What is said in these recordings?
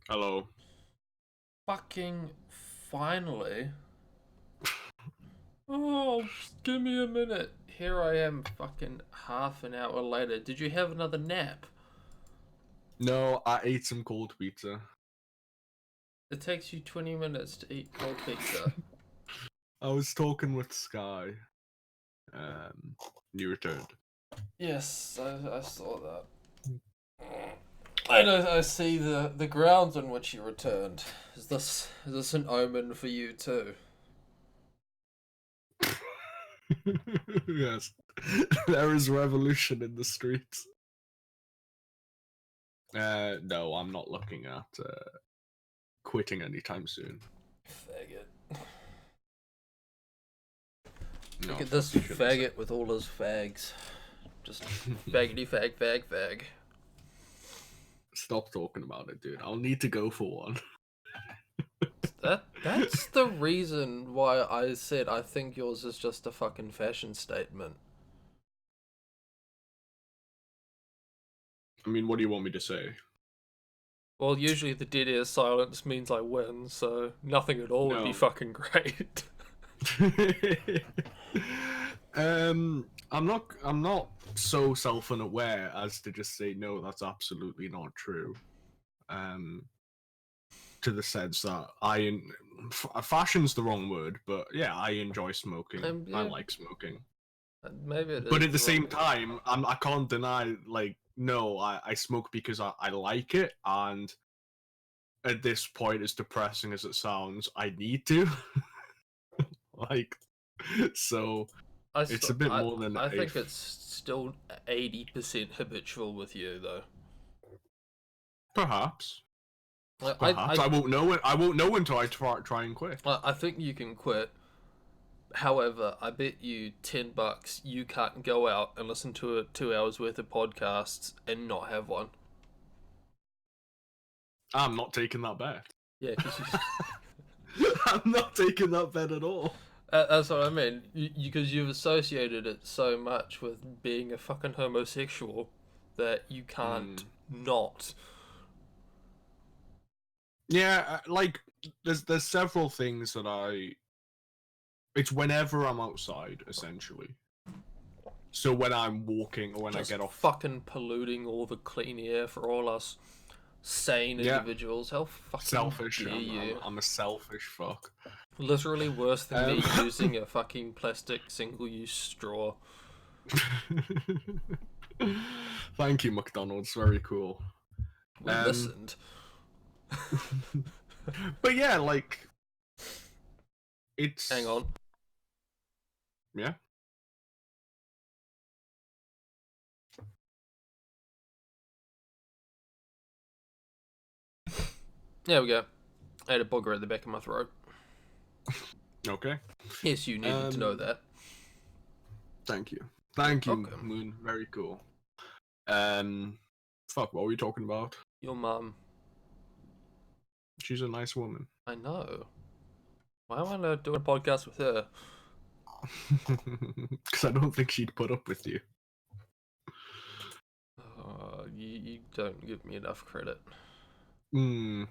Hello. Fucking finally. Oh, just give me a minute. Here I am, fucking half an hour later. Did you have another nap? No, I ate some cold pizza. It takes you 20 minutes to eat cold pizza. I was talking with Sky. You returned. Yes, I saw that. I see the grounds on which you returned. Is this an omen for you too? Yes. There is revolution in the streets. No, I'm not looking at quitting anytime soon. Faggot. No, Look at this you shouldn't say. faggot with all his fags. Just faggity fag. Stop talking about it, dude. I'll need to go for one. That's the reason why I said I think yours is just a fucking fashion statement. I mean, what do you want me to say? Well, usually the dead air silence means I win, so nothing at all would be No. fucking great. I'm not so self-unaware as to just say no, that's absolutely not true. To the sense that fashion's the wrong word, but yeah, I enjoy smoking. I Yeah, like smoking. maybe it But is at the the wrong same word. time, I can't deny, like, no, I smoke because I like it, and at this point, as depressing as it sounds, I need to. Like, so it's a bit more than I a think it's still 80% habitual with you though. perhaps. I Perhaps I I won't know it. I won't know until I try and quit. I think you can quit. However, I bet you $10 you can't go out and listen to 2 hours worth of podcasts and not have one. I'm not taking that bet. Yeah, because I'm not taking that bet at all. that's what I mean. Because you've associated it so much with being a fucking homosexual that you can't not. Yeah, like there's several things that I. It's whenever I'm outside, essentially. So when I'm walking or when I Just get off. fucking polluting all the clean air for all us sane Yeah, individuals. How fucking selfish. dare you? I'm a selfish fuck. Literally worse than Um, me using a fucking plastic single-use straw. Thank you, McDonald's. Very cool. We Um, listened. but yeah, like Hang it's on. yeah. There we go. I had a booger at the back of my throat. Okay. Yes, you needed to know that. Thank you. Thank you, Welcome. Moon. Very cool. Fuck, what were we talking about? Your mum. She's a nice woman. I know. Why am I not doing a podcast with her? Because I don't think she'd put up with you. You don't give me enough credit. Hmm.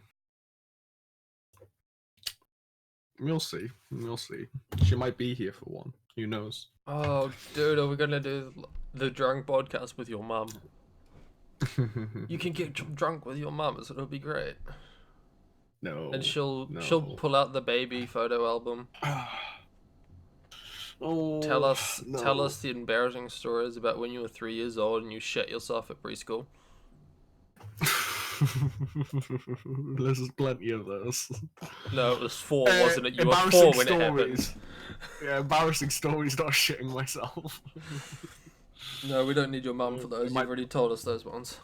We'll see. We'll see. She might be here for one. Who knows? Oh, dude, are we gonna do the drunk podcast with your mum? You can get drunk with your mum, so it'll be great. No. And she'll No. pull out the baby photo album. Oh, Tell us no. the embarrassing stories about when you were 3 years old and you shit yourself at preschool. There's plenty of those. No, it was 4, wasn't it? You were Embarrassing 4 when it happened. stories. Yeah, embarrassing stories, not shitting myself. No, we don't need your mum for those. You've already told us those ones.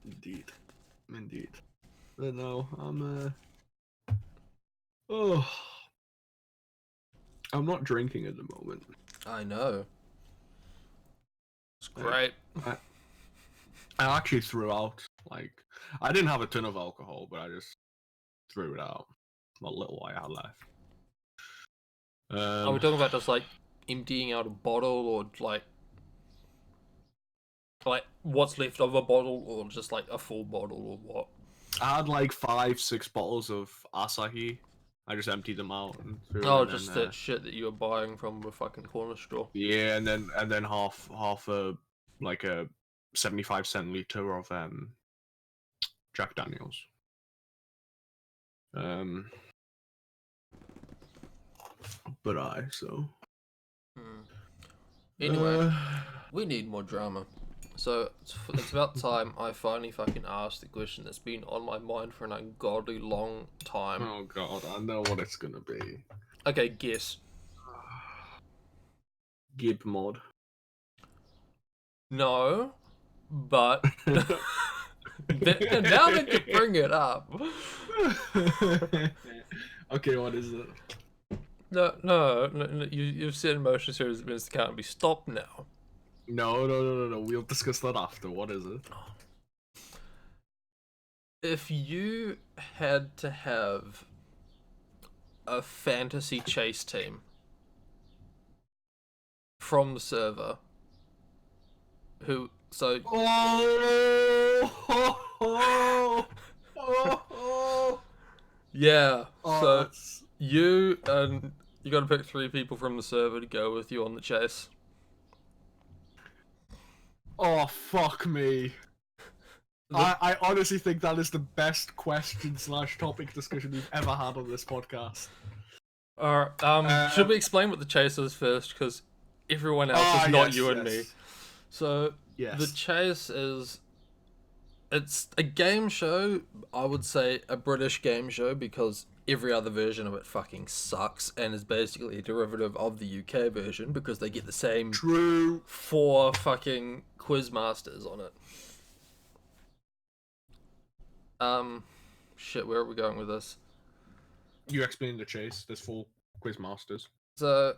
Indeed. Indeed. But no, oh, I'm not drinking at the moment. I know. It's great. I actually threw out, like, I didn't have a ton of alcohol, but I just threw it out. What little I had left. Are we talking about just like emptying out a bottle or like what's left of a bottle or just like a full bottle or what? I had like 5-6 bottles of Asahi. I just emptied them out and threw Oh, them in just there. that shit that you were buying from a fucking corner store. Yeah, and then half a like a 75 centiliter of Jack Daniels. But Hmm. Anyway, uh, we need more drama. So it's about time I finally fucking asked the question that's been on my mind for an ungodly long time. oh god, I know what it's gonna be. Okay, guess. Gib mod. No, but now that you bring it up, Okay, what is it? no, you've said motion series events can't be stopped now. No. We'll discuss that after. What is it? If you had to have a fantasy chase team from the server, who so yeah, so that's... you and you got to pick 3 people from the server to go with you on the chase. Oh, fuck me. I honestly think that is the best question / topic discussion we've ever had on this podcast. Alright, should we explain what the chase is first? Because everyone else is not yes, you and me. So, Yes. the chase it's a game show, I would say a British game show, because every other version of it fucking sucks and is basically a derivative of the UK version because they get the same True. 4 fucking quizmasters on it. Shit, where are we going with this? You explain the chase. There's 4 quizmasters. So,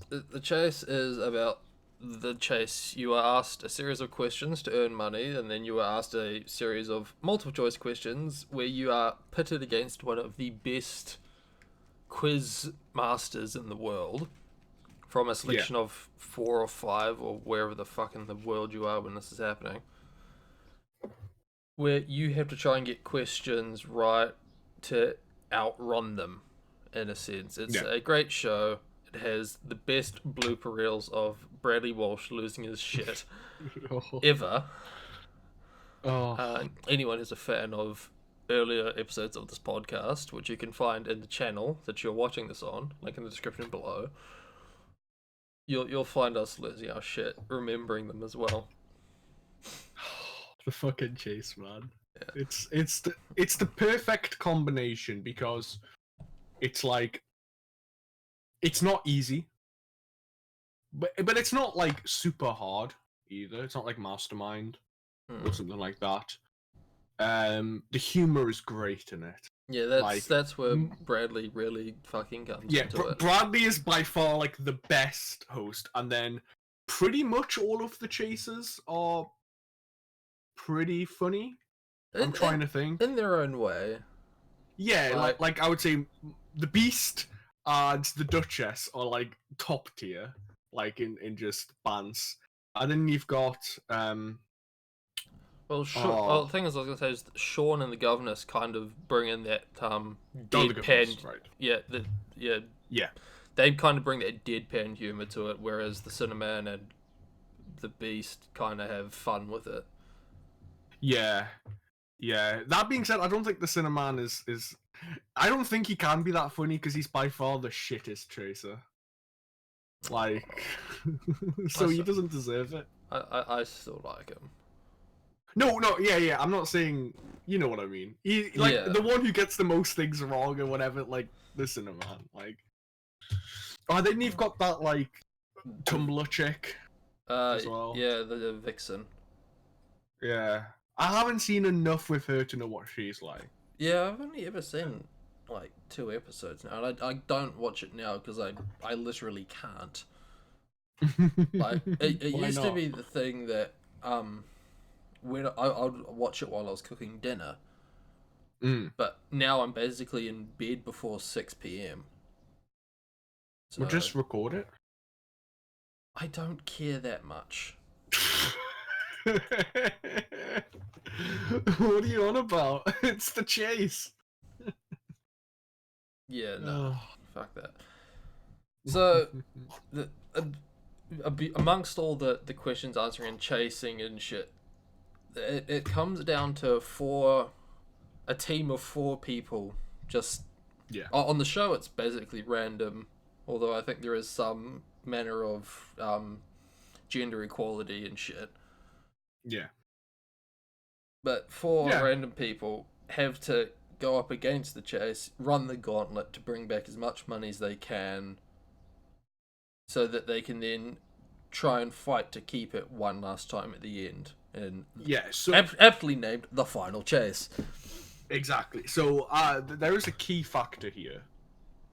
the chase is about the chase. You are asked a series of questions to earn money, and then you are asked a series of multiple choice questions where you are pitted against one of the best quiz masters in the world from a selection of 4 or 5 or wherever the fuck in the world you are when this is happening. Where you have to try and get questions right to outrun them, in a sense. It's a great show. It has the best blooper reels of Bradley Walsh losing his shit ever. Anyone who's a fan of earlier episodes of this podcast, which you can find in the channel that you're watching this on, link in the description below, you'll find us losing our shit, remembering them as well. The fucking chase, man. Yeah. It's the perfect combination because it's like it's not easy, but it's not like super hard either. It's not like Mastermind or something like that. The humor is great in it. Yeah, that's where Bradley really fucking comes into it. Bradley is by far like the best host, and then pretty much all of the chasers are pretty funny. I'm trying to think. In their own way. Yeah, like I would say the Beast and the Duchess are like top tier, like in just bands. And then you've got well, the thing is, I was gonna say is that Sean and the Governess kind of bring in that deadpan. Right. Yeah. They kind of bring that deadpan humor to it, whereas the Cinnamon and the Beast kind of have fun with it. Yeah. That being said, I don't think the Cinnamon is. I don't think he can be that funny because he's by far the shittest chaser. Like, so he doesn't deserve it. I still like him. No, yeah. I'm not saying, you know what I mean. He the one who gets the most things wrong or whatever. Like the Cinnamon. Like, then you've got that like Tumblr chick as well. Yeah, the Vixen. Yeah, I haven't seen enough with her to know what she's like. Yeah, I've only ever seen like 2 episodes now, and I don't watch it now because I literally can't. Like it used to be the thing that when I'd watch it while I was cooking dinner, but now I'm basically in bed before 6 p.m. So we'll just record it. I don't care that much. What are you on about? It's the chase. Yeah, no, fuck that. So, the amongst all the questions answering and chasing and shit, it comes down to a team of 4 people. Just Yeah. on the show, it's basically random. Although I think there is some manner of gender equality and shit. Yeah. But 4 Yeah. random people have to go up against the chase, run the gauntlet to bring back as much money as they can, so that they can then try and fight to keep it one last time at the end. And Yeah. So aptly named the final chase. exactly. So there is a key factor here,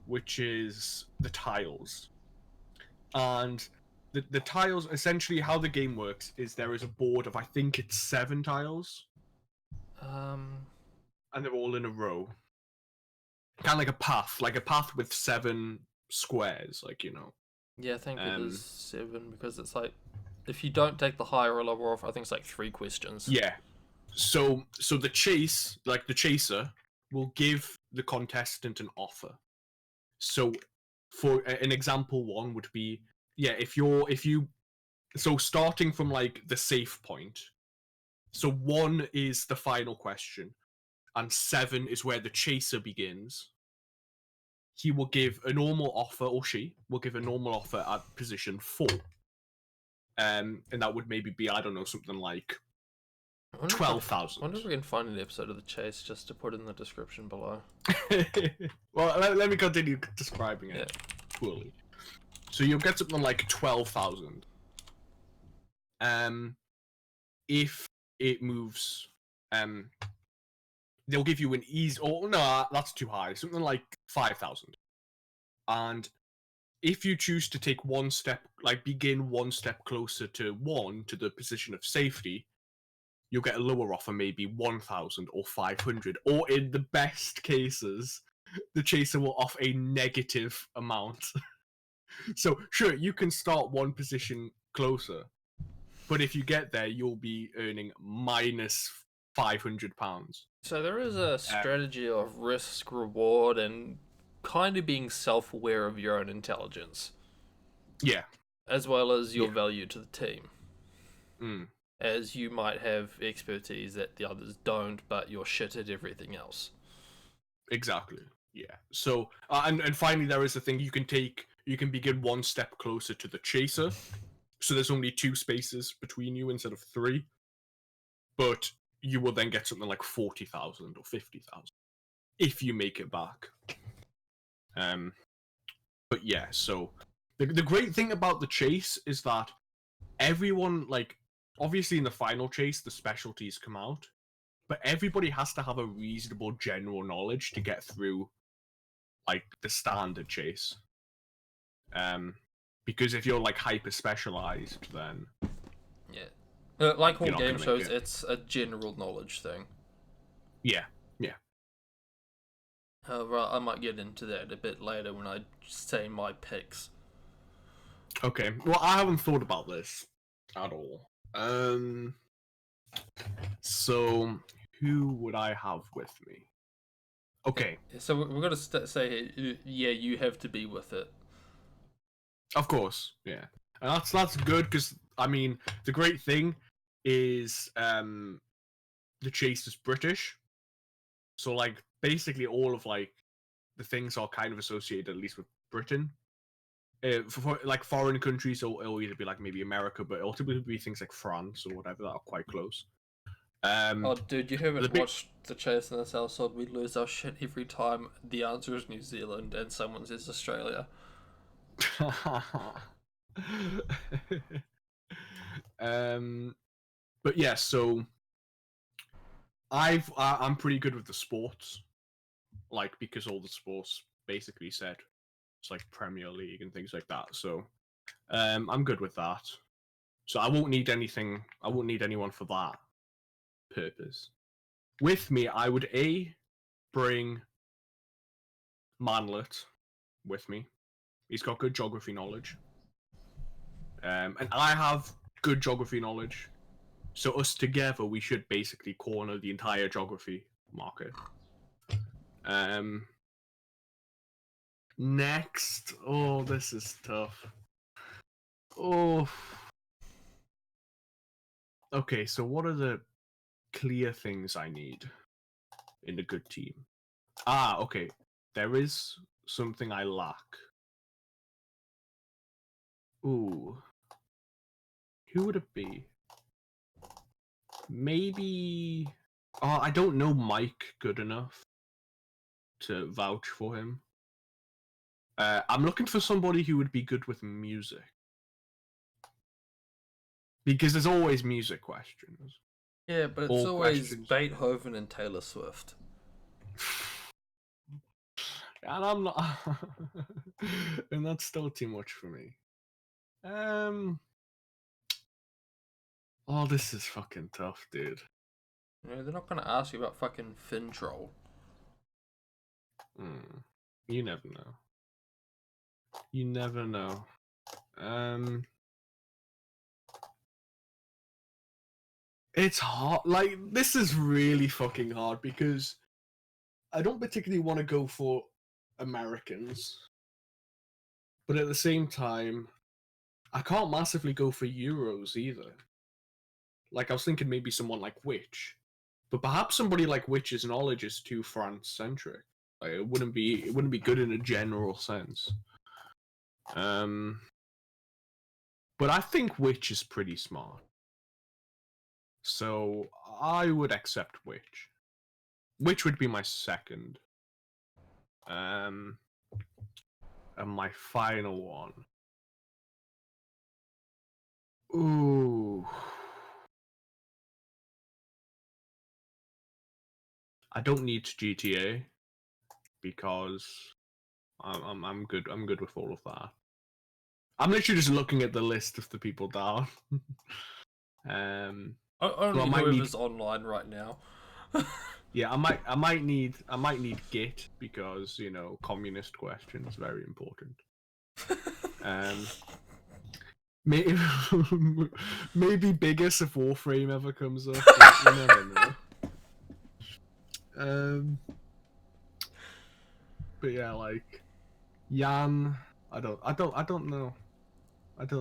which is the tiles. And the tiles, essentially how the game works is there is a board of, I think it's 7 tiles, Um, and they're all in a row. Kind of like a path with 7 squares, like, you know. yeah, I think it is 7 because it's like if you don't take the higher or lower off, I think it's like 3 questions. Yeah. So the chase, like the chaser, will give the contestant an offer. So for an example one would be, yeah, if you so starting from like the safe point. So 1 is the final question, and 7 is where the chaser begins. He will give a normal offer, or she will give a normal offer at position 4. And that would maybe be, I don't know, something like I wonder 12,000. if we can find an episode of the chase just to put in the description below. Well, let me continue describing it poorly. So you'll get something like 12,000. If it moves, they'll give you an easy. Oh no, that's too high. Something like 5,000. And if you choose to take one step, like begin one step closer to the position of safety, you'll get a lower offer, maybe 1,000 or 500, or in the best cases, the chaser will offer a negative amount. So sure, you can start one position closer, but if you get there, you'll be earning minus £500. So there is a strategy of risk reward and kind of being self-aware of your own intelligence. Yeah. As well as your value to the team. Mm. As you might have expertise that the others don't, but you're shit at everything else. Exactly. Yeah. So, and finally, there is a thing you can begin one step closer to the chaser. So there's only 2 spaces between you instead of 3. But you will then get something like 40,000 or 50,000 if you make it back. But yeah, so the great thing about the chase is that everyone, like, obviously in the final chase, the specialties come out, but everybody has to have a reasonable general knowledge to get through, like, the standard chase. Because if you're like hyper specialized, then like all game shows, it's a general knowledge thing. Yeah. However, I might get into that a bit later when I say my picks. Okay. Well, I haven't thought about this at all. So who would I have with me? Okay. So we're gonna say, yeah, you have to be with it. Of course, yeah, and that's good because I mean the great thing is the chase is British, so like basically all of like the things are kind of associated at least with Britain. For like foreign countries, it'll either be like maybe America, but it'll typically be things like France or whatever that are quite close. Oh, dude, you haven't watched The Chase in this household. We lose our shit every time the answer is New Zealand and someone says Australia. But yeah, so I'm pretty good with the sports, like because all the sports basically said it's like Premier League and things like that. So I'm good with that. So I won't need anything. I won't need anyone for that purpose. With me, I would bring Manlet with me. He's got good geography knowledge, and I have good geography knowledge. So us together, we should basically corner the entire geography market. Next. Oh, this is tough. Oh. Okay, so what are the clear things I need in a good team? Okay. There is something I lack. Ooh. Who would it be? Maybe... Oh, I don't know Mike good enough to vouch for him. I'm looking for somebody who would be good with music. Because there's always music questions. Yeah, but it's always Beethoven and Taylor Swift. And I'm not... and that's still too much for me. Oh, this is fucking tough, dude. You know, they're not gonna ask you about fucking Fin Troll. You never know. You never know. It's hard. Like, this is really fucking hard because I don't particularly want to go for Americans. But at the same time, I can't massively go for Euros either. Like, I was thinking maybe someone like Witch. But perhaps somebody like Witch's knowledge is too France-centric. Like, it wouldn't be good in a general sense. But I think Witch is pretty smart. So I would accept Witch. Witch would be my second. And my final one. Ooh. I don't need GTA because I'm good. I'm good with all of that. I'm literally just looking at the list of the people down. Only whoever's online right now. Yeah, I might need Git because, you know, communist question is very important. Maybe maybe biggest if Warframe ever comes up. You never know. But yeah, like Jan, I don't know. I've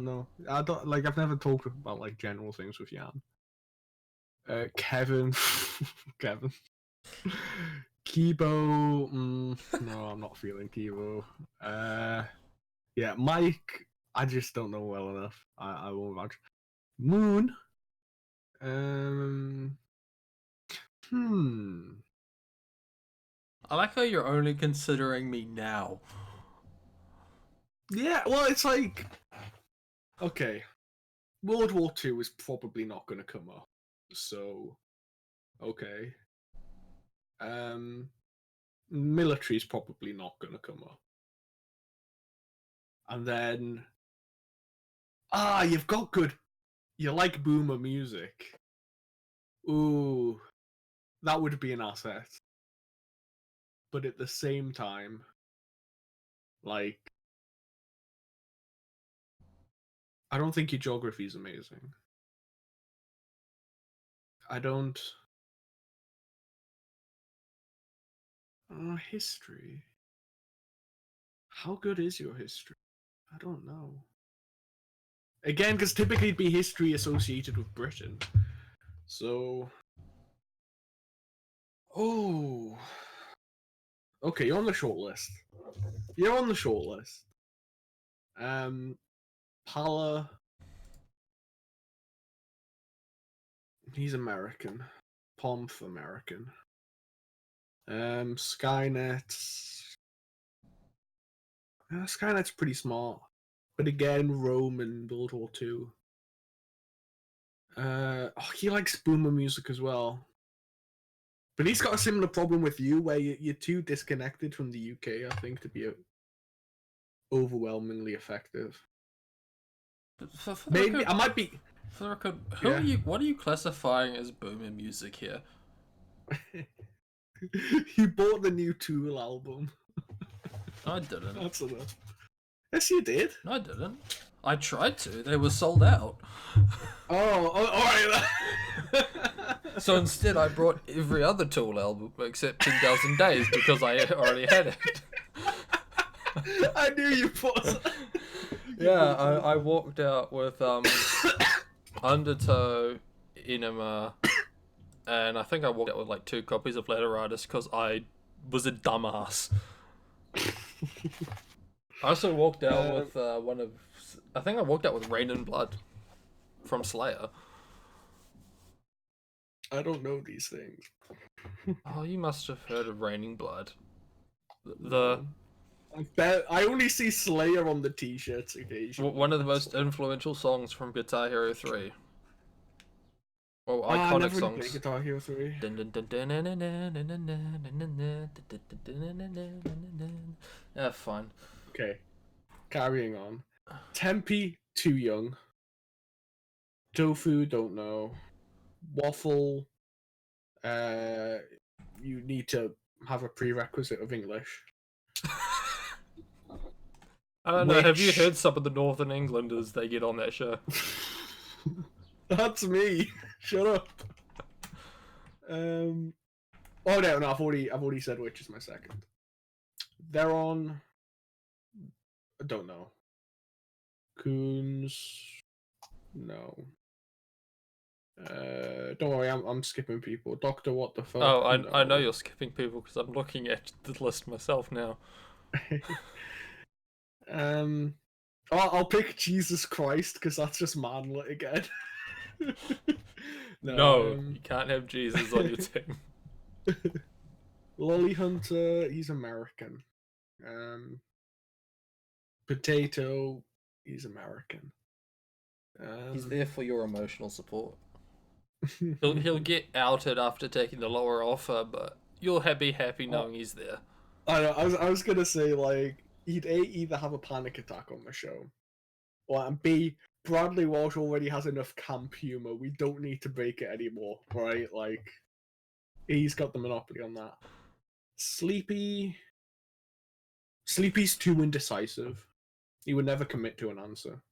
never talked about like general things with Jan. Kevin, Kevin. Kibo, no, I'm not feeling Kibo. Yeah, Mike, I just don't know well enough. I won't vouch. Moon, I like how you're only considering me now. Yeah, well, it's like, okay, World War II is probably not going to come up, so, okay. Military is probably not going to come up. And then, you've got good, you like boomer music. Ooh, that would be an asset. But at the same time, like, I don't think your geography is amazing. I don't... history. How good is your history? I don't know. Again, because typically it'd be history associated with Britain. So... Oh... Okay, you're on the short list. You're on the short list. Pala... He's American. Pomf American. Skynet... Skynet's pretty smart. But again, Rome and World War II. He likes boomer music as well. But he's got a similar problem with you, where you're too disconnected from the UK, I think, to be overwhelmingly effective. Maybe record, I might be. For the record, who are you? What are you classifying as boomer music here? He bought the new Tool album. I didn't. That's enough. Yes, you did. No, I didn't. I tried to. They were sold out. All right. So instead, I brought every other Tool album except 10,000 Days because I already had it. I knew you put. Yeah, I walked out with Undertow, Enema, and I think I walked out with like 2 copies of Lateratus because I was a dumbass. I also walked out with one of. I think I walked out with Rain and Blood from Slayer. I don't know these things. Oh, you must have heard of Raining Blood. I bet I only see Slayer on the t-shirts occasionally. One of the most influential songs from Guitar Hero 3. Well, I iconic never really songs. played Guitar Hero 3. Yeah, fine. Okay, carrying on. Tempe, Too Young. Tofu, don't know. Waffle, you need to have a prerequisite of English. I don't know. Have you heard some of the Northern Englanders they get on that show? That's me. Shut up. Oh no, I've already said which is my second. They're on. I don't know. Coons. No. Don't worry, I'm skipping people. Doctor, what the fuck? Oh, I No. know you're skipping people because I'm looking at the list myself now. I'll pick Jesus Christ because that's just manlet again. No, you can't have Jesus on your team. Lolly Hunter, he's American. Potato, he's American. He's there for your emotional support. He'll get outed after taking the lower offer, but you'll be happy knowing he's there. I know. I was gonna say like he'd either have a panic attack on the show, or and B, Bradley Walsh already has enough camp humor. We don't need to break it anymore, right? Like he's got the monopoly on that. Sleepy's too indecisive. He would never commit to an answer.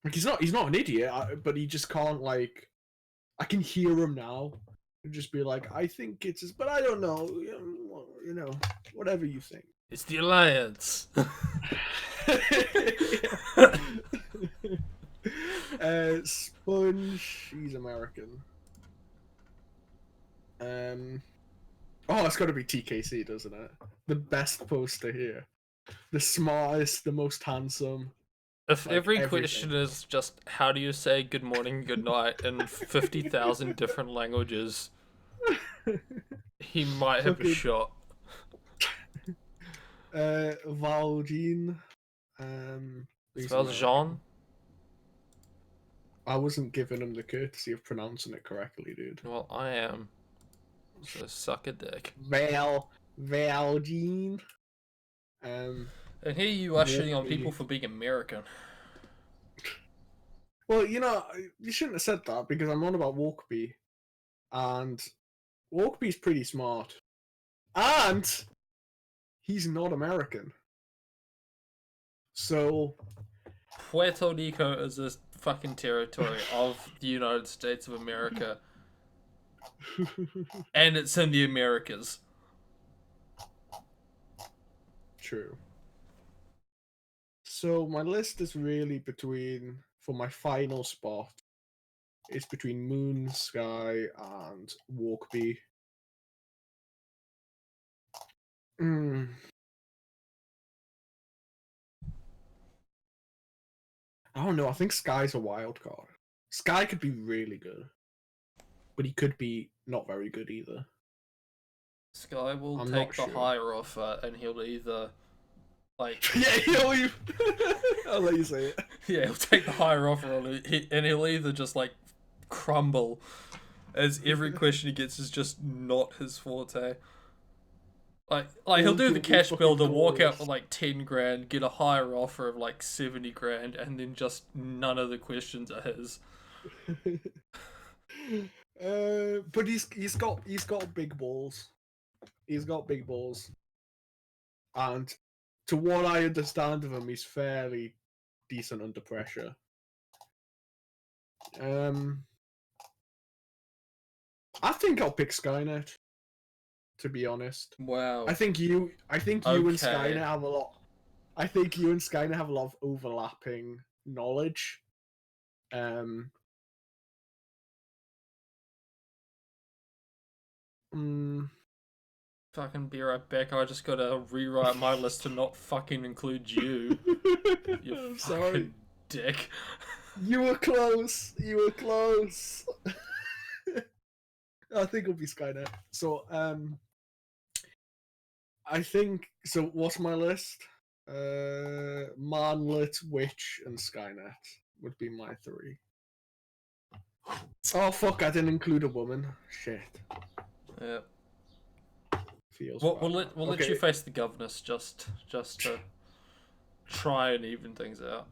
Like he's not an idiot, but he just can't like. I can hear him now. And just be like, I think it's, but I don't know. You know, whatever you think. It's the Alliance. Sponge, he's American. Oh, it's got to be TKC, doesn't it? The best poster here, the smartest, the most handsome. If like, every everything. question is just how do you say good morning, good night in 50,000 different languages, he might have a shot. Valjean. Valjean? I wasn't giving him the courtesy of pronouncing it correctly, dude. Well, I am. So suck a dick. Valjean. And here you are shitting on people for being American. Well, you know, you shouldn't have said that because I'm on about Walkby. And Walkby's pretty smart. And he's not American. So Puerto Rico is a fucking territory of the United States of America. And it's in the Americas. True. So my list is really between, for my final spot, it's between Moon, Sky, and Walkby. I don't know. I think Sky's a wild card. Sky could be really good, but he could be not very good either. Sky will take the higher offer, and he'll either yeah, I'll let you say it. Yeah, he'll take the higher offer, and he'll either just like crumble, as every question he gets is just not his forte. Like he'll do the cash builder, walk out with like 10 grand, get a higher offer of like 70 grand, and then just none of the questions are his. But he's got big balls. He's got big balls. and to what I understand of him, he's fairly decent under pressure. I think I'll pick Skynet. To be honest, Wow. I think you and Skynet have a lot. I think you and Skynet have a lot of overlapping knowledge. Fucking be right back. I just gotta rewrite my list to not fucking include you. You fucking sorry, dick. You were close. You were close. I think it'll be Skynet. So, I think so. What's my list? Manlet, Witch, and Skynet would be my three. Oh fuck! I didn't include a woman. Shit. Yeah. Feels. We'll let you face the governess just to try and even things out.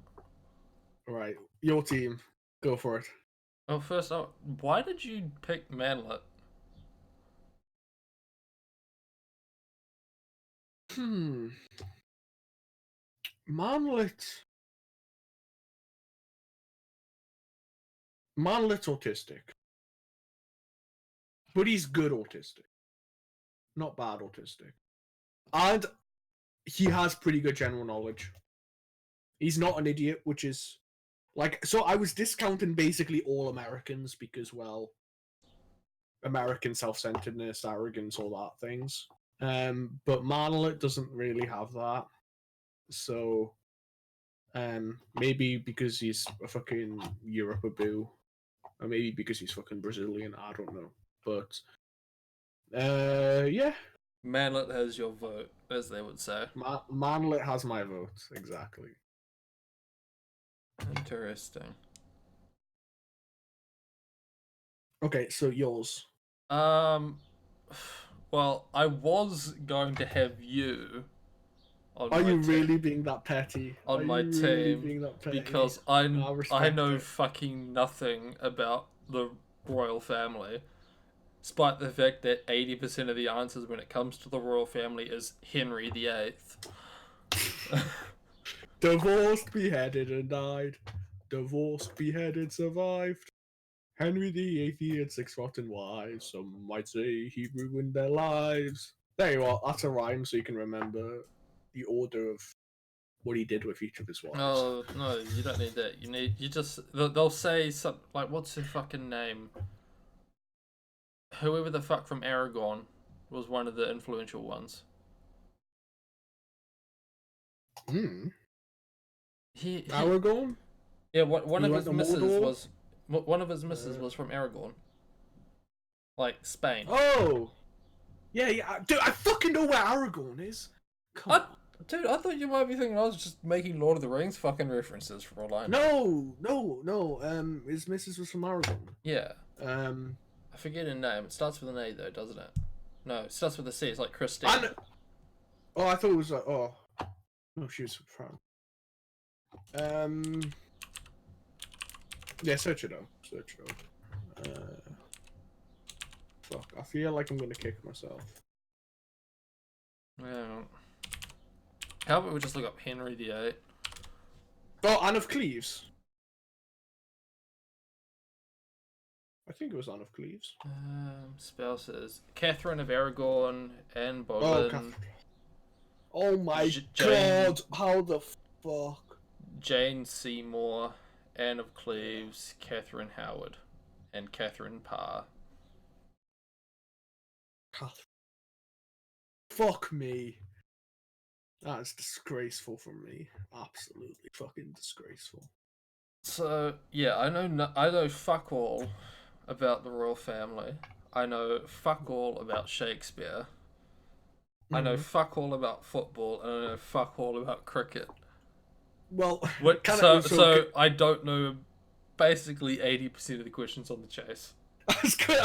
Right, your team. Go for it. Oh, first up, why did you pick Manlet? Manlet's autistic. But he's good autistic. Not bad autistic. And he has pretty good general knowledge. He's not an idiot, which is... Like, so I was discounting basically all Americans because, well, American self-centeredness, arrogance, all that things. But Manlet doesn't really have that. So, maybe because he's a fucking Europaboo. Or maybe because he's fucking Brazilian, I don't know. But, yeah. Manlet has your vote, as they would say. Manlet has my vote, exactly. Interesting. Okay, so yours. Well, I was going to have you on Are my you team, really being that petty? on my team because I know it. fucking nothing about the royal family, despite the fact that 80% of the answers when it comes to the royal family is Henry VIII. Divorced, beheaded, and died. Divorced, beheaded, survived. Henry VIII, he had 6 rotten wives. Some might say he ruined their lives. There you are. That's a rhyme, so you can remember the order of what he did with each of his wives. Oh no, you don't need that. They'll say something like, what's her fucking name? Whoever the fuck from Aragon was one of the influential ones. Aragon? Yeah, one of his misses was from Aragon. Like Spain. Oh! Yeah. Dude, I fucking know where Aragon is. Come on. Dude, I thought you might be thinking I was just making Lord of the Rings fucking references for all I know. No. His missus was from Aragon. Yeah. I forget her name. It starts with an A though, doesn't it? No, it starts with a C. It's like Christine. I thought it was like, oh. No, she was from yeah, search it up. Fuck, I feel like I'm gonna kick myself. Yeah. How about we just look up Henry VIII? Oh, Anne of Cleves. I think it was Anne of Cleves. Spouses: Catherine of Aragon, Anne Boleyn. Oh my god! How the fuck? Jane Seymour, Anne of Cleves, Catherine Howard, and Catherine Parr. Fuck me. That's disgraceful from me. Absolutely fucking disgraceful. So yeah, I know fuck all about the royal family. I know fuck all about Shakespeare. I know fuck all about football, and I know fuck all about cricket. Well, so I don't know basically 80% of the questions on the chase. I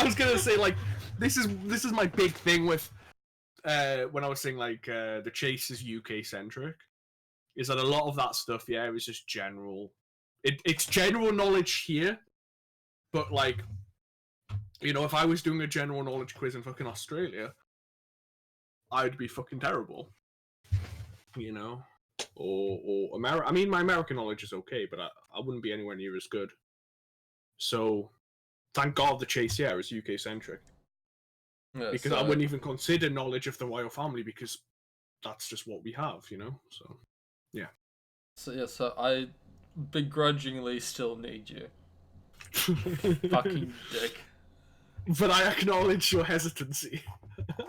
was gonna say, like, this is my big thing with when I was saying like the chase is UK centric, is that a lot of that stuff, yeah, it was just general. It's general knowledge here, but like, you know, if I was doing a general knowledge quiz in fucking Australia, I'd be fucking terrible. you know, or America. I mean, my American knowledge is okay, but I wouldn't be anywhere near as good. So, thank God the chase, yeah, is UK centric. Yeah, Because I wouldn't even consider knowledge of the royal family because that's just what we have, you know. So, yeah. So I begrudgingly still need you. Fucking dick. But I acknowledge your hesitancy.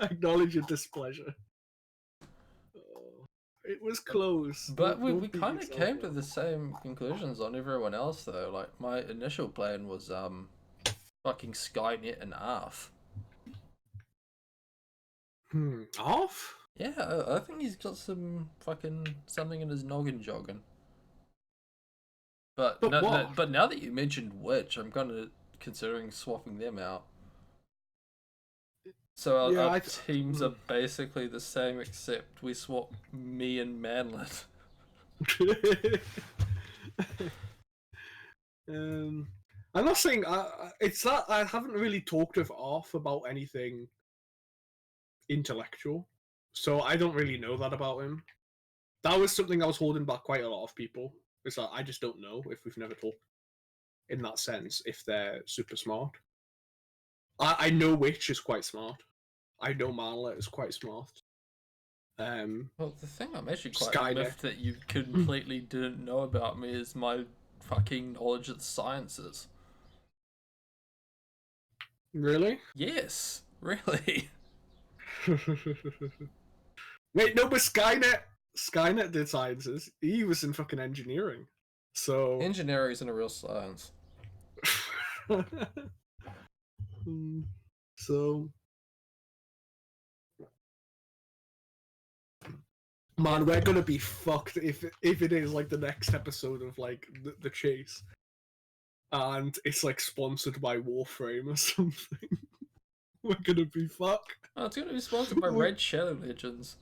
I acknowledge your displeasure. Oh, it was close. But we Don't beat kind of yourself came to up. the same conclusions on everyone else though. Like my initial plan was fucking Skynet and ARF. Off? Yeah, I think he's got some fucking something in his noggin jogging. But what? but now that you mentioned Witch, I'm kind of considering swapping them out. So Yeah, our teams are basically the same, except we swap me and Manlet. I'm not saying it's that I haven't really talked with Arf about anything intellectual, so I don't really know that about him. That was something I was holding back quite a lot of people. Is that I just don't know if we've never talked in that sense if they're super smart. I know Witch is quite smart. I know Manlet is quite smart. Well, the thing I'm actually quite Skynet. miffed that you completely didn't know about me is my fucking knowledge of the sciences. Really? Yes, really. Wait, no, but Skynet did sciences. He was in fucking engineering. So Engineering isn't a real science. so man, we're gonna be fucked if it is like the next episode of like the chase, and it's like sponsored by Warframe or something. We're gonna be fucked. Oh, it's going to be sponsored by Raid Shadow Legends.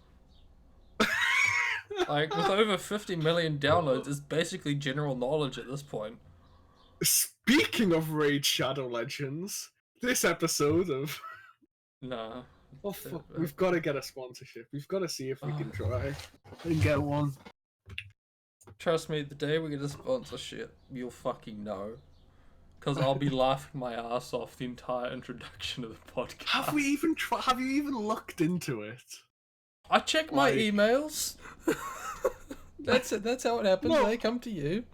Like, with over 50 million downloads, it's basically general knowledge at this point. Speaking of Raid Shadow Legends, this episode of Nah. oh fuck, we've got to get a sponsorship. We've got to see if we can try and get one. Trust me, the day we get a sponsorship, you'll fucking know. Because I'll be laughing my ass off the entire introduction of the podcast. Have we even Have you even looked into it? I check my emails. That's it. That's how it happens. No. They come to you.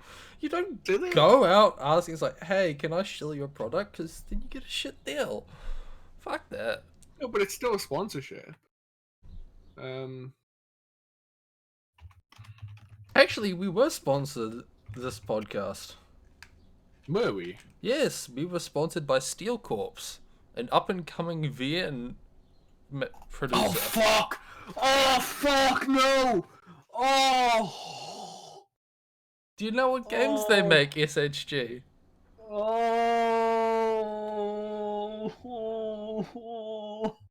You don't Do they? go out asking. It's like, hey, can I shill your product? Because then you get a shit deal. Fuck that. No, but it's still a sponsorship. Actually, we were sponsored this podcast. Were we? Yes, we were sponsored by Steel Corps, an up-and-coming VN producer. Oh fuck! Oh fuck! No! Oh! Do you know what games they make, SHG? Oh!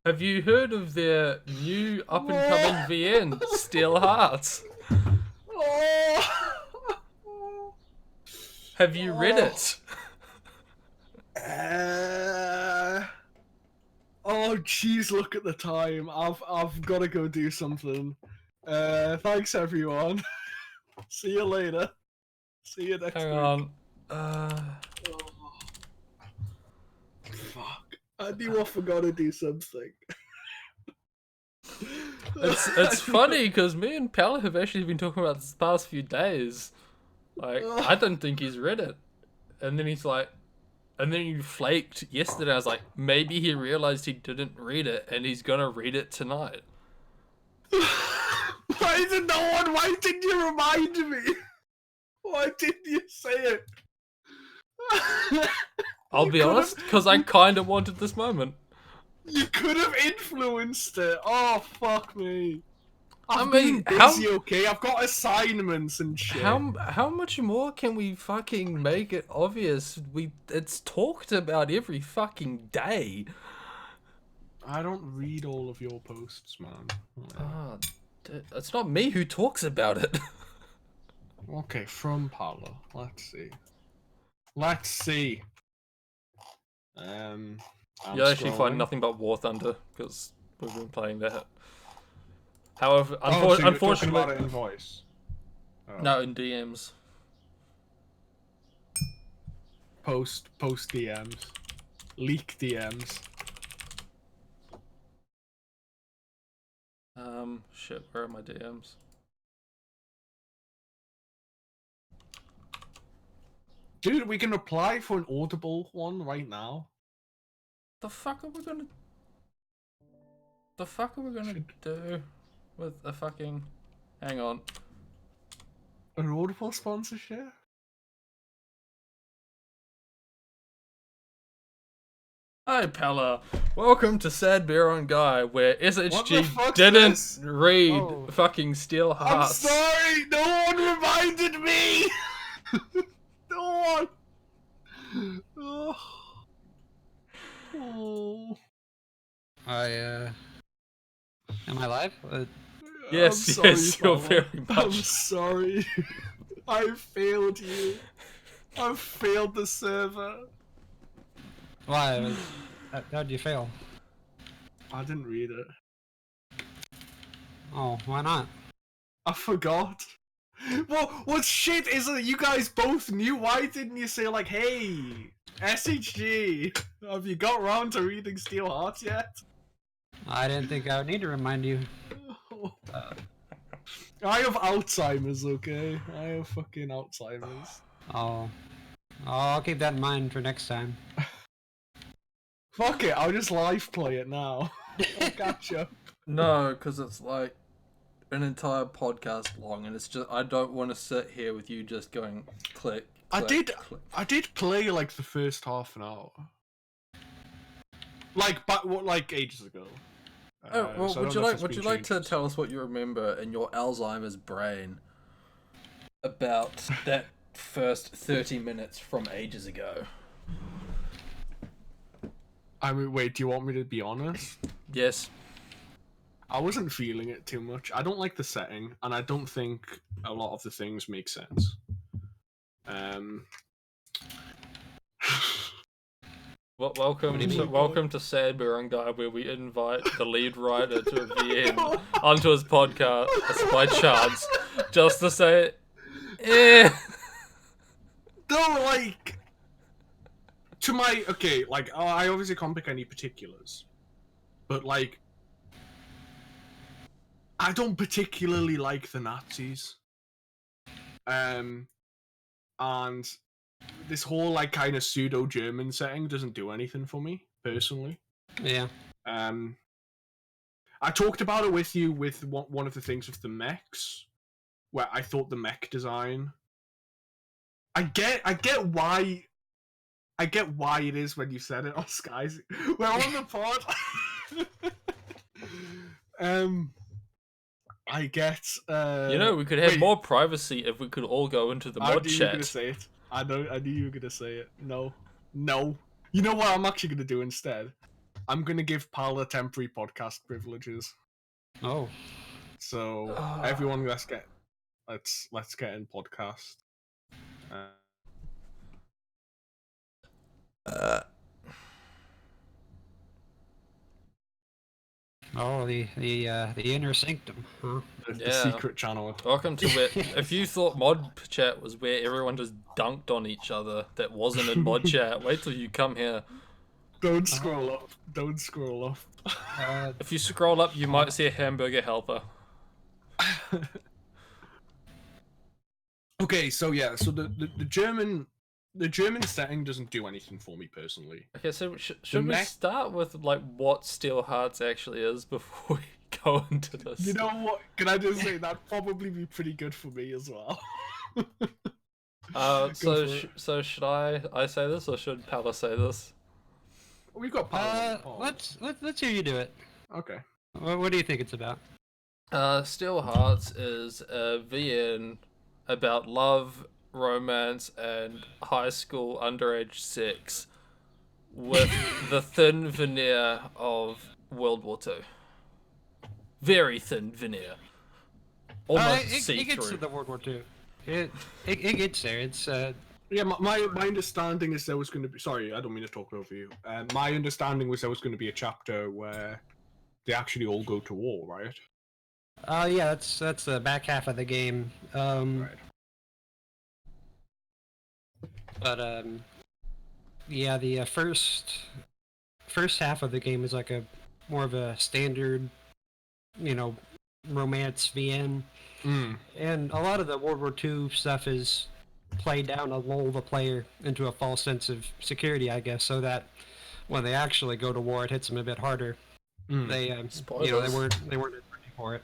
Have you heard of their new up-and-coming VN, Steel Hearts? Oh! Have you read it? Oh jeez, look at the time. I've got to go do something. Thanks everyone. See you later. See you next week. Hang on. Fuck. I knew I forgot to do something. It's funny because me and Pal have actually been talking about this past few days. Like, I don't think he's read it. And then he's like, and then he flaked yesterday. I was like, maybe he realized he didn't read it and he's gonna read it tonight. Why didn't you remind me? Why didn't you say it? I'll be honest, because I kind of wanted this moment. You could have influenced it. Oh, fuck me. I've mean, been busy, okay? I've got assignments and shit. How much more can we fucking make it obvious? It's talked about every fucking day. I don't read all of your posts, man. It's not me who talks about it. Okay, from Paolo. Let's see. Let's see. You actually find nothing but War Thunder because we've been playing that. However, So you're talking unfortunately, about it in voice. Oh. no, in DMs. Post DMs, leak DMs. Shit, where are my DMs? Dude, we can apply for an Audible one right now. The fuck are we gonna do with a fucking... Hang on. An Audible sponsorship? Hi, Pella. Welcome to Sad Bear on Guy, where What the SHG fuck's didn't this? read Oh. fucking Steel I'm Hearts. sorry, no one reminded me! No one! Oh. Oh. Am I live? Yes, I'm sorry, yes, you're Paula. very I'm much. sorry. I failed you. I failed the server. Why? How'd you fail? I didn't read it. Oh, why not? I forgot. What shit is it? You guys both knew. Why didn't you say like, "Hey, SHG, have you got round to reading Steel Hearts yet?" I didn't think I would need to remind you. I have Alzheimer's, okay? I have fucking Alzheimer's. Oh. I'll keep that in mind for next time. Fuck it, I'll just live play it now. I'll catch up. No, because it's like an entire podcast long, and it's just I don't want to sit here with you just going click. I click, did. click. I did play like the first half an hour, like ages ago. Oh, well, so I would don't you know if like it's would been you like to changed. tell us what you remember in your Alzheimer's brain about that first 30 minutes from ages ago? I mean, wait. Do you want me to be honest? Yes. I wasn't feeling it too much. I don't like the setting, and I don't think a lot of the things make sense. Well, welcome do you to mean? Sad Bear and Guy, where we invite the lead writer to a VN onto his podcast by chance, just to say, No, like to my okay, like I obviously can't pick any particulars, but like I don't particularly like the Nazis, and this whole like kind of pseudo German setting doesn't do anything for me personally. Yeah. I talked about it with you with one of the things with the mechs, where I thought the mech design. I get why it is when you said it. Oh, skies, we're on the pod. I get. we could have wait, more privacy if we could all go into the I mod knew you were gonna chat. say it. I knew you were gonna say it. No. You know what I'm actually gonna do instead? I'm gonna give Paula temporary podcast privileges. Oh. So everyone, let's get in podcast. Oh, the inner sanctum, huh? The Yeah. secret channel. Welcome to where, if you thought mod chat was where everyone just dunked on each other, that wasn't in mod chat. Wait till you come here. Don't scroll up. Don't scroll up. If you scroll up, you might see a hamburger helper. Okay, so yeah, so the German setting doesn't do anything for me personally. Okay, so should we mech- start with like what Steel Hearts actually is before we go into this? You know what? Can I just say that'd probably be pretty good for me as well. So should I say this or should Pala say this? We've got Paula. Let's hear you do it. Okay. What do you think it's about? Steel Hearts is a VN about love, romance, and high school underage sex with the thin veneer of World War II. Very thin veneer. Almost It see-through. gets to the World War II. It gets there. It's Yeah, my understanding is there was going to be. Sorry, I don't mean to talk over you. My understanding was there was going to be a chapter where they actually all go to war, right? Yeah, that's the back half of the game. Right. But yeah, the first half of the game is like a more of a standard, you know, romance VN, and a lot of the World War II stuff is played down to lull the player into a false sense of security, I guess, so that when they actually go to war, it hits them a bit harder. They, Spoilers. they weren't ready for it.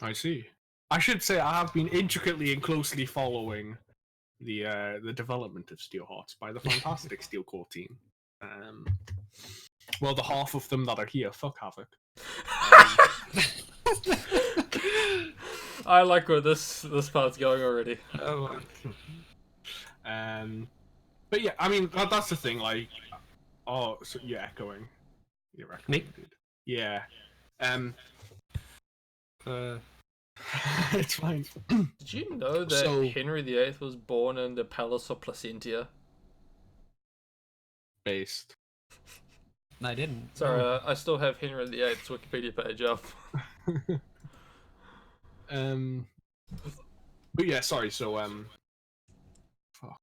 I see. I should say I have been intricately and closely following the development of Steelhearts by the fantastic Steel Core team. Well, the half of them that are here. Fuck Havoc. I like where this part's going already. Oh, But yeah, I mean that's the thing. Like, oh, so you're echoing. You're echoing, Me? dude. Yeah. uh, It's fine. Did you know that So- Henry VIII was born in the Palace of Placentia? Based. I didn't. Sorry, I still have Henry VIII's Wikipedia page up. But yeah, sorry. So fuck.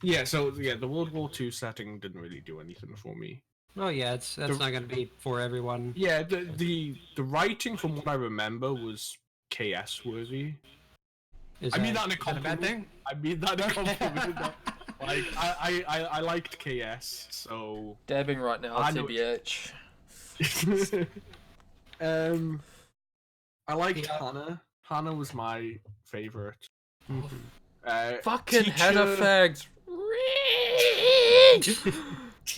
Yeah, so yeah, the World War II setting didn't really do anything for me. Oh yeah, that's not going to be for everyone. Yeah, the writing from what I remember was KS worthy. Is I mean that in a is that compliment. bad thing? I mean that in a compliment. Like I liked KS, so Dabbing right now, I know- TBH. I liked Hannah. Hannah was my favorite. Fucking header fags.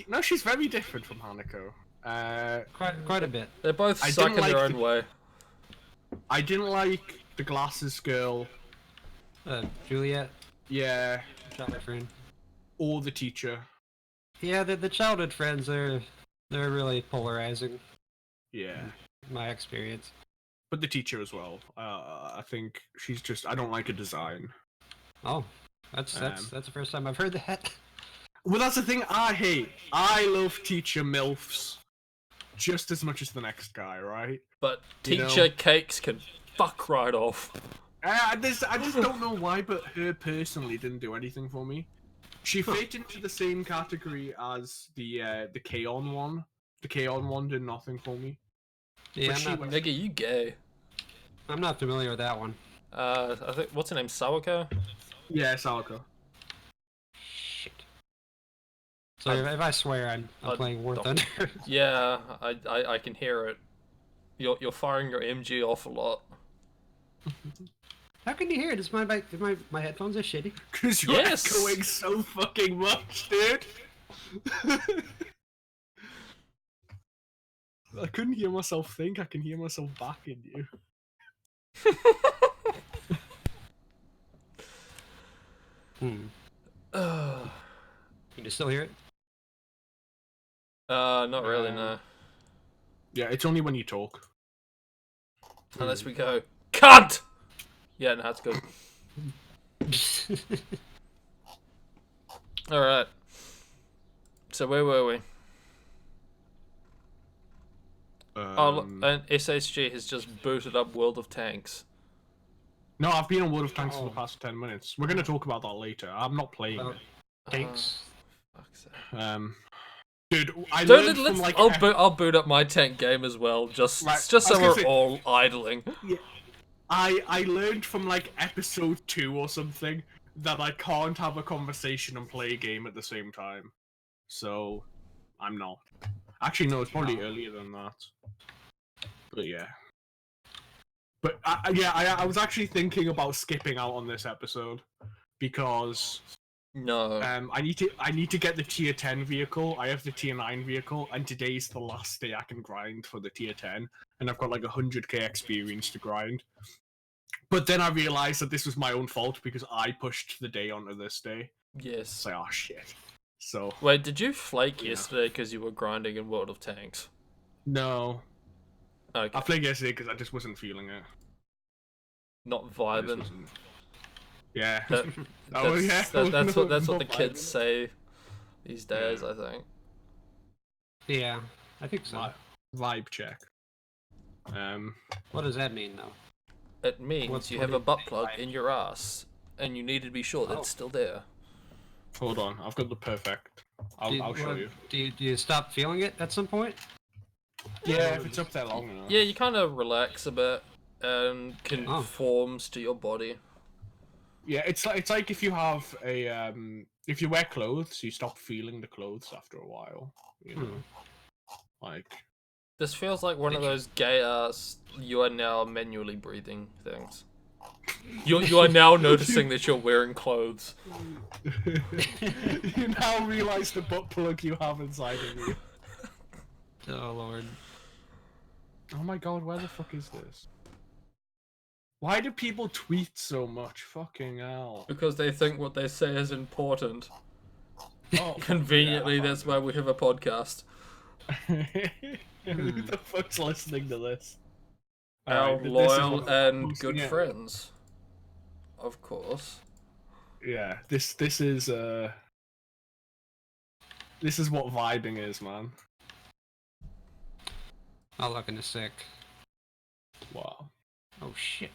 No, she's very different from Hanako. Quite a bit. They both I suck in didn't their like own way. I didn't like the glasses girl. Juliet, Yeah, childhood friend. or the teacher. Yeah, the childhood friends they're really polarizing. Yeah, In my experience. but the teacher as well. I think she's just. I don't like her design. Oh, that's the first time I've heard that. Well, that's the thing I hate. I love teacher milfs just as much as the next guy, right? But You know- teacher cakes can fuck right off. I just don't know why, but her personally didn't do anything for me. She fit into the same category as the K-On one. The K-On one did nothing for me. Yeah, But she was- Nigga, you gay. I'm not familiar with that one. I think what's her name? Sawako? Yeah, Sawako. Shit. So if I swear I'm playing War don't- Thunder. Yeah, I can hear it. You're firing your MG off a lot. How can you hear it? Is my headphones are shitty? Because you're Yes! echoing so fucking much, dude. I couldn't hear myself think. I can hear myself backing you. Can you still hear it? Not really, no. Yeah, it's only when you talk. Unless we go, CUNT! Yeah, no, that's good. Alright. So where were we? And SHG has just booted up World of Tanks. No, I've been on World of Tanks for the past 10 minutes. We're going to talk about that later. I'm not playing it. Tanks. Fuck's sake. Dude, I Dude, learned from like... I'll boot up my tank game as well, just Right, just I was so gonna we're say- all idling. I learned from like episode 2 or something that I can't have a conversation and play a game at the same time. So, I'm not. Actually, no, it's probably earlier than that. But yeah. But I was actually thinking about skipping out on this episode because No. I need to get the tier 10 vehicle. I have the tier 9 vehicle, and today's the last day I can grind for the tier 10, and I've got like 100k experience to grind. But then I realized that this was my own fault because I pushed the day onto this day. Yes. It's like, oh shit. So Wait, did you flake Yeah. yesterday because you were grinding in World of Tanks? no, Okay. I played yesterday because I just wasn't feeling it. Not I just vibing. wasn't- Yeah. That- Oh, yeah. That's what the Not kids vibing. say these days, Yeah. I think. Yeah, I think so. vibe check. What does that mean, though? It means you have a butt plug in your ass, and you need to be sure that it's still there. Hold on, I've got the perfect. I'll show you. Do you stop feeling it at some point? Yeah, if it's up there long enough. Yeah, you kind of relax a bit and conforms to your body. Yeah, it's like if you have a if you wear clothes, you stop feeling the clothes after a while. You know, like This feels like one of those gay ass you are now manually breathing things. You are now noticing that you're wearing clothes. you now realize the butt plug you have inside of you. Oh lord. Oh my god, where the fuck is this? Why do people tweet so much? Fucking hell. Because they think what they say is important. Oh, Conveniently, that's why we have a podcast. Who the fuck's listening to this? Our Alright, loyal and posting good it. friends. Of course. Yeah, this is what vibing is, man. I'll look in a sec. Wow. Oh shit.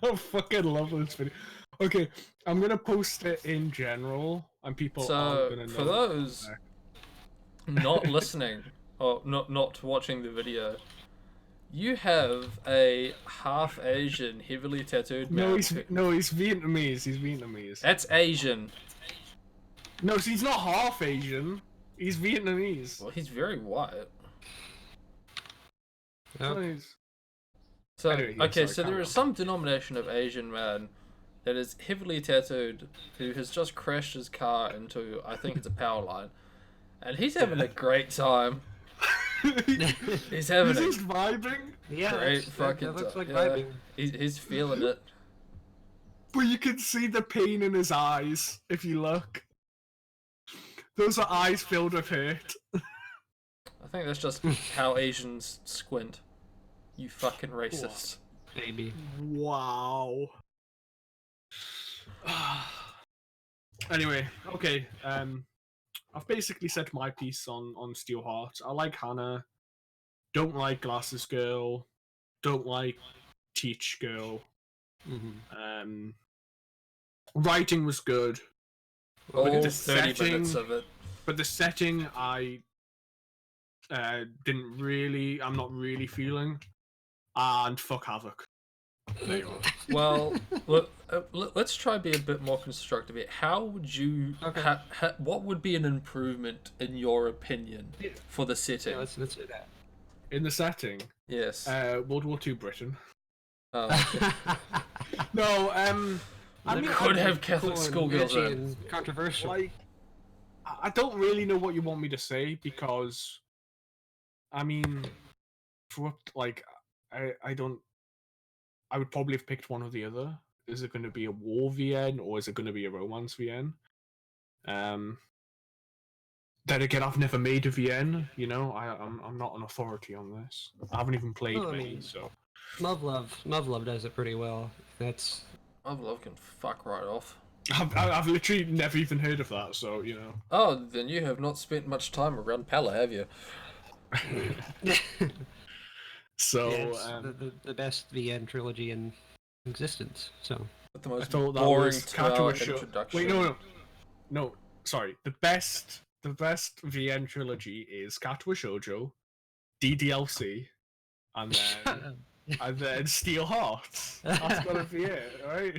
I fucking love this video. Okay, I'm gonna post it in general, and people are So, gonna know. for those not listening, or not watching the video, you have a half Asian, heavily tattooed man. he's Vietnamese. He's Vietnamese. That's Asian. No, so he's not half Asian. He's Vietnamese. Well, he's very white. Oh. So, Anyway, yeah, okay, sorry, so there is some denomination of Asian man that is heavily tattooed who has just crashed his car into, I think it's a power line, and he's having a great time. He's having Is a this vibing? Yeah, great fucking that looks time. like Yeah, vibing. he's feeling it. But you can see the pain in his eyes if you look. Those are eyes filled with hurt. I think that's just how Asians squint. You fucking racist. Maybe. Wow. Anyway, okay. I've basically said my piece on Steelheart. I like Hannah. Don't like Glasses Girl. Don't like Teach Girl. Mm-hmm. Writing was good. All the 30 minutes of it. But the setting I'm not really feeling. And fuck Havoc. There you are. Well, let's try to be a bit more constructive here. How would you... Okay. what would be an improvement, in your opinion, for the setting? Yeah, let's do that. In the setting, Yes. World War II Britain. Oh, okay. No, I mean, could I- have Catholic schoolgirls edgy in. and controversial. Like, I don't really know what you want me to say because, I mean, for what, like, I don't. I would probably have picked one or the other. Is it going to be a war VN or is it going to be a romance VN? Then again, I've never made a VN. You know, I'm not an authority on this. I haven't even played Well, I many, mean- so. Love does it pretty well. That's Love can fuck right off. I've literally never even heard of that, so you know. Oh, then you have not spent much time around Pala, have you? So yeah, it's the best VN trilogy in existence. So But the I most thought that boring was 2 hour Katua introduction. Wait, no. Sorry, the best VN trilogy is Katua Shoujo, DDLC, and then Steel Hearts. That's gotta be it, right?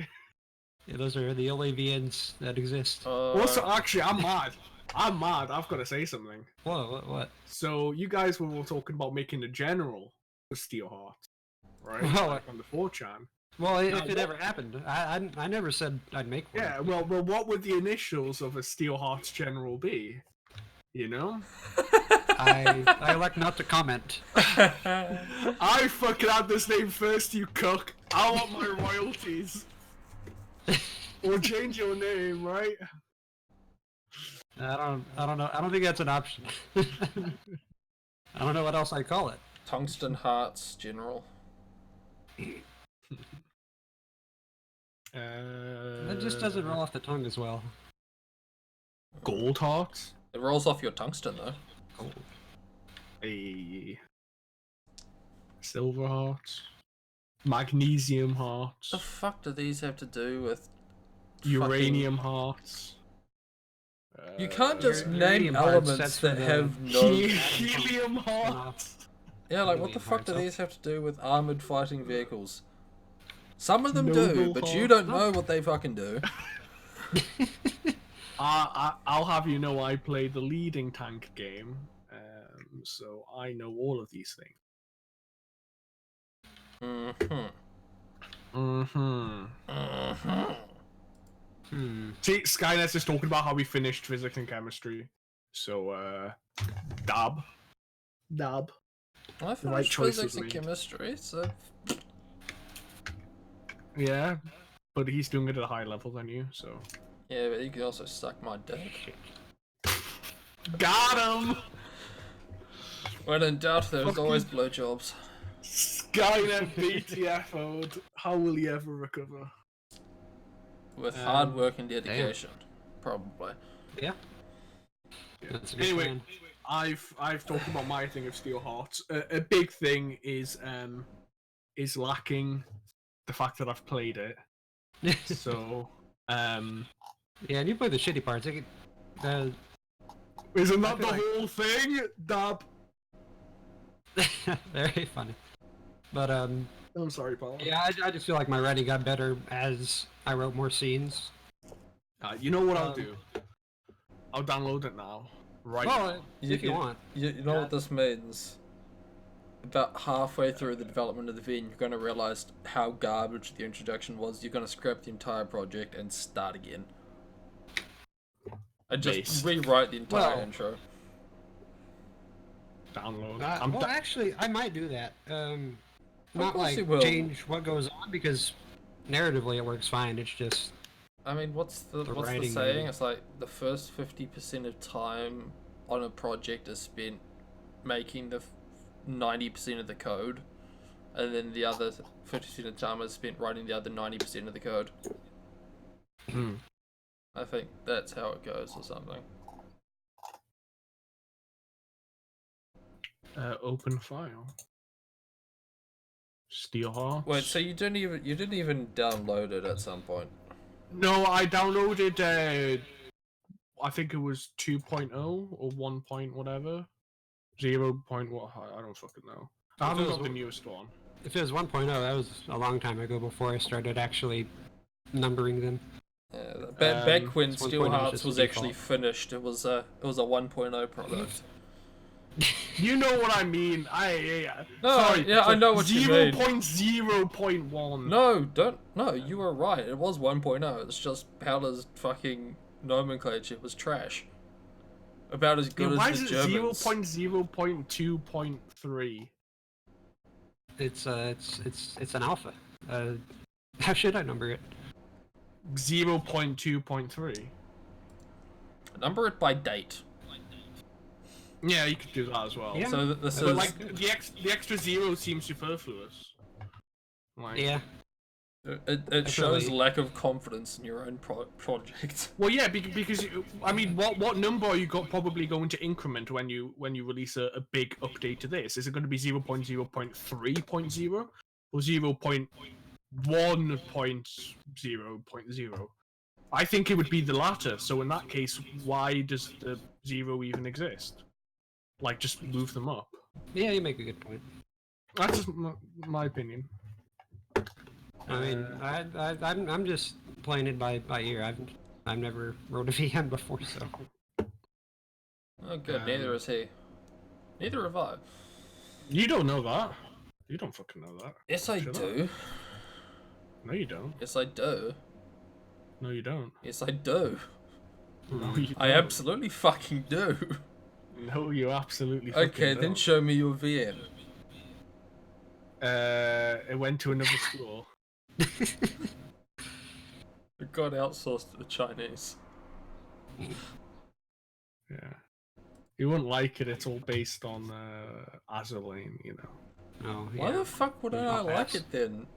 yeah, those are the only VNs that exist. Also, actually, I'm mad. I've got to say something. What? So you guys were all talking about making a general for Steel Hearts, right? Well, Like on the 4chan. Well, Now, if it ever happened, I never said I'd make one. Yeah, well, what would the initials of a Steel Hearts general be? You know? I elect not to comment. I fucking had this name first, you cuck. I want my royalties. Or change your name, right? I don't know. I don't think that's an option. I don't know what else I'd call it. Tungsten Hearts General. That just doesn't roll off the tongue as well. Gold Hearts? It rolls off your tungsten, though. A silver heart, magnesium The hearts, fuck do these have to do with uranium hearts. You can't just uranium name parts, elements that's for that the have no. Helium hearts. Yeah, like what the helium fuck do parts, these have to do with armored fighting vehicles? Some of them do, Noble but you heart. don't know what they fucking do. I'll have you know I play the leading tank game, so I know all of these things. See, Skynet's just talking about how we finished physics and chemistry. So, dab. I Right finished choice physics was and made. chemistry, so Yeah, but he's doing it at a higher level than you, so. yeah, but you can also suck my dick. Got him! When in doubt, there's Fucking- always blowjobs. Skynet BTFO'd. How will he ever recover? With hard work and dedication, probably. Yeah. That's a good Anyway, plan. I've talked about my thing of Steel Hearts. A big thing is lacking the fact that I've played it. So, Yeah, and you play the shitty parts. Isn't isn't I that the feel like- whole thing? Dab. very funny. But I'm sorry, pal. yeah, I just feel like my writing got better as I wrote more scenes. You know what I'll do? I'll download it now. Right. Well, if you want. You know what this means? About halfway through the development of the VN, you're going to realize how garbage the introduction was. You're going to scrap the entire project and start again. And just Based. rewrite the entire Well- intro. Download. Well, actually, I might do that. Not course like you will. change what goes on because narratively it works fine. It's just I mean, what's the writing, saying? maybe. It's like the first 50% of time on a project is spent making the 90% of the code, and then the other 50% of time is spent writing the other 90% of the code. I think that's how it goes, or something. Open file. Steel Hearts. Wait, so you didn't even download it at some point? No, I downloaded. I think it was 2.0 or 1 point whatever. 0 point what? I don't fucking know. I haven't got the newest one. if it was 1.0, that was a long time ago before I started actually numbering them. Yeah, back when it's Steel 1.0 Hearts just was the actually default. finished, it was a 1.0 product. You know what I mean? No, sorry. yeah, I know what you mean. 0.0.1. No, you were right. It was 1.0. It's just Powder's fucking nomenclature was trash. About as good why as is the it Germans. 0.0.2.3? It's an alpha. How should I number it? 0.2.3. Number it by date. Yeah, you could do that as well. Yeah. So this But is like the extra zero seems superfluous. Like, Yeah. it shows Definitely. lack of confidence in your own project. Well, yeah, because I mean, what number are you probably going to increment when you release a big update to this? Is it going to be 0.0.3.0 or 0.1.0.0? I think it would be the latter. So in that case, why does the zero even exist? Like, just move them up. Yeah, you make a good point. That's just my opinion. I mean, I'm just playing it by ear. I've never wrote a VM before, so Oh, good. Neither is he. Neither have I. You don't know that. You don't fucking know that. Yes, I Shut up. do. No, you don't. Yes, I do. No, you don't. Yes, I do. No, you I don't. absolutely fucking do. No, you absolutely fucking Okay, don't. then show me your VM. It went to another school. It got outsourced to the Chinese. Yeah. You wouldn't like it. It's all based on Azerlane, you know. no. Why Yeah. the fuck would I Not like fast. it then?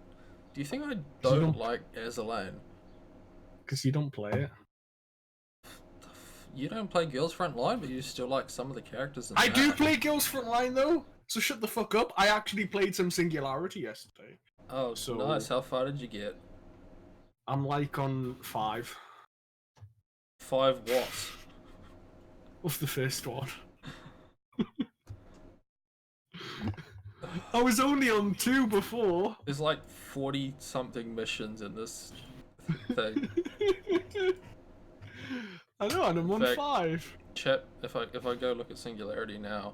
Do you think I don't- don't like Azerlane? Because you don't play it. You don't play Girls Frontline, but you still like some of the characters in I that. do play Girls Frontline though, so shut the fuck up. I actually played some Singularity yesterday. Oh, So- nice. How far did you get? I'm like on 5 5 what? of the first one. I was only on 2 before. There's like 40 something missions in this thing. I know, and I'm In on fact- 5. If I go look at Singularity now,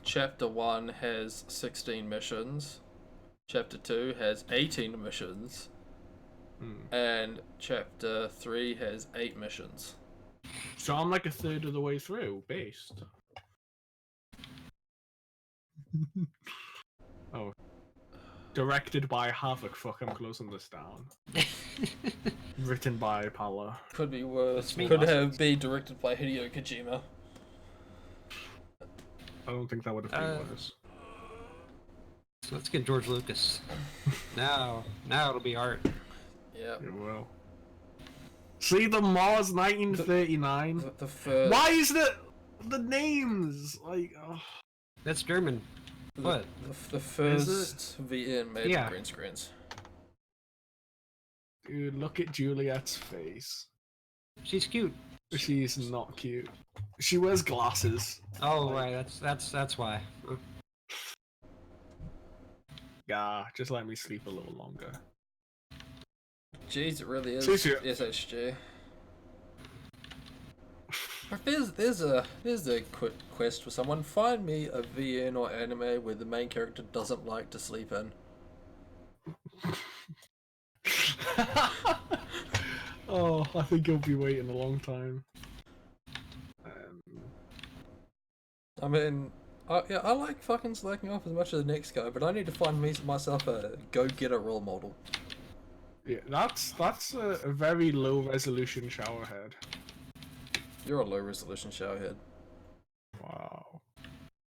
Chapter 1 has 16 missions, Chapter 2 has 18 missions, and Chapter 3 has 8 missions. So I'm like a third of the way through, based. Oh. Directed by Havoc. Fuck, I'm closing this down. Written by Palla. Could be worse. That's me. Could have been directed by Hideo Kojima. I don't think that would have been worse. So let's get George Lucas. now it'll be art. Yeah. It will. See the Mars 1939? The first. Why is the names like? Oh. That's German. What? The first VN made Yeah. green screens. Dude, look at Juliet's face. She's cute. She's not cute. She wears glasses. Oh, Like- right. That's why. Yeah, just let me sleep a little longer. Jeez, it really is Seriously. SHG. Like, there's a quick quest for someone. Find me a VN or anime where the main character doesn't like to sleep in. Oh, I think you'll be waiting a long time. I mean, I like fucking slacking off as much as the next guy, but I need to find myself a go-getter role model. Yeah, that's a very low resolution showerhead. You're a low-resolution showerhead. Wow.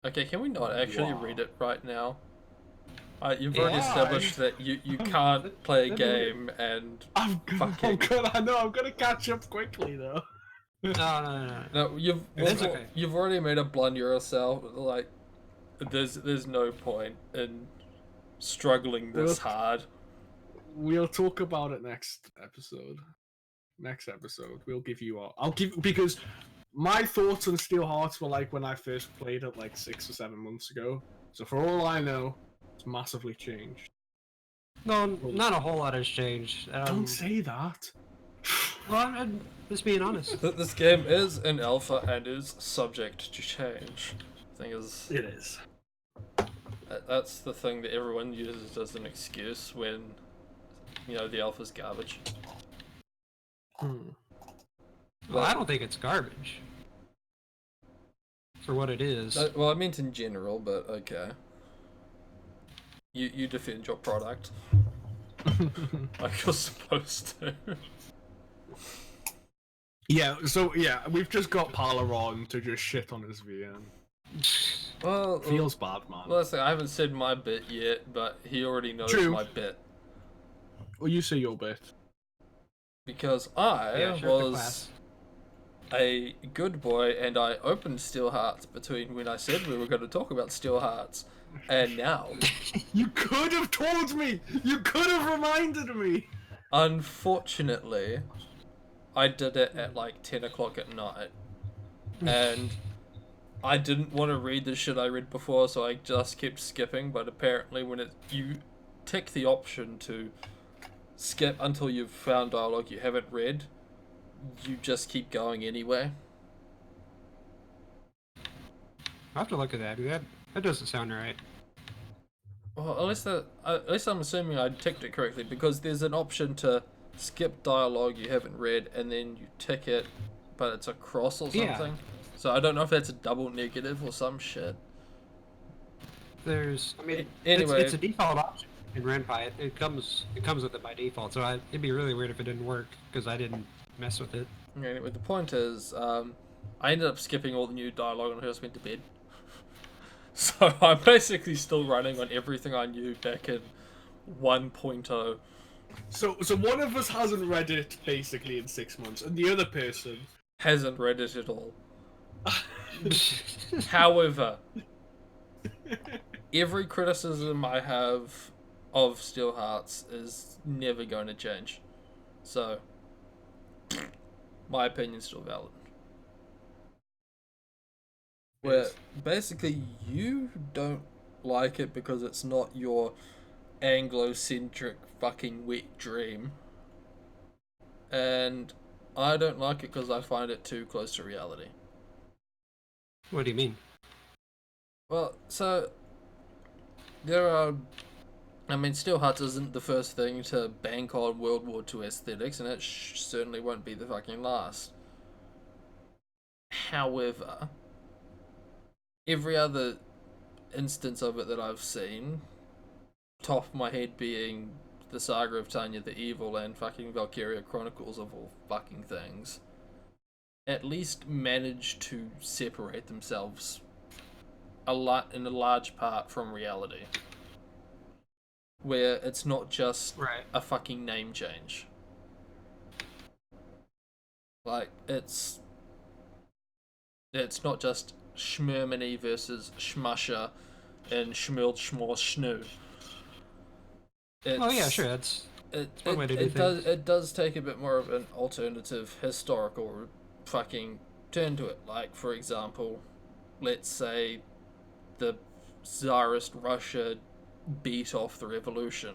Okay, can we not actually Wow. read it right now? You've already Yeah, established that you can't play a game and I'm Fucking- gonna. I know. I'm gonna catch up quickly though. No. no, It's okay. you've already made a blunder yourself. Like, there's no point in struggling this Well- hard. We'll talk about it next episode. Next episode, we'll give you all. I'll give because my thoughts on Steel Hearts were like when I first played it like 6 or 7 months ago. So for all I know, it's massively changed. No, not a whole lot has changed. Don't say that. Well, I'm just being honest. This game is in alpha and is subject to change. Thing is, It is. that's the thing that everyone uses as an excuse when, the alpha's garbage. Well, I don't think it's garbage. For what it is. Well, I meant in general, but okay. You defend your product like you're supposed to. Yeah. So yeah, we've just got Palla on to just shit on his VN. Well, Feels bad, man. well, let's say I haven't said my bit yet, but he already knows True. my bit Well, you say your bit. because I Yeah, sure, the was class. a good boy and I opened Steel Hearts between when I said we were going to talk about Steel Hearts and now. You could have told me. You could have reminded me. Unfortunately, I did it at like 10 o'clock at night, and I didn't want to read the shit I read before, so I just kept skipping. But apparently, when you tick the option to skip until you've found dialogue you haven't read, you just keep going anyway. I'll have to look at that. That doesn't sound right. Well, at least I'm assuming I ticked it correctly, because there's an option to skip dialogue you haven't read, and then you tick it, but it's a cross or something. Yeah. So I don't know if that's a double negative or some shit. I mean, Anyway. it's a default option in RenPy. It comes with it by default. So it'd be really weird if it didn't work because I didn't mess with it. Anyway, the point is, I ended up skipping all the new dialogue when I just went to bed. So I'm basically still running on everything I knew back in 1.0. So one of us hasn't read it basically in 6 months, and the other person Hasn't read it at all. However, every criticism I have of Steel Hearts is never going to change. So, my opinion's still valid. Where basically you don't like it because it's not your Anglo-centric fucking wet dream. And I don't like it because I find it too close to reality. What do you mean? Well, so there are. I mean, Steel Hearts isn't the first thing to bank on World War II aesthetics, and it certainly won't be the fucking last. However, every other instance of it that I've seen, top of my head being the Saga of Tanya the Evil and fucking Valkyria Chronicles of all fucking things, at least managed to separate themselves a lot in a large part from reality. Where it's not just a fucking name change. Like, it's not just Schmermany versus Schmusher and Schmurd Schmor Schnoo. Oh yeah, sure. That's one way to do things. It does take a bit more of an alternative historical fucking turn to it. Like, for example, let's say the Tsarist Russia beat off the revolution,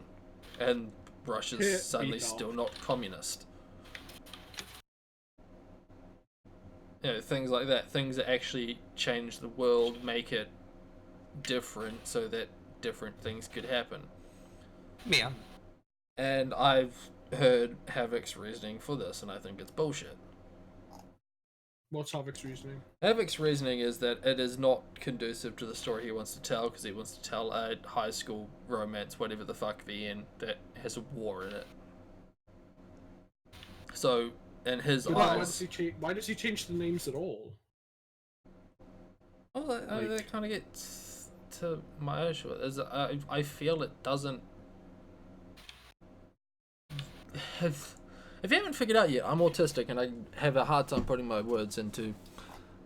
and Russia's suddenly still not communist. You know, things like that. Things that actually change the world, make it different, so that different things could happen. Yeah. And I've heard Havoc's reasoning for this, and I think it's bullshit. What's Havoc's reasoning? Havoc's reasoning is that it is not conducive to the story he wants to tell, because he wants to tell a high school romance, whatever the fuck VN, that has a war in it. So, in his eyes... Why does he change the names at all? Well, that kind of gets to my issue. Is I feel it doesn't... If you haven't figured out yet, I'm autistic and I have a hard time putting my words into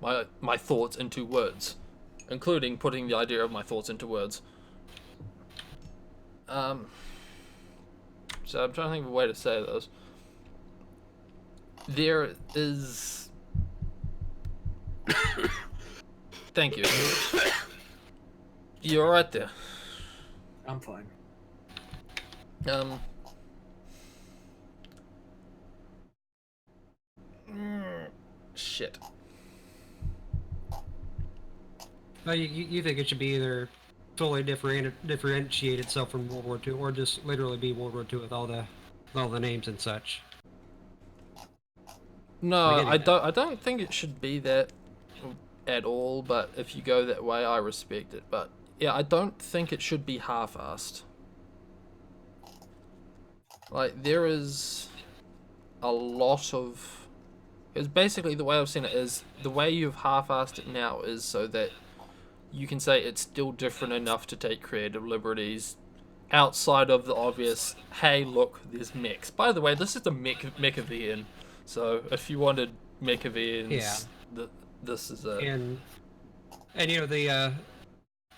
my thoughts into words, including putting the idea of my thoughts into words. So I'm trying to think of a way to say this. There is. Thank you. You're right there. I'm fine. Shit. Well, you think it should be either fully differentiate itself from World War II, or just literally be World War II with all the names and such? No, I don't think it should be that at all, but if you go that way, I respect it. But yeah, I don't think it should be half-assed. Like, there is a lot of... Because basically the way I've seen it is, the way you've half-assed it now is so that you can say it's still different enough to take creative liberties outside of the obvious, hey, look, there's mechs. By the way, this is the Mechavian, so if you wanted Mechavians, this is it. And you know,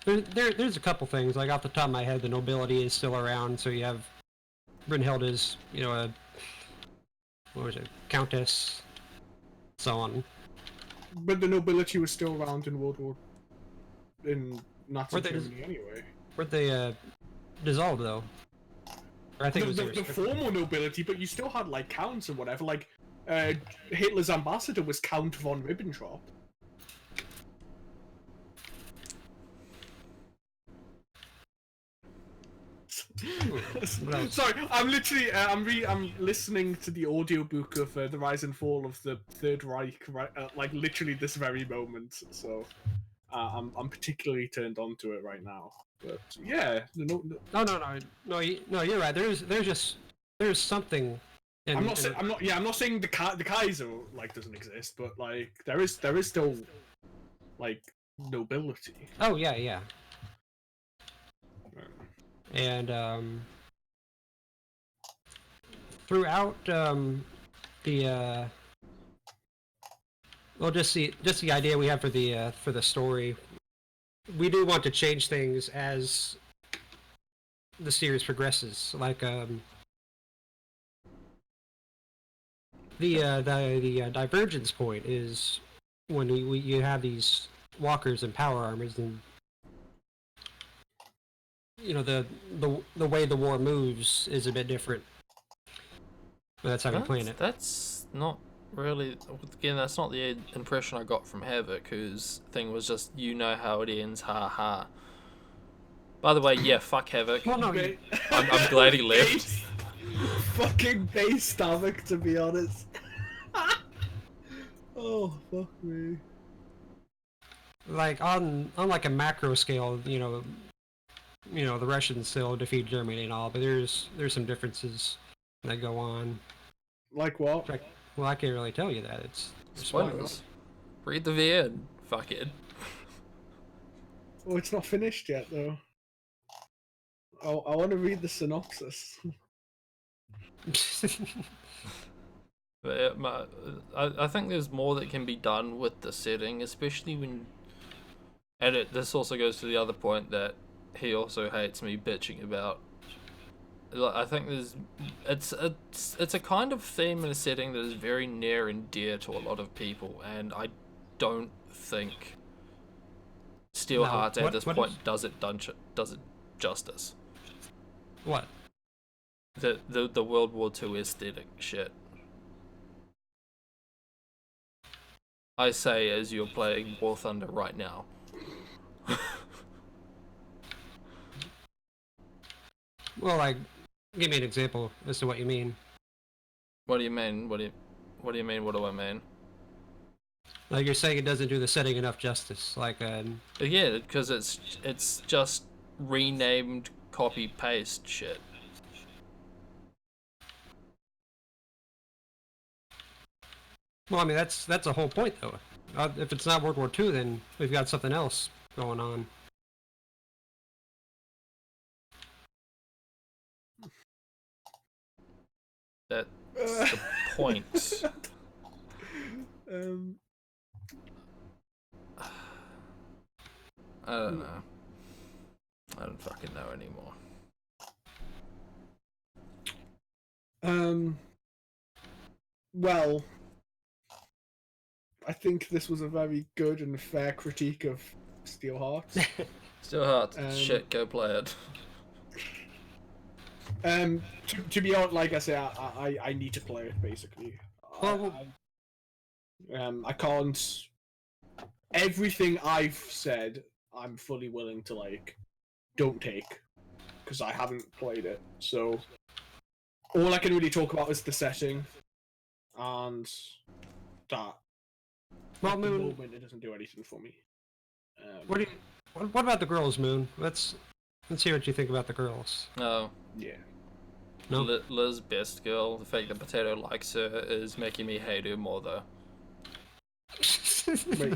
there's a couple things, like off the top of my head, the nobility is still around, so you have Brynhilda's, you know, countess, so on. But the nobility was still around in Nazi Germany anyway. Weren't they dissolved though? Or I think it was the formal nobility, but you still had like counts and whatever. Like Hitler's ambassador was Count von Ribbentrop. Sorry, I'm literally I'm listening to the audiobook of The Rise and Fall of the Third Reich, like literally this very moment. So I'm particularly turned on to it right now. But yeah, no, you're right. There's something. I'm not saying the Kaiser like doesn't exist, but like there is still like nobility. Oh yeah. And throughout the well, just the idea we have for the story, we do want to change things as the series progresses. Like the divergence point is when you have these walkers and power armors, and you know the way the war moves is a bit different. But that's how you're playing it. That's not really. Again, that's not the impression I got from Havoc, whose thing was just, you know how it ends, ha ha. By the way, yeah, fuck Havoc. Well, no, I'm glad he left. Fucking base Havoc, to be honest. Oh, fuck me. like on like a macro scale, you know, the Russians still defeat Germany and all, but there's some differences that go on. Like what? Well, I can't really tell you that. It's Spoilers. Read the VN. Fuck it. Oh, it's not finished yet, though. I want to read the synopsis. But I think there's more that can be done with the setting, especially when. And this also goes to the other point that he also hates me bitching about. Like, I think it's a kind of theme and a setting that is very near and dear to a lot of people, and I don't think Steelheart at this point does it justice. What? The World War II aesthetic shit. I say as you're playing War Thunder right now. Well, like, give me an example as to what you mean. What do you mean? What do you mean? What do I mean? Like, you're saying it doesn't do the setting enough justice. Like, yeah, because it's just renamed copy paste shit. well, I mean that's the whole point, though. If it's not World War II, then we've got something else going on. That's the point. I don't know. I don't fucking know anymore. Well, I think this was a very good and fair critique of Steelheart. Steelheart, shit, go play it. To be honest, like I say, I need to play it, basically. I can't. Everything I've said, I'm fully willing to, like, don't take, because I haven't played it. So, all I can really talk about is the setting, and that. Well, at the Moon, moment, it doesn't do anything for me. what about the girls, Moon? Let's hear what you think about the girls. Oh. Yeah. No? Liz, best girl. The fact that Potato likes her is making me hate her more, though. Wait,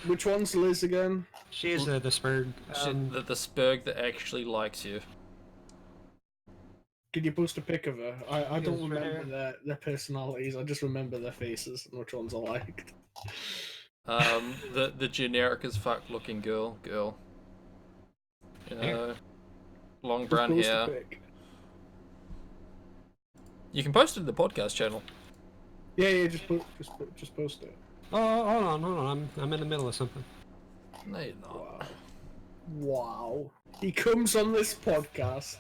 which one's Liz again? She is the Spurg. The Spurg that actually likes you. Can you post a pic of her? I don't Yes, remember their personalities. I just remember their faces and which ones I liked. The generic as fuck looking girl. You know, long brown Just post hair. a pic. You can post it to the podcast channel. Yeah, just post it. Oh, hold on. I'm in the middle of something. No, you're not. Wow. He comes on this podcast.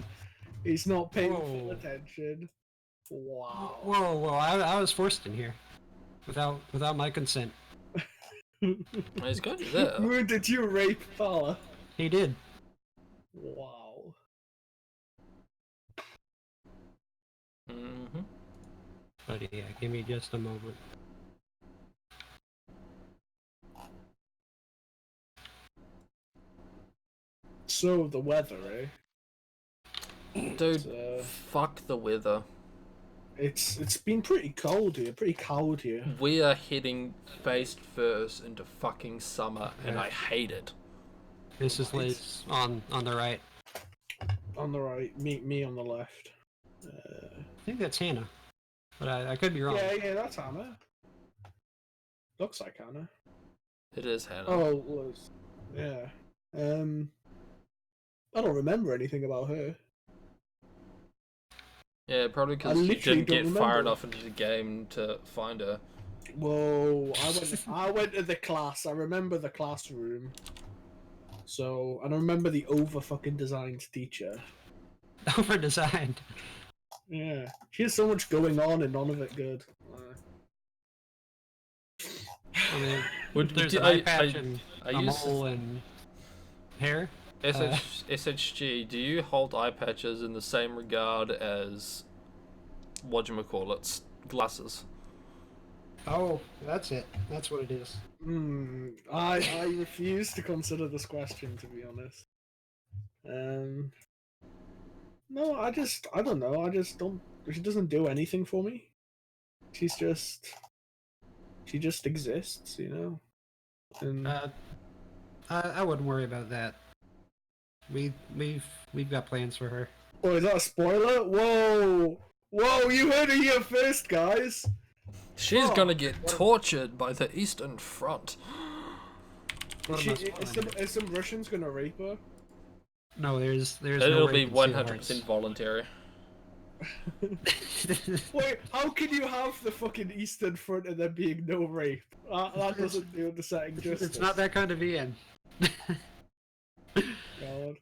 He's not paying full attention. Wow. Whoa! I was forced in here, without my consent. He's got you there. Moon, did you rape Fala? He did. Wow. Mm-hmm. But yeah, give me just a moment. So, the weather, eh? Dude, fuck the weather. It's been pretty cold here. We are heading face first into fucking summer, and I hate it. This is Liz on the right. On the right, me on the left. I think that's Hannah. But I could be wrong. Yeah, that's Hannah. Looks like Hannah. It is Hannah. Oh, it was. Yeah. I don't remember anything about her. Yeah, probably I because you literally didn't don't get far remember. enough into the game to find her. Whoa! I went to the class. I remember the classroom. So, and I remember the over fucking designed teacher. Over designed. Yeah, she has so much going on and none of it good. I mean, Would there's do- an I- eye patch I- and I a used to- mole and hair. SHG, do you hold eye patches in the same regard as whatchamacallit's glasses? Oh, that's it. That's what it is. I refuse to consider this question, to be honest. No, I don't know. I just don't. She doesn't do anything for me. She just exists, you know. And I wouldn't worry about that. We've got plans for her. oh, is that a spoiler? Whoa! You heard it here first, guys. She's Oh, gonna get tortured by the Eastern Front. What am I spoiling? Is some Russians gonna rape her? No, there's no It'll rape be in Steel 100% voluntary. Hearts. Wait, how can you have the fucking Eastern Front and there being no rape? That doesn't do the setting justice. It's not that kind of VN. God.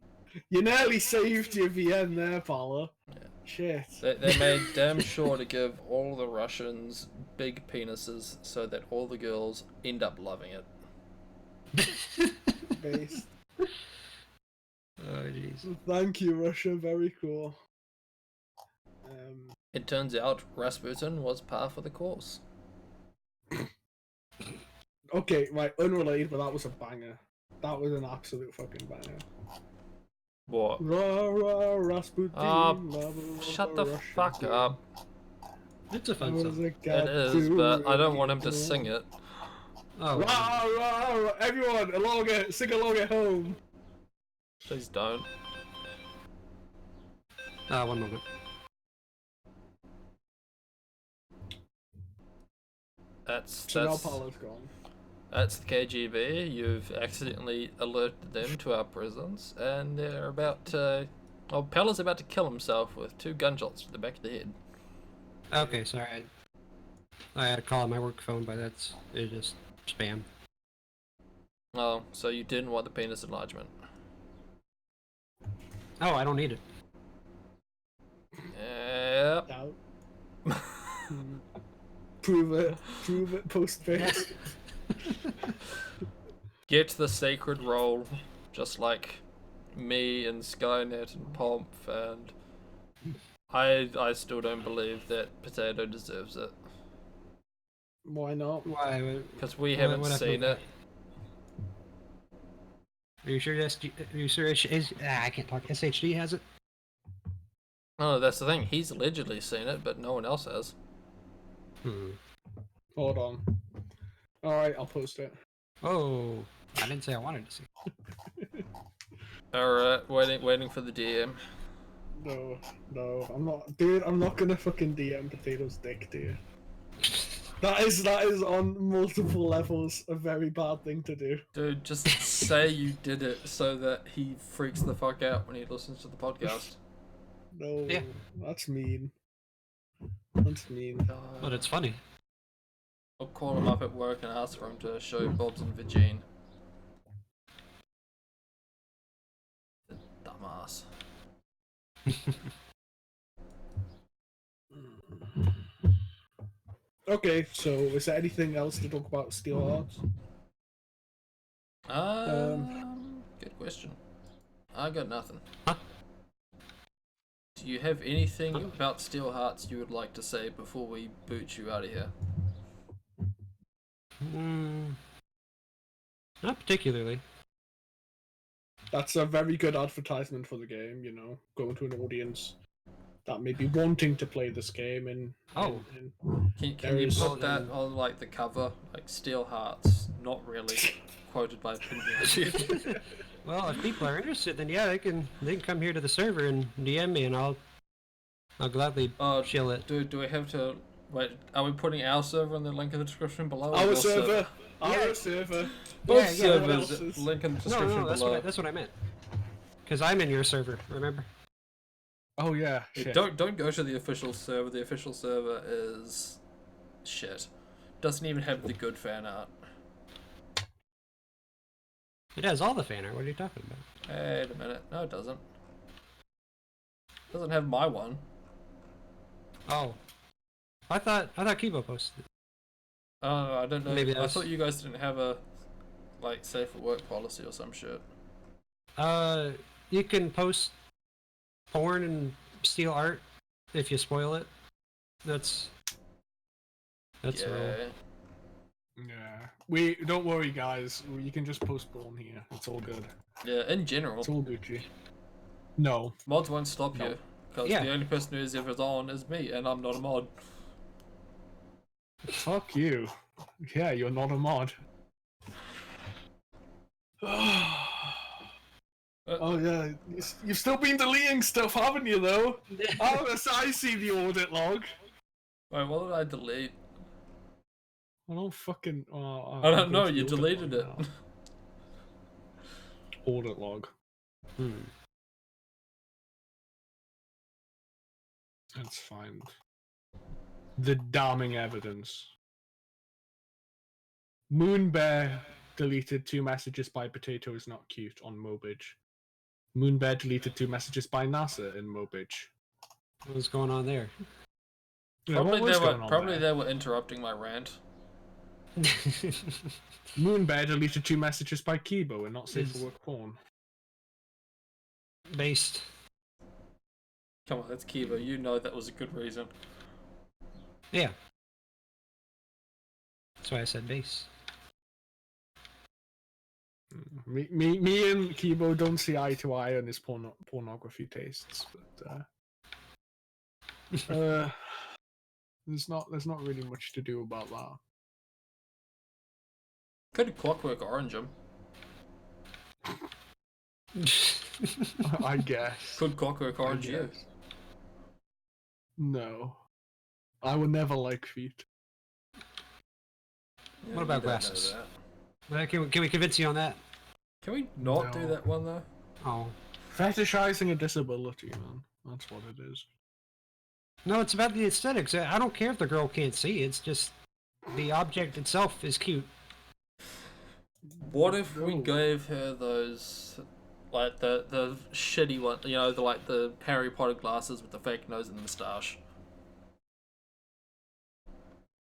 You nearly saved your VN there, Paula. Yeah. Shit. They made damn sure to give all the Russians big penises so that all the girls end up loving it. Based. Oh jeez. Thank you, Russia. Very cool. It turns out Rasputin was par for the course. Okay, right, unrelated, but that was a banger. That was an absolute fucking banger. What? Rah, rah, Rasputin. Shut the fuck up. It's a fun song. It is, but I don't want him to sing it. Oh, Rah, rah, rah. Everyone, sing along at home. Please don't. one moment. So now Paula's gone. That's the KGB. You've accidentally alerted them to our presence, and they're about to. Oh, Pella's about to kill himself with 2 gunshots to the back of the head. Okay, sorry. I had a call on my work phone, but it's just spam. Oh, so you didn't want the penis enlargement. Oh, I don't need it. Yep. Doubt. Prove it, post-face. Get the sacred role, just like me and Skynet and Pomp, and I still don't believe that Potato deserves it. Why not? Why? Because we haven't seen it. Are you sure? Are you sure? I can't talk. SHD has it. No, that's the thing. He's allegedly seen it, but no one else has. Hold on. Alright, I'll post it. Oh, I didn't say I wanted to see. Alright, waiting for the DM. No, I'm not. Dude, I'm not gonna fucking DM Potato's dick, dude. That is on multiple levels a very bad thing to do. Dude, just say you did it so that he freaks the fuck out when he listens to the podcast. No, Yeah. That's mean. That's mean. But it's funny. I'll call him up at work and ask for him to show Bob's and Virgin. The dumbass. Okay, so is there anything else to talk about Steel Hearts? Good question. I got nothing. Huh? Do you have anything about Steel Hearts you would like to say before we boot you out of here? Not particularly. That's a very good advertisement for the game, you know, going to an audience that may be wanting to play this game and Can you put that on like the cover, like Steel Hearts, not really quoted by Palladion? Well, if people are interested, then yeah, they can come here to the server and DM me, and I'll gladly chill it. Do we have to Wait, are we putting our server in the link in the description below? or Our your server. Our Yeah. server. Both Yeah, everyone servers. else's. Link in the No, description that's below. that's what I meant. Because I'm in your server, remember? Oh yeah, Yeah, shit. don't go to the official server. The official server is shit. Doesn't even have the good fan art. It has all the fan art. What are you talking about? Wait a minute. No, it doesn't. Doesn't have my one. Oh, I thought Kibo posted it. Oh, I don't know. Maybe I that's- thought you guys didn't have a like safe at work policy or some shit. You can post porn and steal art if you spoil it. That's a rule. Yeah. Yeah. We don't worry, guys. You can just post porn here. It's all good. Yeah, in general, It's all Gucci. No. mods won't stop No. you. Because Yeah. the only person who's ever on is me, and I'm not a mod. Fuck you. Yeah, you're not a mod. Oh yeah, you've still been deleting stuff, haven't you? Though. Oh, yes, I see the audit log. Wait, what did I delete? I don't fucking. I don't know, you deleted it. Audit log. Hmm. That's fine. The damning evidence. Moonbear deleted 2 messages by Potato is not cute on Mobage. Moonbear deleted 2 messages by NASA in Mobage. What's going on there? Yeah, what was going on Probably there? they were interrupting my rant. Moonbear deleted 2 messages by Kibo and not safe for Is- work porn. Based. Come on, that's Kiva. You know that was a good reason. Yeah. That's why I said base. Me and Kibo don't see eye to eye on his pornography tastes, but there's not really much to do about that. Could Clockwork Orange him. I guess. Could Clockwork I Orange you. guess. No, I would never like feet. Yeah, What about you don't know glasses? that. Can we convince you on that? Can we not do No. that one though? Oh. Fetishizing a disability, man. That's what it is. No, it's about the aesthetics. I don't care if the girl can't see. It's just the object itself is cute. What if we No. gave her those, like the shitty one, you know, the Harry Potter glasses with the fake nose and the moustache?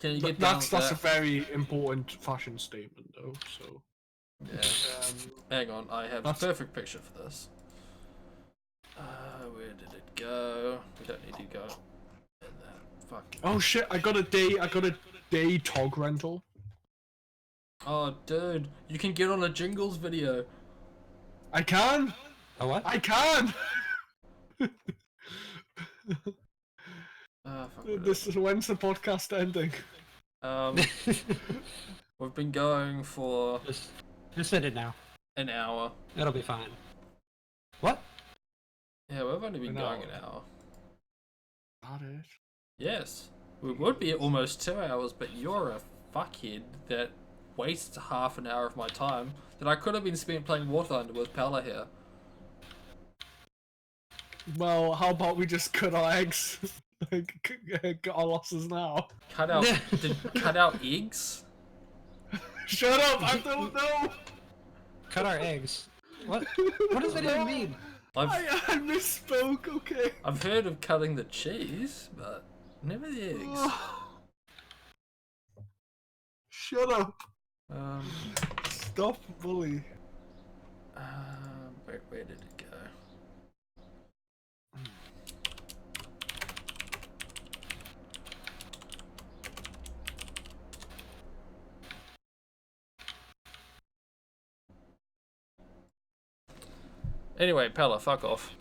Can you get down That's with a that? very important fashion statement, though. So. Yeah. Hang on, I have That's- a perfect picture for this. Where did it go? We don't need to go in there. Fuck. Oh shit! I got a day tog rental. Oh, dude, you can get on a Jingles video. I can. A what? I can. Ah, fuck. This is when's the podcast ending? We've been going for Just send it now. an hour. It'll be fine. What? Yeah, we've only been An going hour. an hour. That it. Yes, we would be almost 2 hours, but you're a fuckhead that wastes half an hour of my time that I could have been spent playing War Thunder with Pala here. Well, how about we just cut our eggs? Cut our losses now. Cut out, cut out eggs. Shut up! I don't know. Cut our eggs. What? What does that even mean? I misspoke. Okay. I've heard of cutting the cheese, but never the eggs. Shut up. Um, Stop bully. where did it go? Anyway, Pella, fuck off.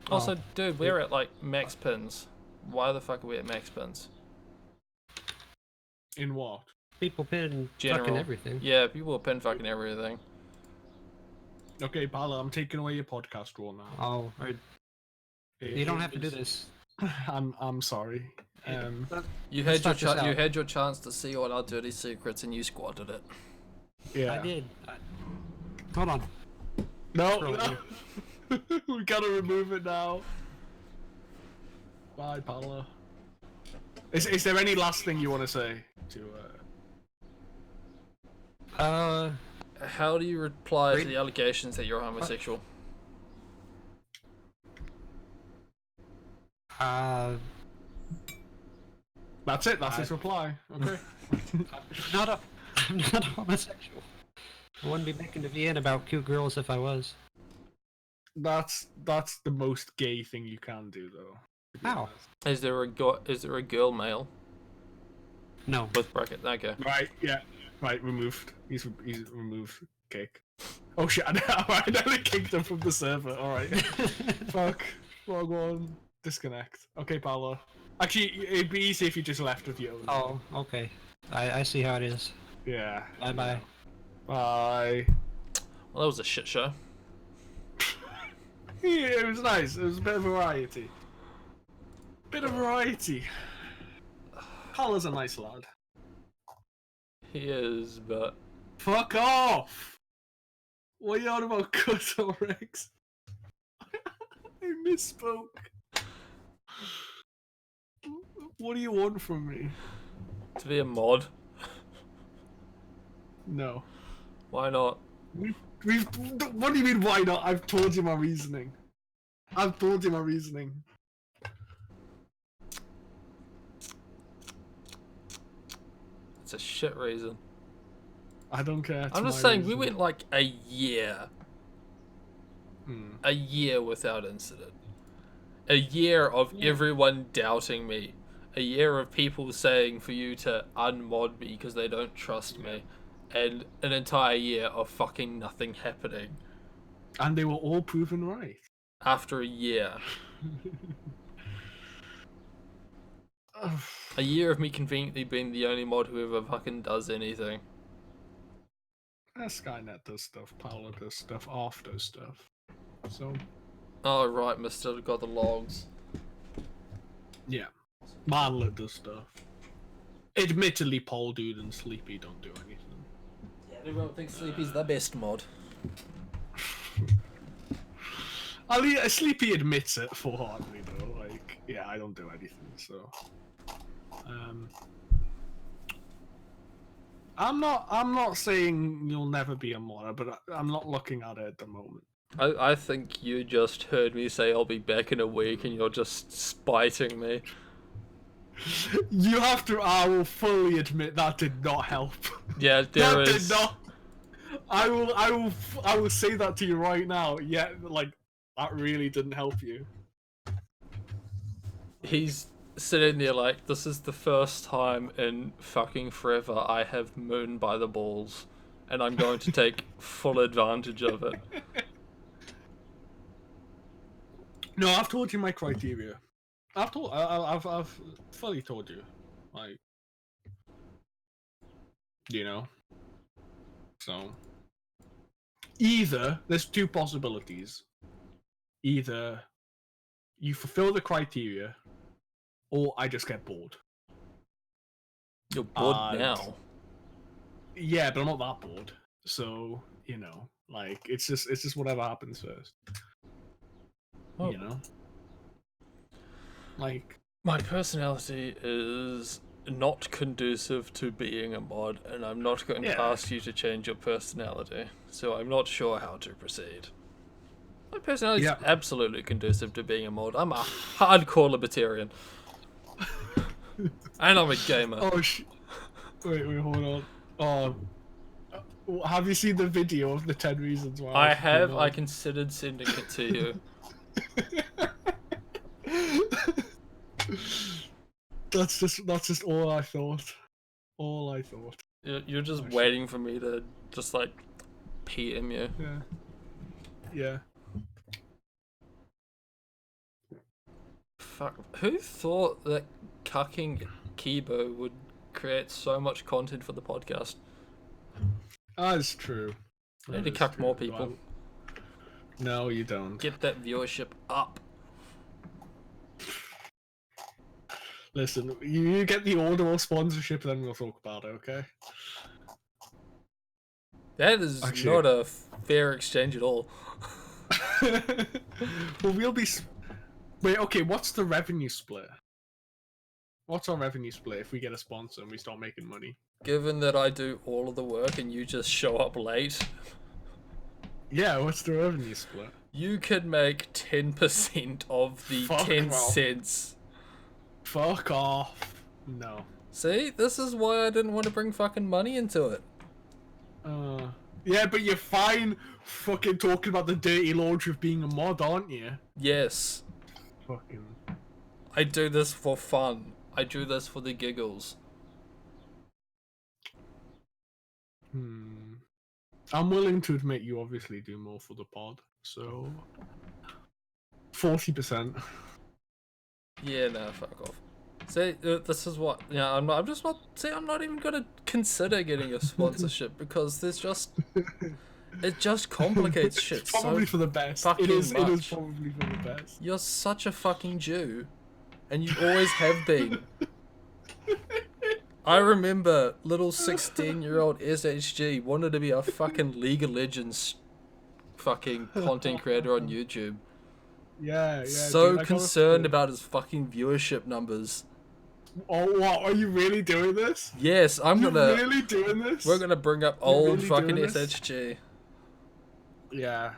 Also, dude, we're at like max pins. Why the fuck are we at max pins? In what? People pin General. fucking everything. Yeah, people are pin fucking everything. Okay, Pala, I'm taking away your podcast role now. Oh, or, you don't have to do this. I'm sorry. You had Let's your start this you out. had your chance to see all our dirty secrets, and you squandered it. Yeah. I did. Hold on. No, Scroll no. We gotta remove it now. Bye, Paolo. Is there any last thing you want to say to? How do you reply to Read- the allegations that you're homosexual? That's it. That's his reply. Okay. I'm not a homosexual. I wouldn't be making a VN about cute girls if I was. That's the most gay thing you can do, though. to be How? honest. Is there a girl male No. with bracket? Okay. Right. Yeah. Right. Removed. He's removed. Kick. Oh shit! I nearly kicked him from the server. All right. Fuck. Wrong one. Disconnect. Okay, Paolo. Actually, it'd be easy if you just left with your own. Oh, okay. I see how it is. Yeah. Bye bye. Bye. Well, that was a shit show. Yeah, it was nice. It was a bit of variety. Bit of variety. Paolo's a nice lad. He is, but Fuck off! What are you on about, Cutter Rex? I misspoke. What do you want from me? to be a mod, No. why not? We've. What do you mean? Why not? I've told you my reasoning. I've told you my reasoning. It's a shit reason. I don't care. it's I'm just my saying, we reason. went like a year without incident. A year of everyone doubting me. A year of people saying for you to unmod me because they don't trust me. And an entire year of fucking nothing happening. And they were all proven right. After a year. Ugh. A year of me conveniently being the only mod who ever fucking does anything. Skynet does stuff, Paolo does stuff, Off does stuff. So, Oh right, Mr. Got the logs. yeah. Manlet does stuff. Admittedly, Paul Dude and Sleepy don't do anything. Yeah, everyone thinks Sleepy's the best mod. Sleepy admits it full-heartedly, though. Like, yeah, I don't do anything, so... I'm not saying you'll never be a mod, but I'm not looking at it at the moment. I think you just heard me say I'll be back in a week and you're just spiting me. You have to. I will fully admit that did not help. Yeah, there That is. did not. I will say that to you right now. Yeah, like that really didn't help you. He's sitting there like, this is the first time in fucking forever I have moon by the balls, and I'm going to take full advantage of it. No, I've told you my criteria. I've fully told you, like, you know. So, either there's two possibilities. Either you fulfill the criteria, or I just get bored. You're bored And- now. Yeah, but I'm not that bored. So, you know, like it's just whatever happens first. Oh. You know? Like, My personality is not conducive to being a mod, and I'm not going to Yeah. ask you to change your personality, so I'm not sure how to proceed. My personality is Yeah. absolutely conducive to being a mod. I'm a hardcore libertarian. And I'm a gamer. oh wait, hold on. Oh, have you seen the video of the 10 reasons why? I should be have. mod? I considered sending it to you. That's just all I thought. All I thought. You're just Oh, shit. waiting for me to just like PM you. Yeah. Yeah. Fuck. Who thought that cucking Kibo would create so much content for the podcast? That's true. I need That to is cuck more true. people. No, you don't. Get that viewership up. Listen, you get the Audible sponsorship, then we'll talk about it, okay? That is Actually- not a fair exchange at all. Well, we'll be. Wait, okay. What's the revenue split? What's our revenue split if we get a sponsor and we start making money? Given that I do all of the work and you just show up late, Yeah, what's the revenue split? you could make 10% of the Fuck 10 off. cents. Fuck off. No. See, this is why I didn't want to bring fucking money into it. Yeah, but you're fine fucking talking about the dirty laundry of being a mod, aren't you? Yes, Fucking. I do this for fun. I do this for the giggles. I'm willing to admit you obviously do more for the pod, so 40%. Yeah, no, fuck off. See, this is what, yeah, I'm not even gonna consider getting a sponsorship because there's just, it just complicates shit It's probably so for the best. fucking It is much. probably for the best. You're such a fucking Jew, and you always have been. I remember little 16-year-old SHG wanted to be a fucking League of Legends fucking content creator on YouTube. Yeah. So dude, I gotta concerned say- about his fucking viewership numbers. Oh, what? Are you really doing this? Yes, I'm You're gonna. really doing this? We're gonna bring up You're old really fucking doing this? SHG. Yeah.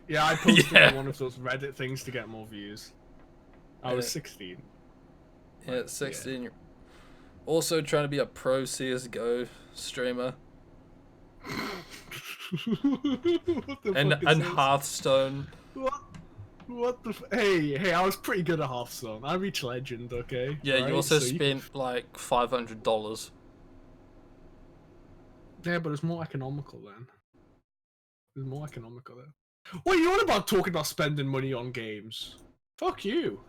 Yeah, I posted Yeah. one of those Reddit things to get more views. I was Yeah. 16. Yeah, 16. Also trying to be a pro CS:GO streamer What the and fuck is this? Hearthstone. What the Hey, I was pretty good at Hearthstone. I reached legend, okay? Yeah, Right? you also So spent like $500. Yeah, but it's more economical then. It's more economical then. What are you on about talking about spending money on games? Fuck you.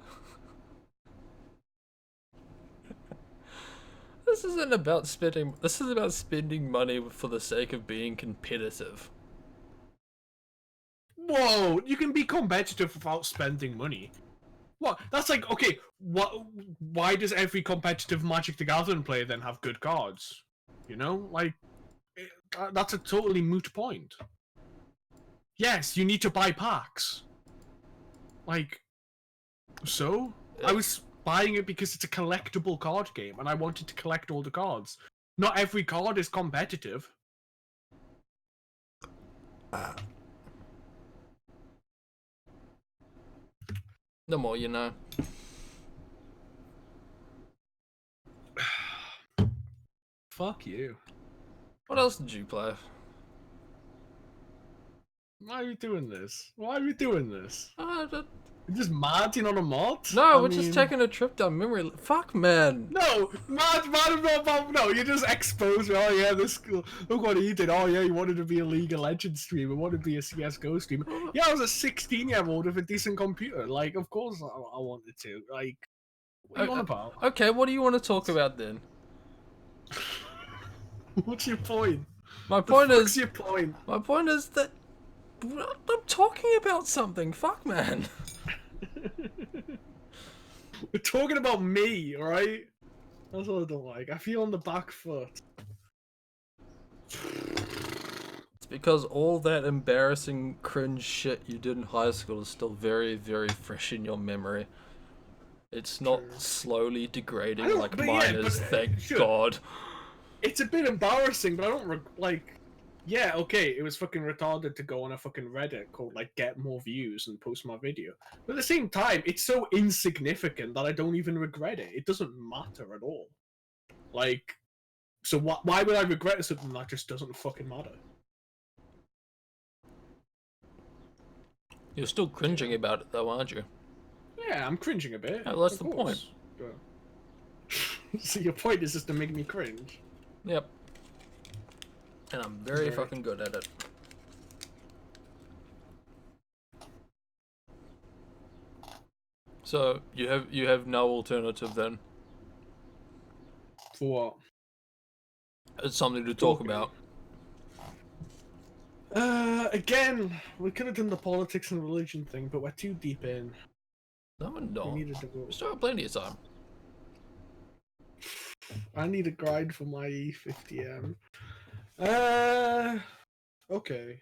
This isn't about spending. This is about spending money for the sake of being competitive. Whoa, you can be competitive without spending money. What? That's like, okay, what? Why does every competitive Magic the Gathering player then have good cards? You know, like, that's a totally moot point. Yes, you need to buy packs. Like, so? I was buying it because it's a collectible card game, and I wanted to collect all the cards. Not every card is competitive. The more you know. Fuck you. What else did you play? Why are you doing this? Why are you doing this? Uh, d- You're just modding on a mod? no, I we're mean- just taking a trip down memory. Fuck, man. No, no, you just expose me. Oh yeah, this look what he did. Oh yeah, he wanted to be a League of Legends streamer, wanted to be a CS:GO streamer. Yeah, I was a 16-year-old with a decent computer. Like, of course I wanted to. Like, what are you on about? Okay, what do you want to talk about then? What's your point? My The point fuck's is, your point? my point is that I'm talking about something. Fuck, man. We're talking about me, alright? That's what I don't like. I feel on the back foot. It's because all that embarrassing, cringe shit you did in high school is still very, very fresh in your memory. It's not True. slowly degrading I don't- like but mine yeah, is, but, thank sure. God. It's a bit embarrassing, but I don't like. Yeah, okay, it was fucking retarded to go on a fucking Reddit called like get more views and post my video. But at the same time, it's so insignificant that I don't even regret it. It doesn't matter at all. Like, so why would I regret something that just doesn't fucking matter? You're still cringing about it though, aren't you? Yeah, I'm cringing a bit. Yeah, that's of the course. But- so your point is just to make me cringe. Yep. And I'm very Right. fucking good at it. So you have no alternative then. For what? It's something to talk Talking. about. Again, we could have done the politics and religion thing, but we're too deep in. No one We don't. needed to go. We still have plenty of time. I need a grind for my 50M. Okay.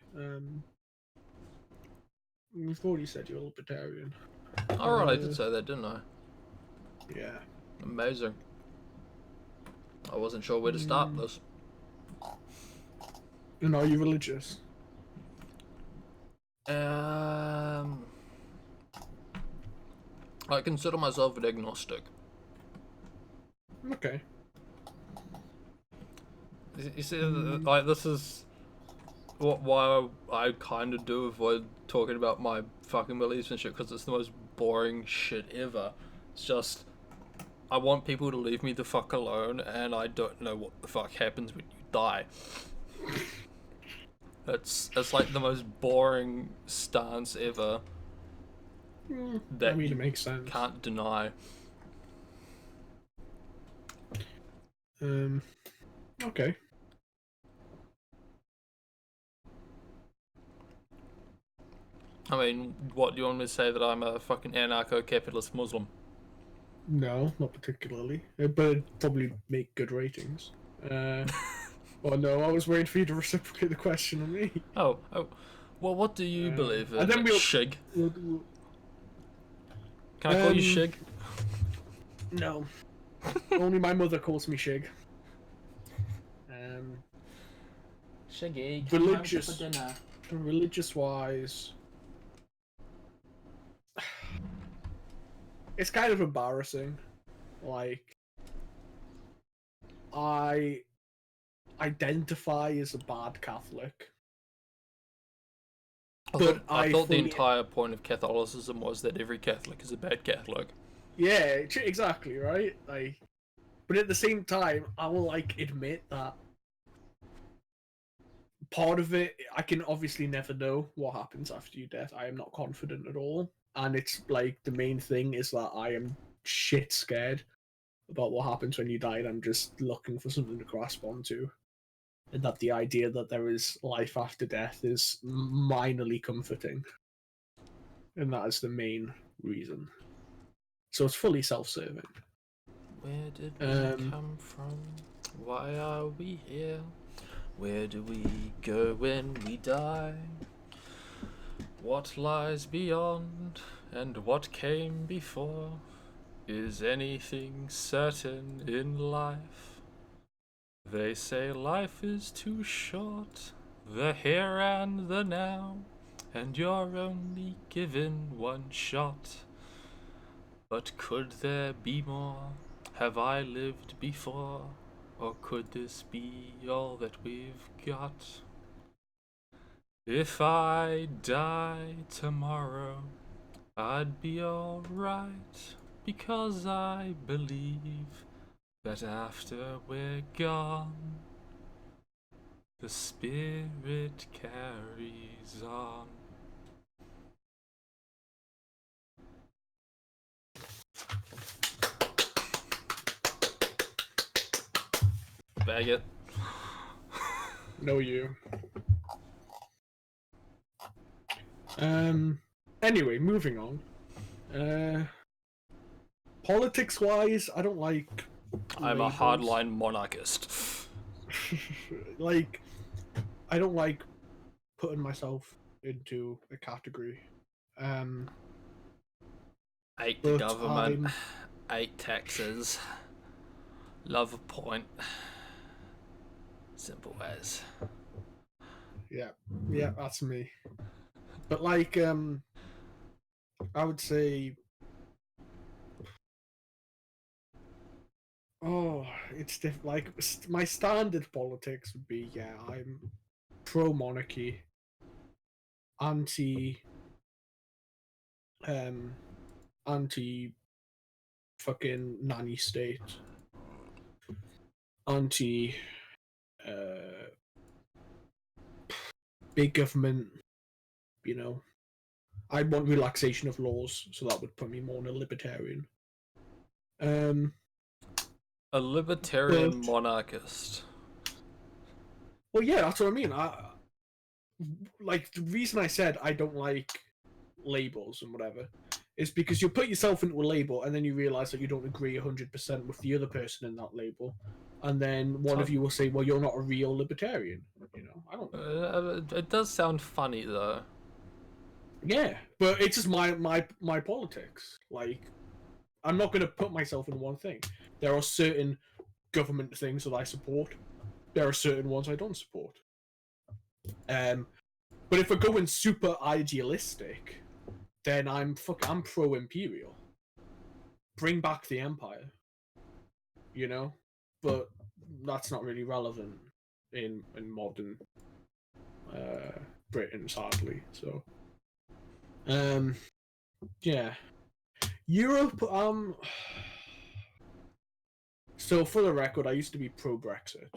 You've already said you're a libertarian. Alright, I did say that, didn't I? Yeah. Amazing. I wasn't sure where to start this. And are you religious? I consider myself an agnostic. Okay. You see, like, this is why I kind of do avoid talking about my fucking beliefs and shit, because it's the most boring shit ever. It's just, I want people to leave me the fuck alone, and I don't know what the fuck happens when you die. It's like the most boring stance ever. That I mean, you it makes sense. can't deny. Okay. I mean, what, do you want me to say that I'm a fucking anarcho-capitalist Muslim? No, not particularly. But it'd probably make good ratings. Well, no, I was waiting for you to reciprocate the question on me. Oh. Well, what do you believe in, and then Shig? We'll, Can I call you Shig? no. Only my mother calls me Shig. Shiggy, Religious, religious-wise, it's kind of embarrassing. Like, I identify as a bad Catholic. I thought the entire point of Catholicism was that every Catholic is a bad Catholic. Yeah, exactly, right? Like, but at the same time, I will, like, admit that part of it, I can obviously never know what happens after your death. I am not confident at all. And it's, like, the main thing is that I am shit scared about what happens when you die, and I'm just looking for something to grasp onto. And that the idea that there is life after death is minorly comforting. And that is the main reason. So it's fully self-serving. Where did we come from? Why are we here? Where do we go when we die? What lies beyond, and what came before? Is anything certain in life? They say life is too short, the here and the now, and you're only given one shot. But could there be more? Have I lived before? Or could this be all that we've got? If I die tomorrow, I'd be alright, because I believe that after we're gone, the spirit carries on. Bag it. No, you. Anyway, moving on. Politics-wise, I don't like. I'm a hardline monarchist. Like, I don't like putting myself into a category. Hate the government. Hate taxes. Love a point. Simple as. Yeah, that's me. But like, I would say, it's like my standard politics would be, yeah, I'm pro monarchy, anti fucking nanny state, anti big government. You know, I want relaxation of laws, so that would put me more in a libertarian. A libertarian monarchist. Well, yeah, that's what I mean. Like, the reason I said I don't like labels and whatever is because you put yourself into a label and then you realize that you don't agree 100% with the other person in that label, and then one of you will say, "Well, you're not a real libertarian." You know, I don't. It does sound funny though. Yeah, but it's just my politics. Like, I'm not going to put myself in one thing. There are certain government things that I support. There are certain ones I don't support. But if we're going super idealistic, then I'm pro-imperial. Bring back the empire. You know, but that's not really relevant in modern Britain, sadly. So, yeah, Europe. So for the record, I used to be pro-Brexit,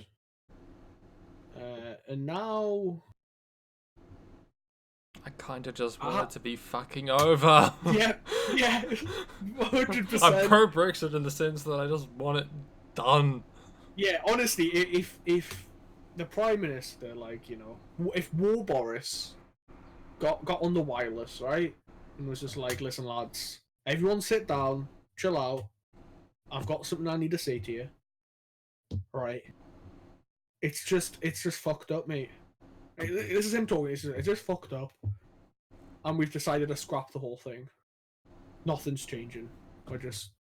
and now I kind of just want it to be fucking over. yeah, 100%. I'm pro Brexit in the sense that I just want it done. Yeah, honestly, if the Prime Minister, like, you know, if War Boris got on the wireless, right, and was just like, "Listen, lads, everyone sit down, chill out. I've got something I need to say to you." Right? It's just fucked up, mate. This is him talking. It's just fucked up, and we've decided to scrap the whole thing. Nothing's changing. We're just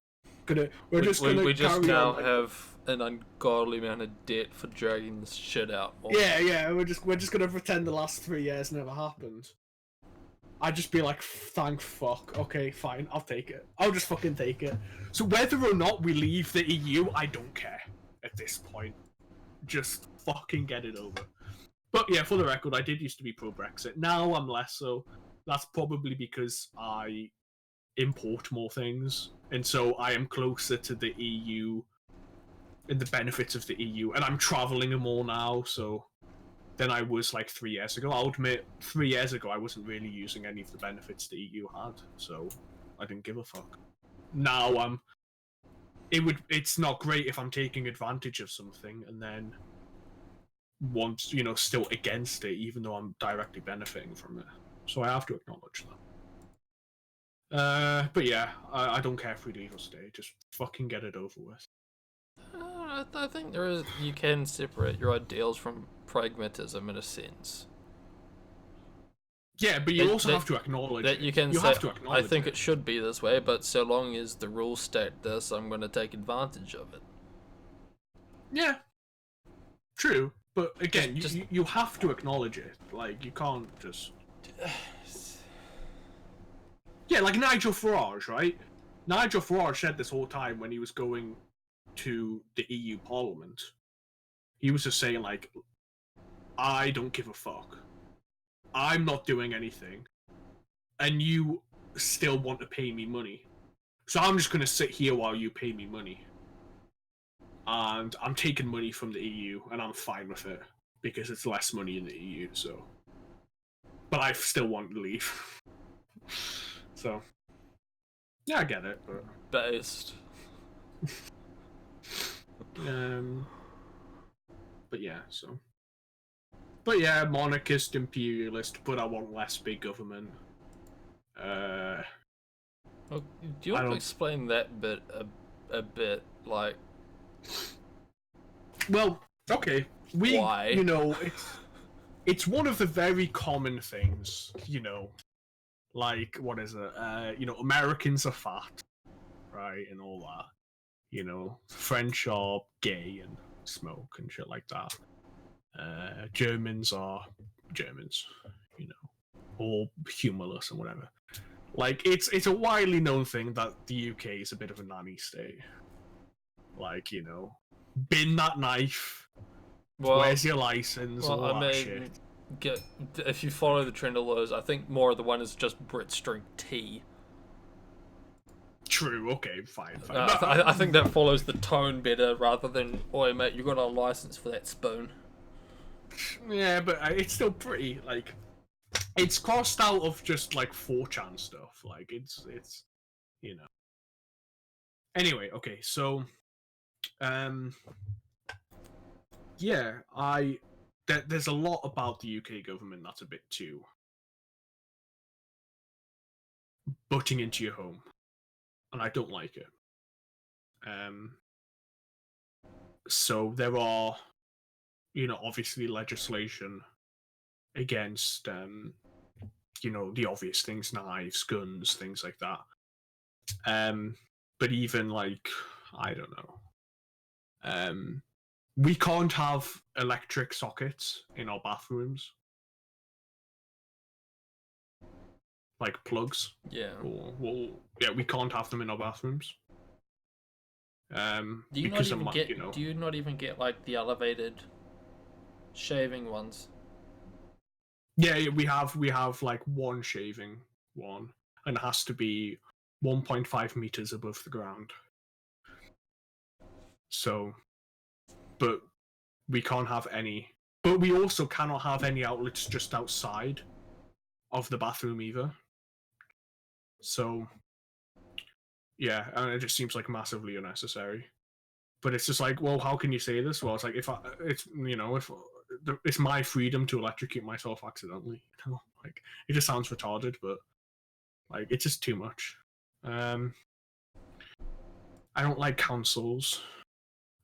gonna We just carry now on, like, have an ungodly amount of debt for dragging this shit out. Yeah. We're just gonna pretend the last 3 years never happened. I'd just be like, "Thank fuck. Okay, fine. I'll take it. I'll just fucking take it." So whether or not we leave the EU, I don't care at this point. Just fucking get it over. But yeah, for the record, I did used to be pro-Brexit. Now I'm less so. That's probably because I import more things, and so I am closer to the EU and the benefits of the EU, and I'm traveling more now, so than I was like 3 years ago. I'll admit, 3 years ago I wasn't really using any of the benefits the EU had, so I didn't give a fuck. Now it's not great if I'm taking advantage of something and then want, you know, still against it, even though I'm directly benefiting from it. So I have to acknowledge that. But yeah, I don't care if we leave or stay. Just fucking get it over with. I think you can separate your ideals from pragmatism in a sense. Yeah, but you also have to acknowledge that it. you can You say, have to acknowledge I think it should be this way, but so long as the rules state this, I'm going to take advantage of it. Yeah, true. But again, Just- you have to acknowledge it. Like, you can't just... Yeah, like Nigel Farage, right? Nigel Farage said this whole time when he was going to the EU Parliament. He was just saying, like, "I don't give a fuck. I'm not doing anything. And you still want to pay me money. So I'm just going to sit here while you pay me money. And I'm taking money from the EU, and I'm fine with it. Because it's less money in the EU, so... But I still want to leave." So... Yeah, I get it, but... Based. But yeah, so... But yeah, monarchist, imperialist, but I want less big government. Well, do you want to explain that bit a bit, like... Well, okay. Why? You know, it's one of the very common things, you know. Like, what is it? You know, Americans are fat, right, and all that. You know, French are gay and smoke and shit like that. Germans are Germans, you know, or humorless and whatever. Like, it's a widely known thing that the UK is a bit of a nanny state. Like, you know, bin that knife. Well, where's your license? Well, all that shit. If you follow the trend of those, I think more of the one is just Brits drink tea. True. Okay. Fine. I think that follows the tone better rather than, "Oi, mate, you got a license for that spoon." Yeah, but it's still pretty, like, it's crossed out of just like 4chan stuff. Like, it's you know. Anyway, okay, so yeah, there's a lot about the UK government that's a bit too butting into your home, and I don't like it. So there are, obviously legislation against, the obvious things, knives, guns, things like that. But even like, I don't know. We can't have electric sockets in our bathrooms, like plugs. Yeah. Yeah, we can't have them in our bathrooms. Do you not Because even of, get? Do you not even get like the elevated shaving ones? Yeah, we have like one shaving one, and it has to be 1.5 meters above the ground. So, but we can't have any. But we also cannot have any outlets just outside of the bathroom either. So, yeah, and it just seems like massively unnecessary. But it's just like, well, how can you say this? Well, it's like if it's my freedom to electrocute myself accidentally. Like it just sounds retarded, but like it's just too much. I don't like councils.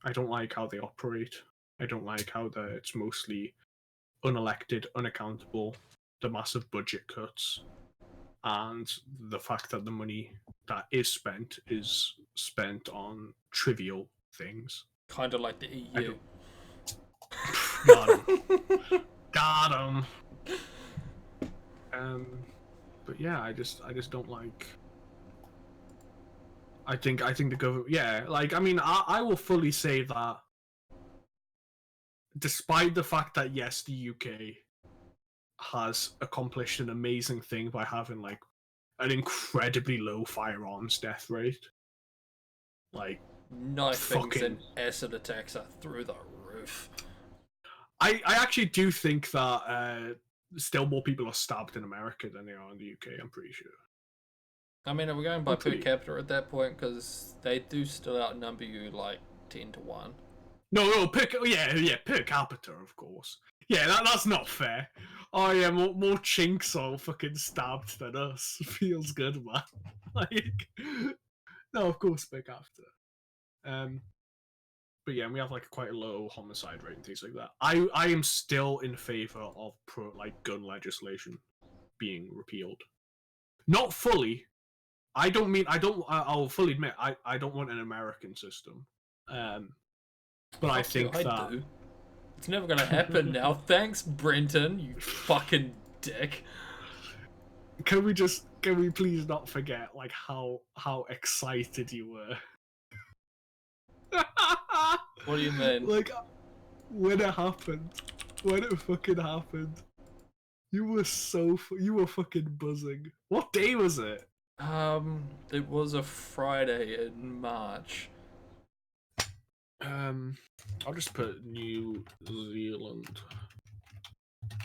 I don't like how they operate. I don't like how it's mostly unelected, unaccountable, the massive budget cuts, and the fact that the money that is spent on trivial things. Kind of like the EU. Got him. Got him. But yeah, I just don't like. I think the government. Yeah, like I mean, I will fully say that. Despite the fact that yes, the UK has accomplished an amazing thing by having like an incredibly low firearms death rate, like knifings and acid attacks are through the roof. I actually do think that still more people are stabbed in America than they are in the UK. I'm pretty sure. I mean, are we going by per capita at that point? Because they do still outnumber you like 10-1. No, per capita, of course. Yeah, that's not fair. Oh yeah, more chinks are fucking stabbed than us. Feels good, man. Like, no, of course per capita. But yeah, we have like quite a low homicide rate and things like that. I am still in favor of gun legislation being repealed. Not fully. I'll fully admit I don't want an American system. But I think I that do. It's never gonna happen now. Thanks, Brenton, you fucking dick. Can we please not forget like how excited you were? What do you mean? Like when it fucking happened, you were fucking buzzing. What day was it? It was a Friday in March. I'll just put New Zealand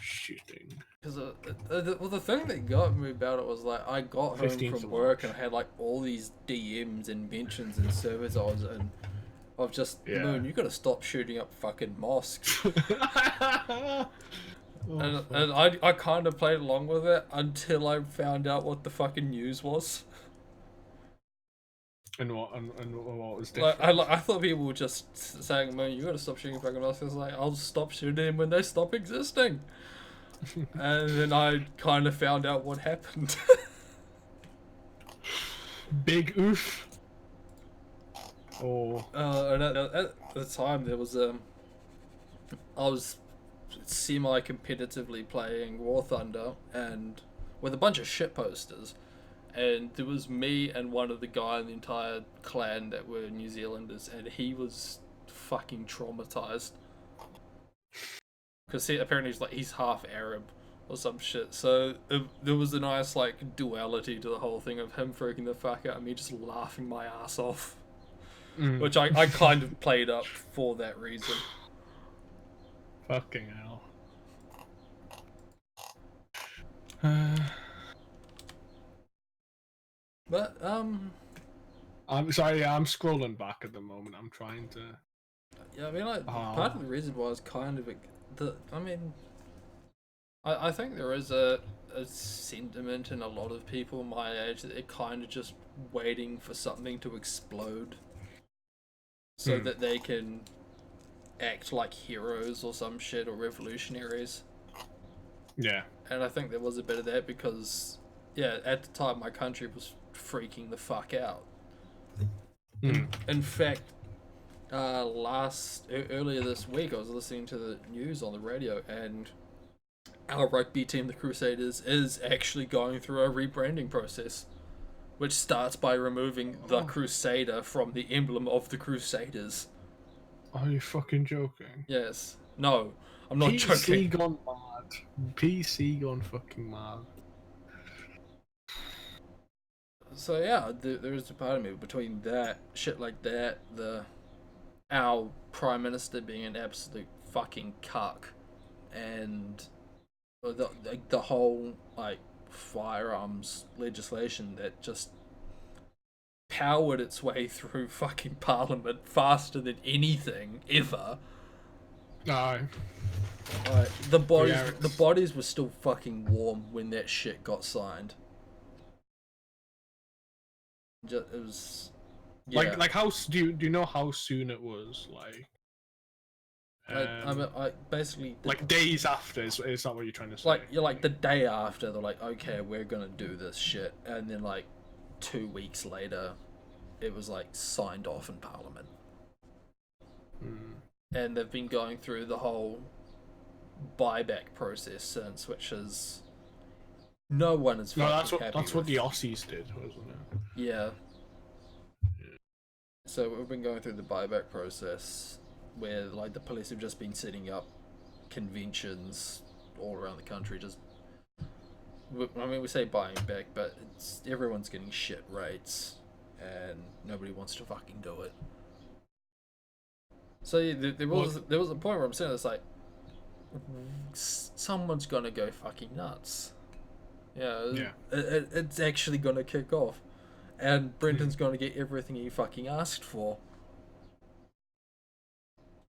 shooting. Because the thing that got me about it was like I got home from work and I had like all these DMs and mentions and service odds and of just Moon, you gotta stop shooting up fucking mosques. And I kind of played along with it until I found out what the fucking news was. And what was different? I thought people were just saying, "Man, you gotta stop shooting fucking mosques." I was like, "I'll stop shooting them when they stop existing." And then I kind of found out what happened. Big oof. Oh. And at the time there was I was semi-competitively playing War Thunder and with a bunch of shit posters. And there was me and one of the guy in the entire clan that were New Zealanders, and he was fucking traumatized. Because apparently he's half Arab or some shit. So there was a nice like duality to the whole thing of him freaking the fuck out and me just laughing my ass off. Which I kind of played up for that reason. Fucking hell. But I'm sorry, I'm scrolling back at the moment. I'm trying to. Yeah, I mean, like part of the reason why I was kind of I think there is a sentiment in a lot of people my age that they're kind of just waiting for something to explode so that they can act like heroes or some shit, or revolutionaries. Yeah. And I think there was a bit of that because, yeah, at the time my country was freaking the fuck out. In fact, earlier this week I was listening to the news on the radio, and our rugby team, the Crusaders, is actually going through a rebranding process, which starts by removing the Crusader from the emblem of the Crusaders. Are you fucking joking? Yes. No, I'm not PC joking. gone mad. PC gone fucking mad. So yeah, there's a part of me between that shit like that, our prime minister being an absolute fucking cuck, and the whole like firearms legislation that just powered its way through fucking parliament faster than anything ever. Aye. Like the Yeah, bodies were still fucking warm when that shit got signed. It was, yeah. Like how do you know how soon it was? Like, I basically like days after is that what you're trying to say? like the day after they're like, okay, we're gonna do this shit, and then like 2 weeks later, it was like signed off in Parliament. And they've been going through the whole buyback process since, which is no one is fucking happy that's with. what the Aussies did, wasn't it? Yeah. So we've been going through the buyback process where like the police have just been setting up conventions all around the country. Just, I mean, we say buying back, but everyone's getting shit rates, and nobody wants to fucking do it. So yeah, there was a point where I'm saying it's like, someone's gonna go fucking nuts. Yeah. It's actually gonna kick off, and Brenton's gonna get everything he fucking asked for.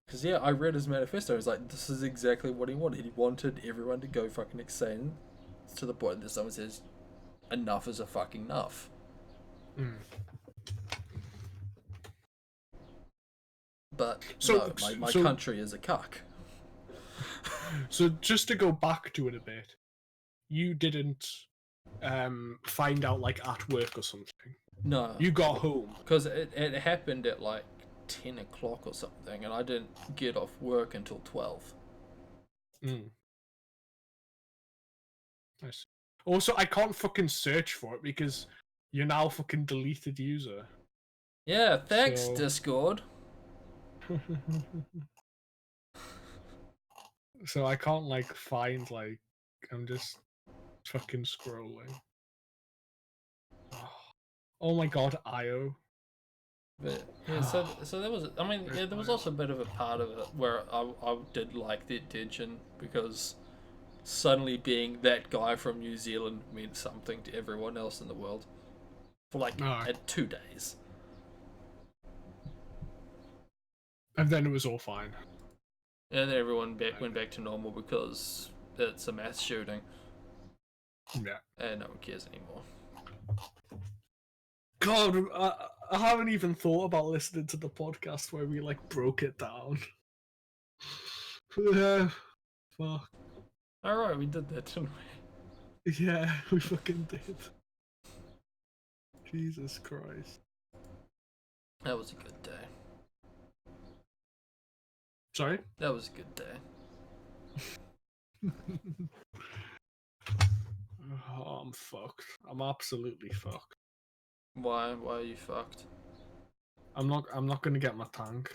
Because yeah, I read his manifesto. It's like, this is exactly what he wanted. He wanted everyone to go fucking insane, to the point that someone says, enough is a fucking enough. But So- no, my so- country is a cuck. So just to go back to it a bit, you didn't find out like at work or something. No, You got home. because it happened at like 10 o'clock or something, and I didn't get off work until 12. Nice. Also, I can't fucking search for it because you're now fucking deleted user. Yeah, thanks, So- Discord. So I can't like find like I'm just fucking scrolling. Oh my god, IO. But yeah, so there was. I mean, yeah, there was also a bit of a part of it where I did like the attention, because suddenly being that guy from New Zealand meant something to everyone else in the world for like at 2 days. And then it was all fine. And then everyone went back to normal because it's a mass shooting Yeah. and no one cares anymore. God, I haven't even thought about listening to the podcast where we like broke it down. Yeah. Fuck. Alright, we did that, didn't we? Yeah, we fucking did. Jesus Christ. That was a good day. Sorry? That was a good day. Oh, I'm fucked. I'm absolutely fucked. Why are you fucked? I'm not gonna get my tank.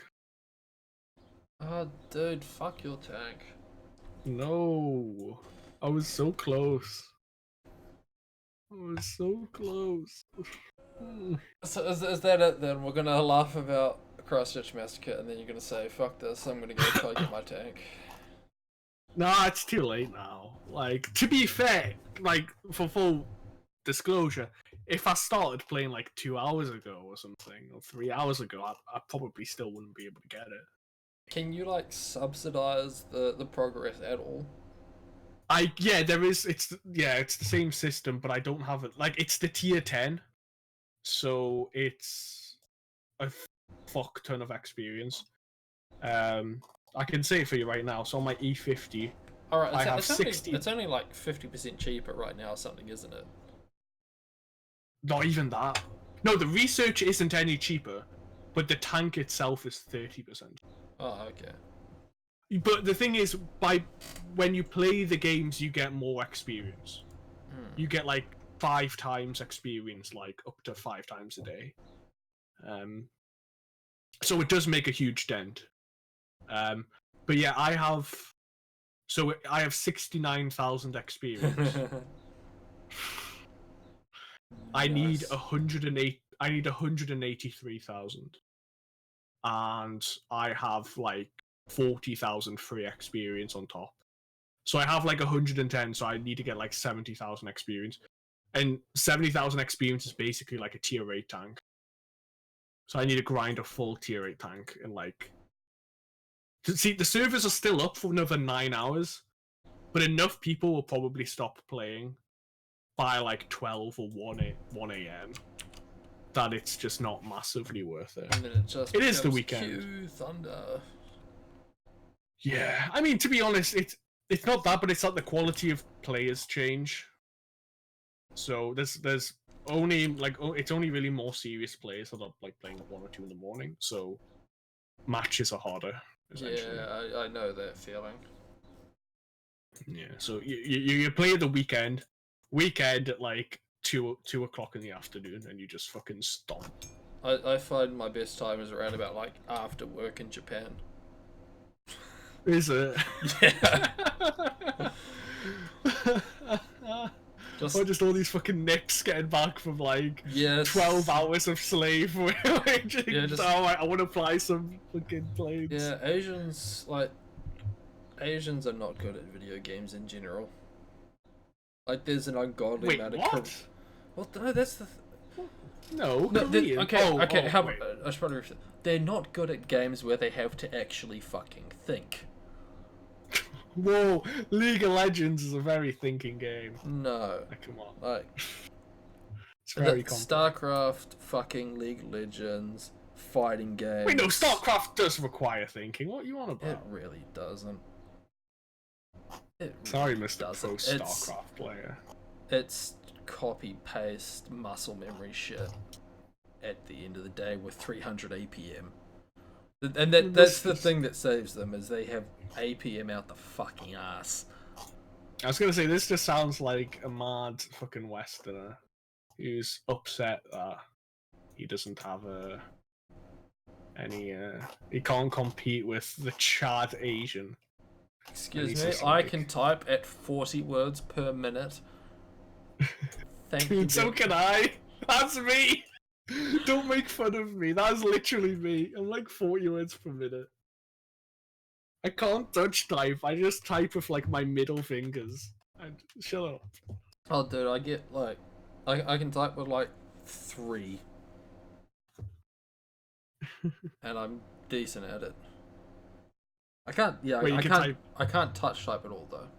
Oh, dude, fuck your tank. No. I was so close. I was so close. So is that it then? We're gonna laugh about Christchurch Massacre, and then you're gonna say, fuck this, I'm gonna go try to get my tank. Nah, it's too late now. Like, to be fair, like, for full disclosure, if I started playing like 2 hours ago or something, or 3 hours ago, I probably still wouldn't be able to get it. Can you, like, subsidize the progress at all? there is. It's the same system, but I don't have it. Like it's the tier 10, so it's a fuck ton of experience. I can say it for you right now. So on my E50, All right, I have 60. It's only like 50% cheaper right now, or something, isn't it? Not even that. No, the research isn't any cheaper, but the tank itself is 30%. Oh, okay. But the thing is, when you play the games, you get more experience. You get like 5 times experience, like up to 5 times a day. So it does make a huge dent. But yeah, I have 69,000 experience. I need 108. I need 183,000, and I have like 40,000 free experience on top. So I have like 110. So I need to get like 70,000 experience, and 70,000 experience is basically like a tier 8 tank. So I need to grind a full tier 8 tank and like. See, the servers are still up for another 9 hours, but enough people will probably stop playing by like 12 or 1 a.m. that it's just not massively worth it. And then it is the weekend. Cue thunder. Yeah, I mean, to be honest, it's not that, but it's that the quality of players change. So there's only like it's only really more serious players that are like playing at 1 or 2 in the morning. So matches are harder. Yeah, I know that feeling. Yeah, so you play at the weekend at like 2 o'clock in the afternoon, and you just fucking stomp. I find my best time is around about like after work in Japan. Is it? Yeah. Just all these fucking nicks getting back from like 12 hours of slave wage. I want to fly some fucking planes. Yeah, Asians are not good at video games in general. Like, there's an ungodly amount of. What? Well, no, that's the. No, okay. How wait. about I should probably rephrase it. They're not good at games where they have to actually fucking think. Whoa, League of Legends is a very thinking game. No. Come on. Like, it's very complex. StarCraft, fucking League of Legends, fighting games. Wait, no, StarCraft does require thinking. What are you on about? It really doesn't. Sorry, Mr. Pro StarCraft player. It's copy-paste muscle memory shit at the end of the day with 300 APM. And that's the thing that saves them, is they have APM out the fucking ass. I was gonna say, this just sounds like a mad fucking Westerner who's upset that he doesn't have he can't compete with the Chad Asian. Excuse me, I can type at 40 words per minute. Thank you. So can I. That's me. Don't make fun of me. That's literally me. I'm like 40 words per minute. I can't touch type. I just type with like my middle fingers. Shut up. Oh, dude, I get like, I can type with like 3, and I'm decent at it. I can't. Yeah, Wait, I can't touch type at all though.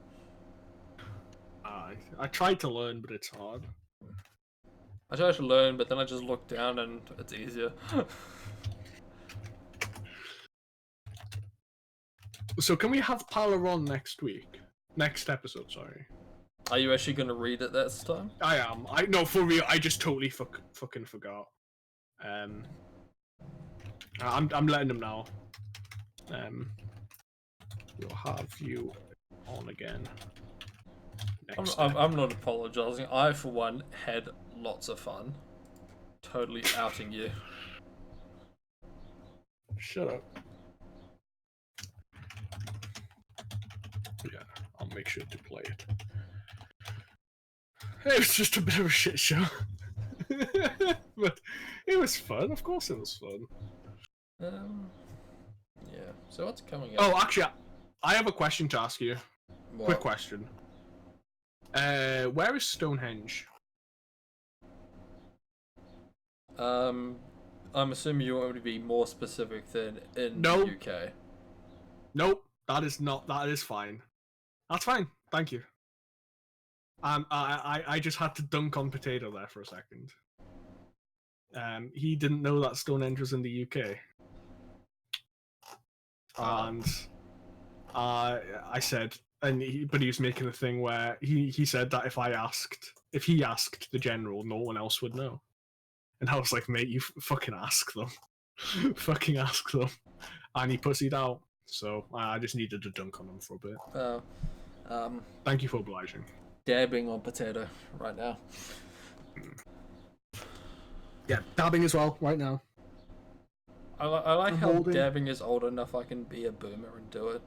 I tried to learn, but it's hard. I tried to learn, but then I just look down and it's easier. So can we have Palladion next week? Next episode, sorry. Are you actually going to read it this time? I am. No, for real. I just totally fucking forgot. I'm letting him know. We'll have you on again. I'm not apologizing. I, for one, had lots of fun. Totally outing you. Shut up. Yeah, I'll make sure to play it. It was just a bit of a shit show. But it was fun. Of course it was fun. Yeah. So what's coming up? Oh, actually, I have a question to ask you. What? Quick question. Where is Stonehenge? I'm assuming you want me to be more specific than in No. the UK. Nope, that is not. That is fine. That's fine. Thank you. I just had to dunk on Potato there for a second. He didn't know that Stonehenge was in the UK. And I said, but he was making a thing where he said that if he asked the general, no one else would know. And I was like, mate, you fucking ask them. Fucking ask them. And he pussied out. So I just needed to dunk on him for a bit. Thank you for obliging. Dabbing on Potato right now. Yeah, dabbing as well right now. I like how holding. dabbing is old enough I can be a boomer and do it.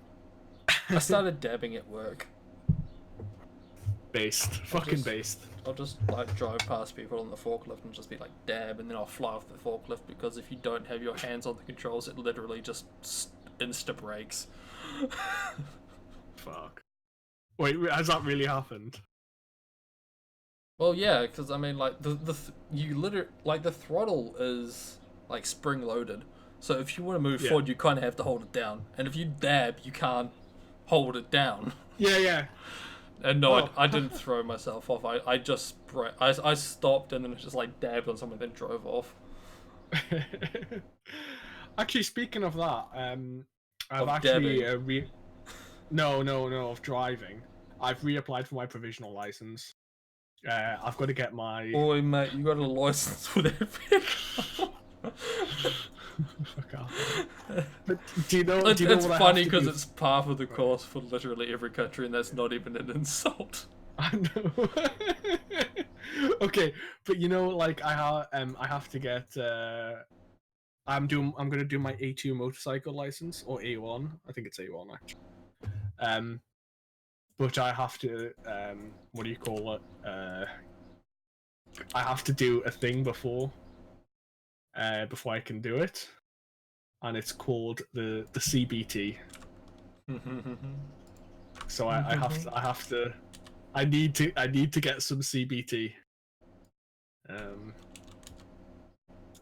I started dabbing at work. Fucking based. I'll just like drive past people on the forklift and just be like dab, and then I'll fly off the forklift because if you don't have your hands on the controls, it literally just insta breaks. Fuck. Wait, has that really happened? Well, yeah, because I mean, like the throttle is like spring loaded, so if you want to move forward, you kind of have to hold it down, and if you dab, you can't hold it down. Yeah. And no, I didn't throw myself off. I just I stopped and then just like dabbed on someone, then drove off. Actually, speaking of that, I've Of actually no of driving. I've reapplied for my provisional license. I've got to get my. Boy, mate, you got a license for that vehicle. Fuck off. But do you know? It's what funny because it's par of the course for literally every country, and that's not even an insult. I know. Okay, but you know, like I have to get. I'm gonna do my A2 motorcycle license or A1. I think it's A1 actually. But I have to. What do you call it? I have to do a thing before I can do it, and it's called the CBT. So I need to get some CBT.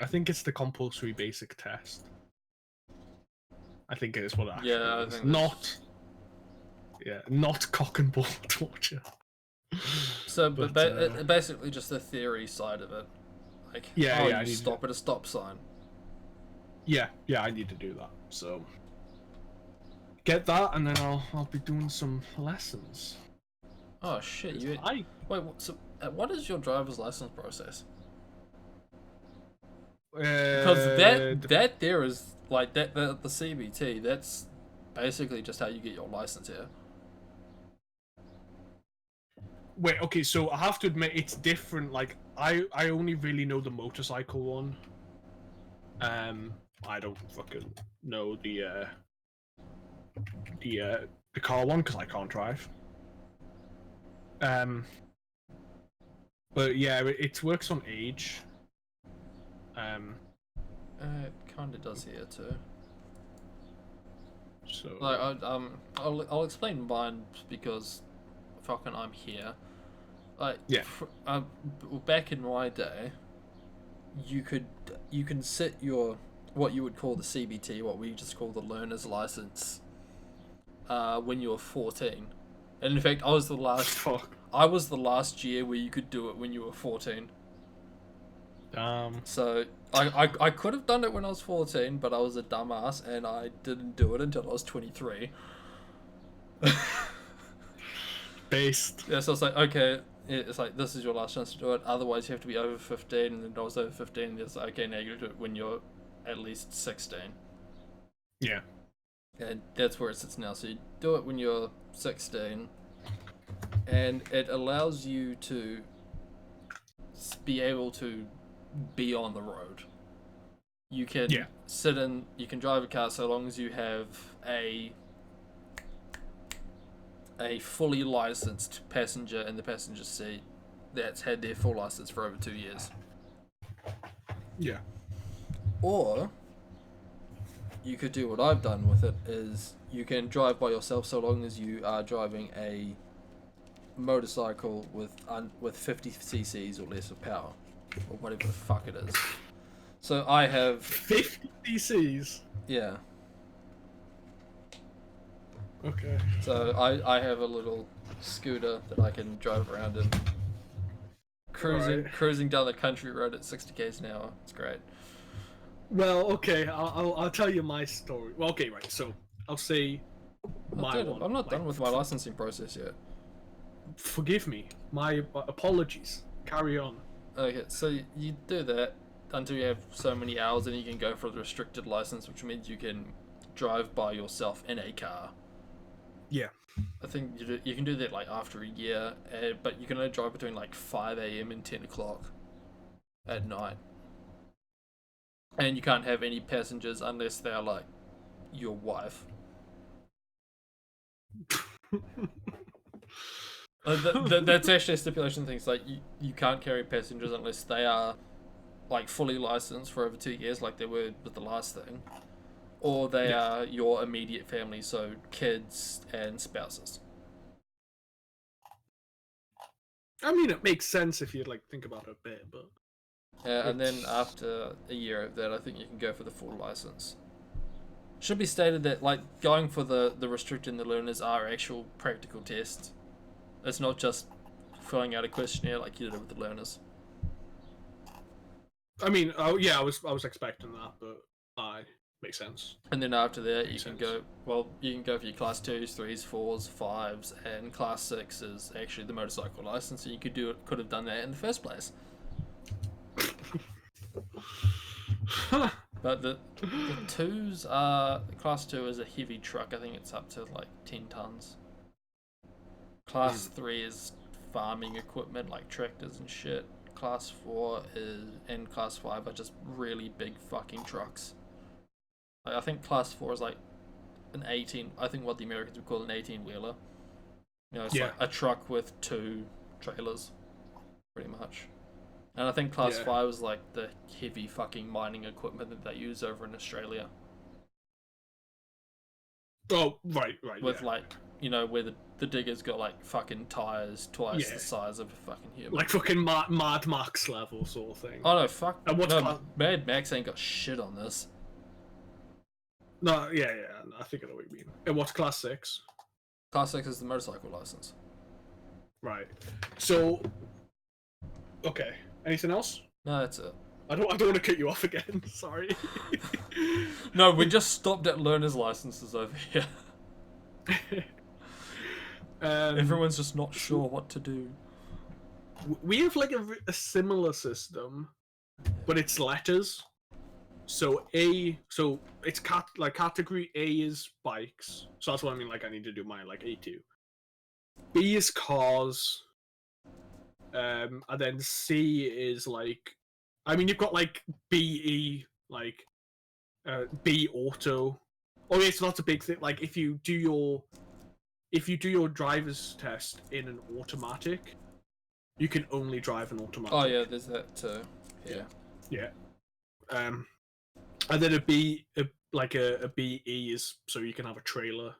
I think it's the compulsory basic test. I think it is what it actually is. I think Not cock and ball torture. So, but basically just the theory side of it. Like, you stop at a stop sign. Yeah, I need to do that. So get that, and then I'll be doing some lessons. Oh shit! Wait. So, what is your driver's license process? Because that there is like that the CBT. That's basically just how you get your license here. Wait, okay, so I have to admit it's different. Like I only really know the motorcycle one. I don't fucking know the car one because I can't drive. But yeah, it works on age. It kind of does here too. So like I'll explain mine because fucking I'm here. Like back in my day, you can sit your what you would call the CBT, what we just call the learner's license, when you were 14. And in fact, I was the last year where you could do it when you were 14. So I could have done it when I was 14, but I was a dumbass and I didn't do it until I was 23. Based. Yeah, so it's like, okay, it's like, this is your last chance to do it, otherwise you have to be over 15, and then I was over 15, and it's like, okay, now you do it when you're at least 16. Yeah. And that's where it sits now, so you do it when you're 16, and it allows you to be able to be on the road. You can you can drive a car so long as you have a fully licensed passenger in the passenger seat that's had their full license for over 2 years. Yeah. Or you could do what I've done with it, is you can drive by yourself so long as you are driving a motorcycle with 50 cc's or less of power, or whatever the fuck it is. So I have 50 cc's. Yeah. Okay. So I have a little scooter that I can drive around in. Cruising down the country road at 60 k's an hour. It's great. Well, okay, I'll tell you my story. Well, okay, right. So I'll say my Dude, one. I'm not like, done with my licensing process yet. Forgive me. My apologies. Carry on. Okay, so you do that until you have so many hours, and you can go for the restricted license, which means you can drive by yourself in a car. Yeah. I think you can do that like after a year, but you can only drive between like 5 a.m. and 10 o'clock at night. And you can't have any passengers unless they're like your wife. That's actually a stipulation thing. It's like you can't carry passengers unless they are like fully licensed for over 2 years, like they were with the last thing, or they are your immediate family, so kids and spouses. I mean, it makes sense if you like think about it a bit, but And then after a year of that, I think you can go for the full license. Should be stated that like going for the restricted and the learners are actual practical tests. It's not just filling out a questionnaire like you did with the learners. I mean, oh yeah, I was expecting that, but makes sense. And then after that, you Makes can sense. you can go for your class 2s, 3s, 4s, 5s, and class 6 is actually the motorcycle license, and you could have done that in the first place. But the 2s are, class 2 is a heavy truck. I think it's up to like 10 tons. Class 3 is farming equipment like tractors and shit. Class 4 and class 5 are just really big fucking trucks. Like, I think class 4 is like an 18, I think what the Americans would call an 18-wheeler. You know, it's like a truck with 2 trailers, pretty much. And I think class 5 is like the heavy fucking mining equipment that they use over in Australia. Oh, right. With like, you know, where the diggers got like fucking tires twice the size of a fucking human. Like fucking Mad Max level sort of thing. Oh no, fuck. And what's Mad Max ain't got shit on this. No, yeah, I think I know what you mean. And what's class 6? Class 6 is the motorcycle license. Right. So, okay. Anything else? No, that's it. I don't want to cut you off again. Sorry. No, we just stopped at learner's licenses over here. Everyone's just not sure what to do. We have like a similar system, but it's letters. So it's category A is bikes. So that's what I mean. Like I need to do mine like A2. B is cars. And then C is like, I mean, you've got like BE, like B auto. Oh yeah, so that's a big thing. Like if you do your driver's test in an automatic, you can only drive an automatic. Oh yeah, there's that too. Yeah. And then a BE is so you can have a trailer,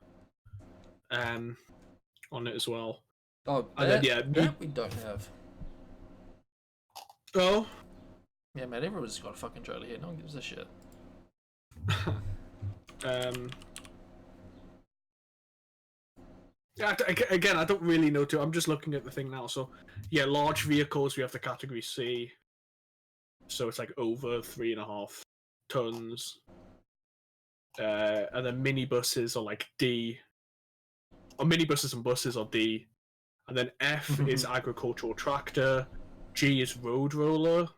on it as well. Oh, and that we don't have. Oh. Yeah, man, everyone's just got a fucking trailer here. No one gives a shit. Yeah, again, I don't really know too. I'm just looking at the thing now. So, yeah, large vehicles, we have the category C. So it's like over 3.5 tons. And then minibuses are like D. Or minibuses and buses are D. And then F is agricultural tractor. G is road roller.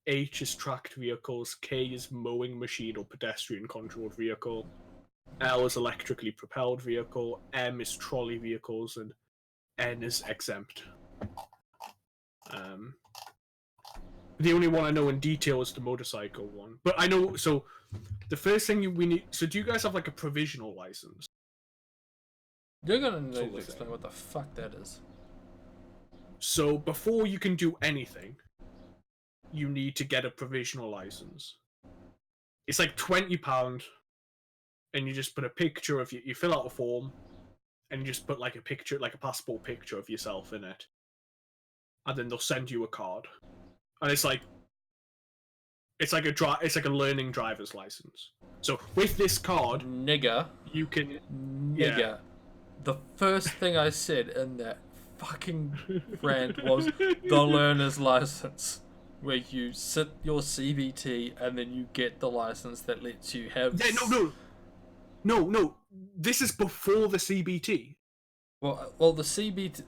H is tracked vehicles. K is mowing machine or pedestrian controlled vehicle. L is electrically propelled vehicle. M is trolley vehicles, and N is exempt. The only one I know in detail is the motorcycle one. But I know, so the first thing we need. So do you guys have like a provisional license? You're gonna need to explain what the fuck that is. So before you can do anything, you need to get a provisional license. It's like £20, and you just put a picture of you fill out a form, and you just put like a picture, like a passport picture of yourself in it, and then they'll send you a card, and it's It's like a learning driver's license. So with this card, Nigger. you can. Nigger. Yeah. The first thing I said in that fucking rant was the learner's license, where you sit your CBT and then you get the license that lets you have. Yeah, no. This is before the CBT. Well, the CBT,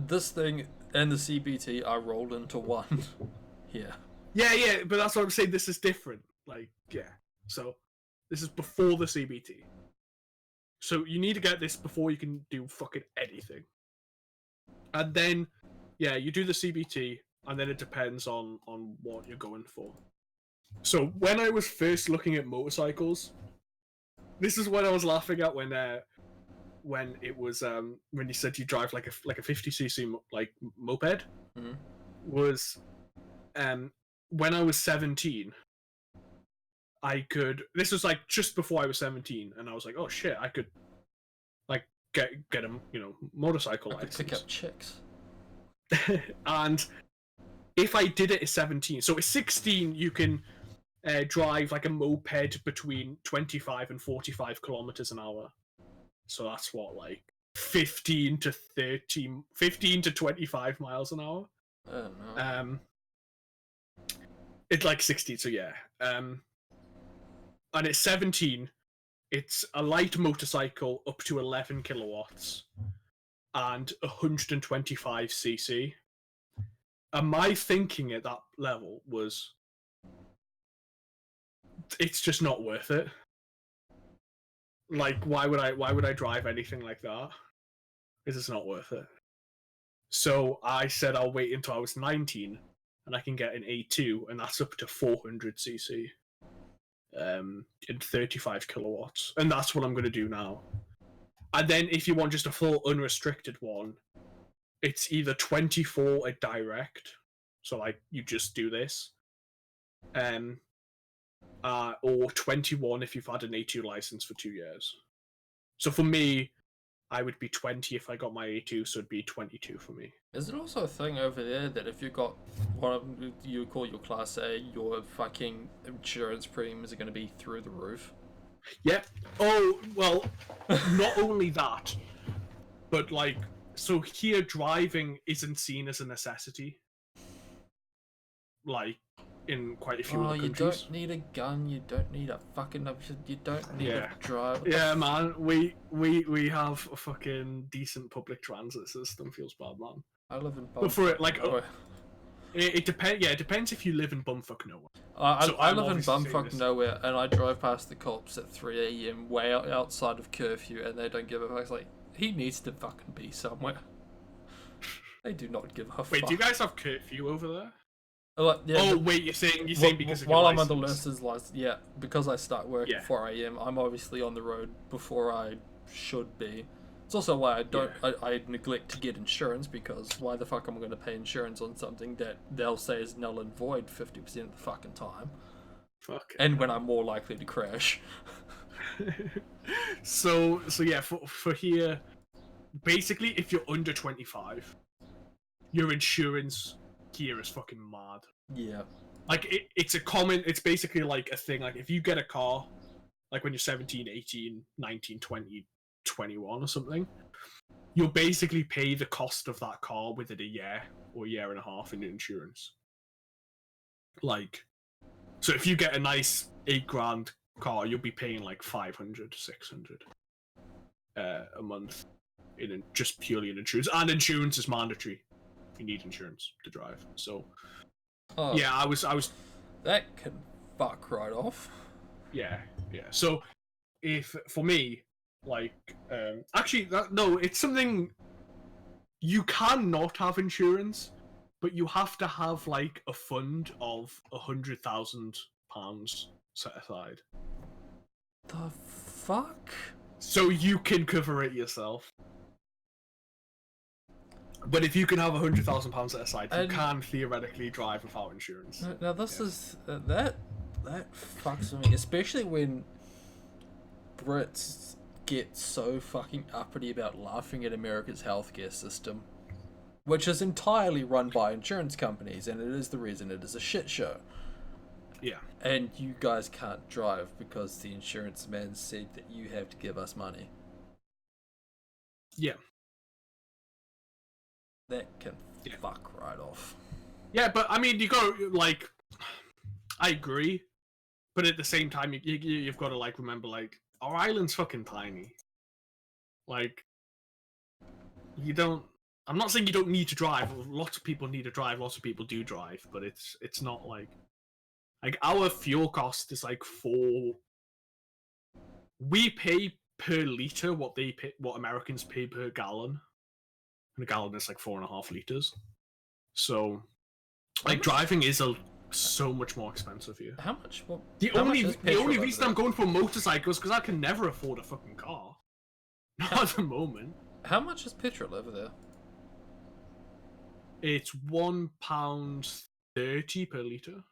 this thing and the CBT are rolled into one. Yeah. Yeah, but that's what I'm saying. This is different. Like, yeah. So, this is before the CBT. So you need to get this before you can do fucking anything. And then, yeah, you do the CBT, and then it depends on what you're going for. So when I was first looking at motorcycles, this is what I was laughing at when it was when you said you drive like a 50cc like moped. Mm-hmm. Was when I was 17. This was like just before I was 17, and I was like, oh shit, I could like get a motorcycle license. Pick up chicks. And if I did it at 17, so at 16 you can drive like a moped between 25 and 45 kilometers an hour. So that's what, like 15 to 25 miles an hour. I don't know. It's like 16, so yeah. And at 17, it's a light motorcycle up to 11 kilowatts and 125cc. And my thinking at that level was, it's just not worth it. Like, why would I drive anything like that? Because it's not worth it. So I said I'll wait until I was 19 and I can get an A2, and that's up to 400cc. In 35 kilowatts, and that's what I'm going to do now. And then if you want just a full unrestricted one, it's either 24 at direct, so like you just do this, or 21 if you've had an A2 license for 2 years. So for me, I would be 20 if I got my A2, so it'd be 22 for me. Is it also a thing over there that if you got what you call your Class A, your fucking insurance premiums are going to be through the roof? Yeah. Oh, well, not only that, but like, so here driving isn't seen as a necessity. Like, in quite a few other countries. You don't need a gun, you don't need a fucking... You don't need a driver. Yeah, man, we have a fucking decent public transit system, feels bad, man. I live in bumfuck. But for it, like, it depends. Yeah, it depends if you live in bumfuck nowhere. I live in bumfuck nowhere, and I drive past the cops at 3 a.m. way outside of curfew, and they don't give a fuck. It's like, he needs to fucking be somewhere. They do not give a fuck. Wait, do you guys have curfew over there? Yeah, wait, you're saying because of while your I'm on the license? learner's license, yeah, because I start work at 4 a.m. I'm obviously on the road before I should be. It's also why I neglect to get insurance, because why the fuck am I going to pay insurance on something that they'll say is null and void 50% of the fucking time? Fuck. And when I'm more likely to crash. So yeah, for here, basically, if you're under 25, your insurance here is fucking mad. Yeah. Like, it's basically like a thing, like if you get a car, like when you're 17, 18, 19, 20, 21 or something, you'll basically pay the cost of that car within a year or a year and a half in insurance. Like, so if you get a nice $8,000 car, you'll be paying like 500, 600 a month just purely in insurance. And insurance is mandatory. You need insurance to drive. So yeah, I was that can fuck right off. Yeah. So if for me, like, actually, it's something you can not have insurance, but you have to have like a fund of £100,000 set aside. The fuck? So you can cover it yourself. But if you can have £100,000 set aside, you can theoretically drive without insurance. Now this is that fucks with me, especially when Brits get so fucking uppity about laughing at America's healthcare system, which is entirely run by insurance companies, and it is the reason it is a shit show. Yeah. And you guys can't drive because the insurance man said that you have to give us money. Yeah. That can fuck right off. Yeah, but I mean, you go like, I agree, but at the same time, you've got to like remember, like, our island's fucking tiny. Like, you don't. I'm not saying you don't need to drive. Lots of people need to drive. Lots of people do drive, but it's not like our fuel cost is like we pay per liter what they pay, what Americans pay per gallon. And a gallon is like 4.5 liters. So, like, driving is so much more expensive here. How much? Well, The how only much is petrol over reason there? I'm going for motorcycles because I can never afford a fucking car. Not at the moment. How much is petrol over there? It's £1.30 per liter.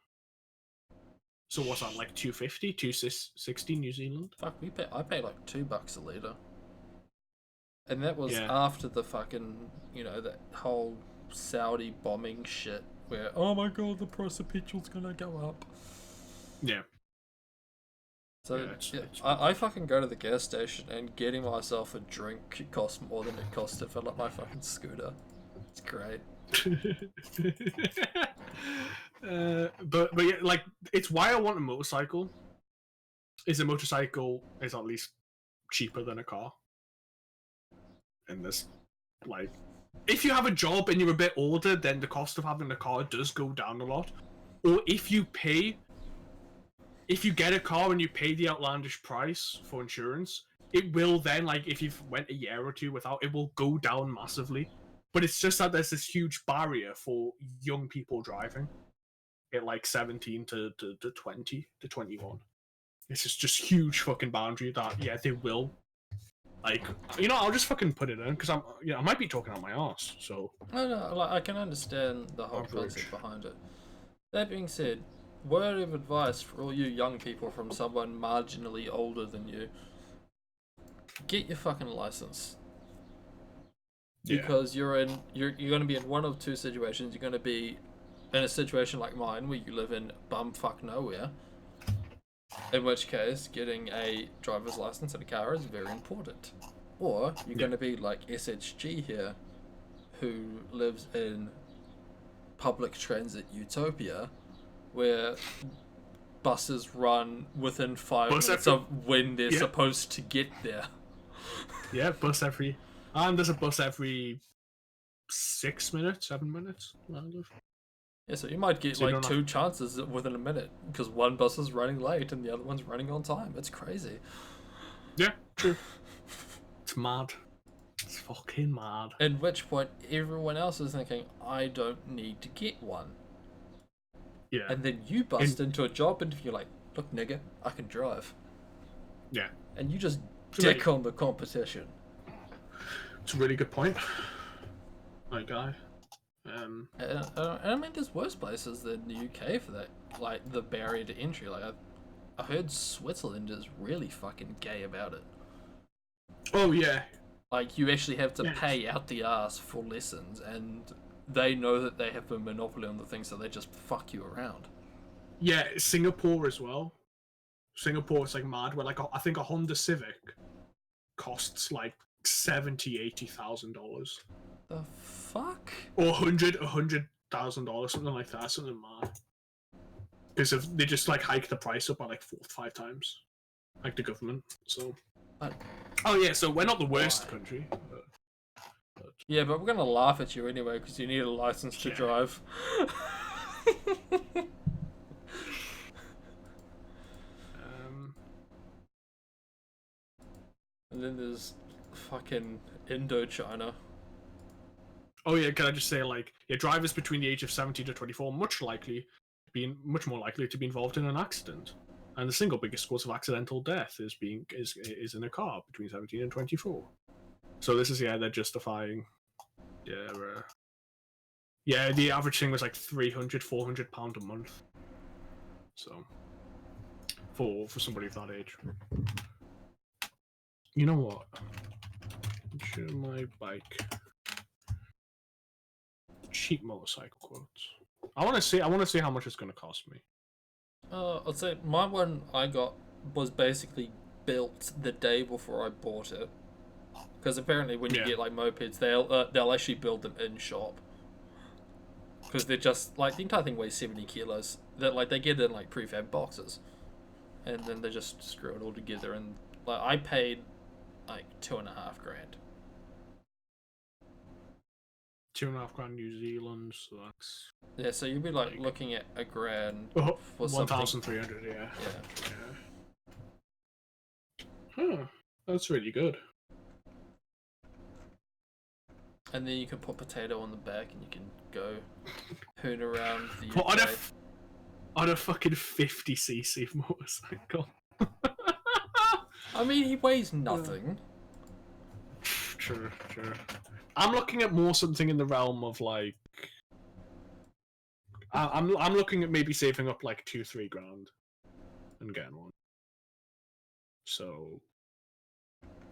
So what's that, like 250, 260 New Zealand? Fuck, I pay like $2 a liter. And that was Yeah. after the fucking, that whole Saudi bombing shit where, oh my god, the price of petrol's gonna go up. Yeah. So, Yeah, I fucking go to the gas station and getting myself a drink costs more than it costs to fill up my fucking scooter. It's great. But yeah, like, it's why I want a motorcycle. Is a motorcycle is at least cheaper than a car. And this, like, if you have a job and you're a bit older, then the cost of having a car does go down a lot. Or if you get a car and you pay the outlandish price for insurance, it will then, like, if you've went a year or two without, it will go down massively. But it's just that there's this huge barrier for young people driving at like 17 to 20 to 21. It's just huge fucking boundary that, yeah, they will. Like, I'll just fucking put it in because I might be talking out my ass. So No, like, I can understand the whole concept behind it. That being said, word of advice for all you young people from someone marginally older than you: get your fucking license. Because you're going to be in one of two situations. You're going to be in a situation like mine where you live in bumfuck nowhere, in which case getting a driver's license and a car is very important. Or you're going to be like SHG here, who lives in public transit utopia, where buses run within 5 minutes of when they're supposed to get there. Yeah, bus every... And there's a bus every 6 minutes, 7 minutes. Yeah, so you might get like two chances within a minute because one bus is running late and the other one's running on time. It's crazy. Yeah, true. It's mad. It's fucking mad. At which point everyone else is thinking, I don't need to get one. Yeah. And then you bust into a job interview like, look nigga, I can drive. Yeah. And you just dick on the competition. It's a really good point. My guy. And I mean, there's worse places than the UK for that, like the barrier to entry. Like I heard Switzerland is really fucking gay about it. Oh yeah. Like you actually have to pay out the ass for lessons, and they know that they have a monopoly on the thing, so they just fuck you around. Yeah, Singapore as well. Singapore is like mad. Where like I think a Honda Civic costs like $70,000-$80,000. The fuck? Or $100,000, something like that, something mad. Because they just like hike the price up by like 4 or 5 times, like the government. So. Oh yeah, so we're not the worst country. But... Yeah, but we're gonna laugh at you anyway because you need a license to drive. And then there's fucking Indochina. Oh yeah, can I just say, like, drivers between the age of 17 to 24 much more likely to be involved in an accident, and the single biggest cause of accidental death is in a car between 17 and 24. So this is they're justifying. The average thing was like £300-400 a month. So for somebody of that age. You know what? Insure my bike. Cheap motorcycle quotes. I want to see how much it's going to cost me. I'd say my one I got was basically built the day before I bought it. Because apparently when you Yeah. get like mopeds, they'll actually build them in shop. Because they're just like the entire thing weighs 70 kilos. That like they get in like prefab boxes, and then they just screw it all together. And like I paid like $2.5 grand. £2.5 New Zealand, so that's Yeah, so you'd be like looking at $1 grand oh, for something. 1,300. Yeah. Yeah. Huh. That's really good. And then you can put potato on the back, and you can go hoon around the UK. What, on a fucking 50cc motorcycle. I mean, he weighs nothing. True. I'm looking at more something in the realm of like. I'm looking at maybe saving up like 2-3 grand and getting one. So,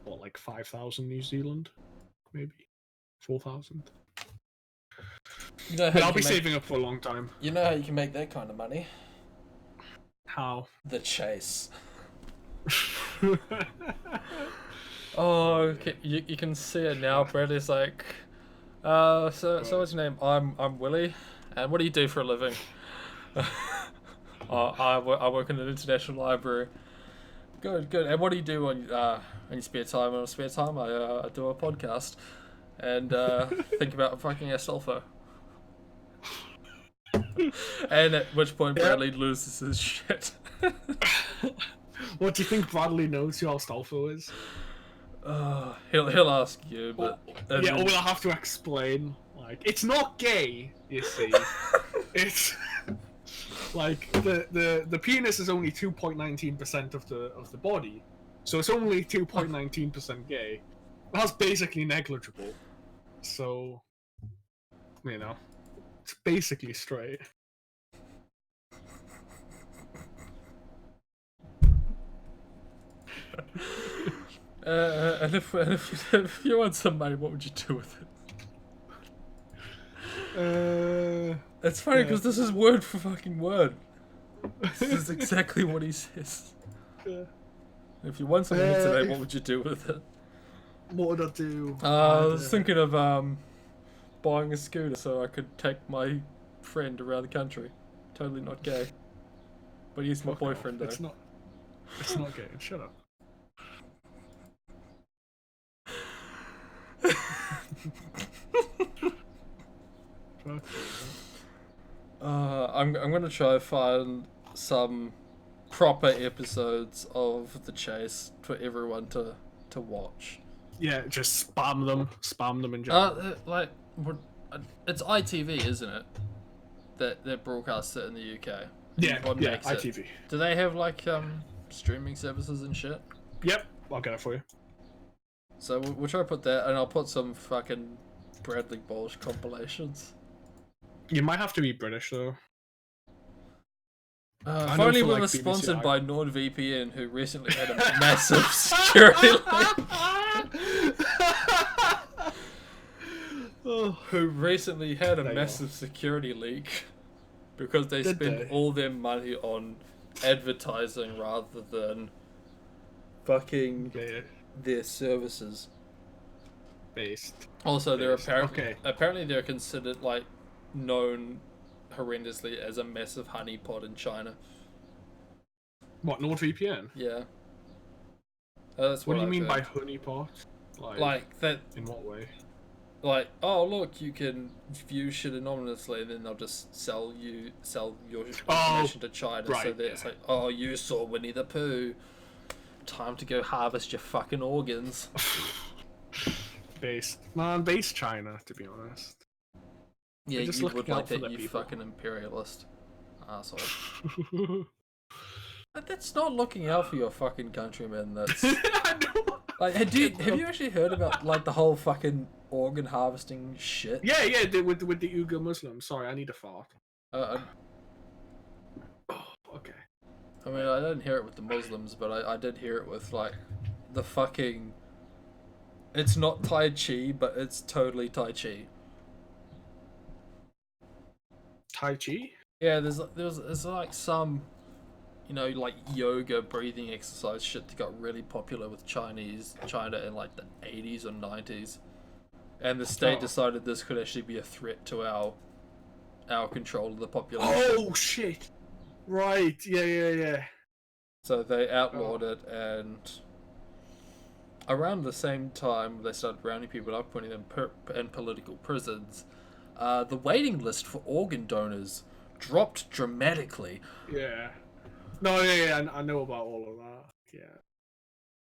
what, like 5,000 New Zealand, maybe 4,000. You know how But you I'll be can make- saving up for a long time. You know how you can make that kind of money? How? The chase. Oh, okay. You can see it now. Bradley's like, so what's your name? I'm Willie, and what do you do for a living? I work in an international library. Good. And what do you do on your spare time? On spare time, I do a podcast, and think about fucking Astolfo. And at which point Bradley loses his shit. What do you think Bradley knows who Astolfo is? He'll ask you, but Yeah, or will I have to explain? Like, it's not gay, you see. It's like the penis is only 2.19% of the body, so it's only 2.19% gay. That's basically negligible. So, you know, it's basically straight. And if you want some money, what would you do with it? It's funny because this is word for fucking word. This is exactly what he says. If you want some money today, what would you do with it? What would I do? I was thinking of buying a scooter so I could take my friend around the country. Totally not gay. But he's my boyfriend though. It's not gay. Shut up. I'm gonna try to find some proper episodes of The Chase for everyone to watch. Yeah, just spam them in general. It's ITV, isn't it? That broadcasts it in the UK. Yeah, What makes it? ITV. Do they have like streaming services and shit? Yep, I'll get it for you. So we'll try to put that, and I'll put some fucking Bradley Walsh compilations. You might have to be British though. If know only for, we like, were BBC sponsored by NordVPN, who recently had a massive security leak. Who recently had a There you massive security leak because they Did spent they? all their money on advertising rather than fucking Yeah, their services. based. Also, they're Yes, apparently they're considered like known horrendously as a massive honeypot in China. What, NordVPN? Yeah. That's What do you I've mean by heard. honeypot? Like that? In what way? Like, oh look, you can view shit anonymously, and then they'll just sell your information to China. So right, that it's like, oh, you saw Winnie the Pooh. Time to go harvest your fucking organs. Based China, to be honest. Yeah, just you looking would out like for that, the you people. fucking imperialist asshole. But that's not looking out for your fucking countrymen. That's I know. like, have you actually heard about like the whole fucking organ harvesting shit? Yeah, with the Uyghur Muslims. Sorry, I need a fart. I Okay. mean, I didn't hear it with the Muslims, but I did hear it with like the fucking. It's not Tai Chi, but it's totally Tai Chi. Tai Chi? Yeah, there's like some like yoga, breathing exercise shit that got really popular with China in like the 80s or 90s. And the state decided this could actually be a threat to our control of the population. Oh shit! Right, yeah. So they outlawed it, and around the same time they started rounding people up, putting them in political prisons. The waiting list for organ donors dropped dramatically. Yeah. No, yeah, I know about all of that.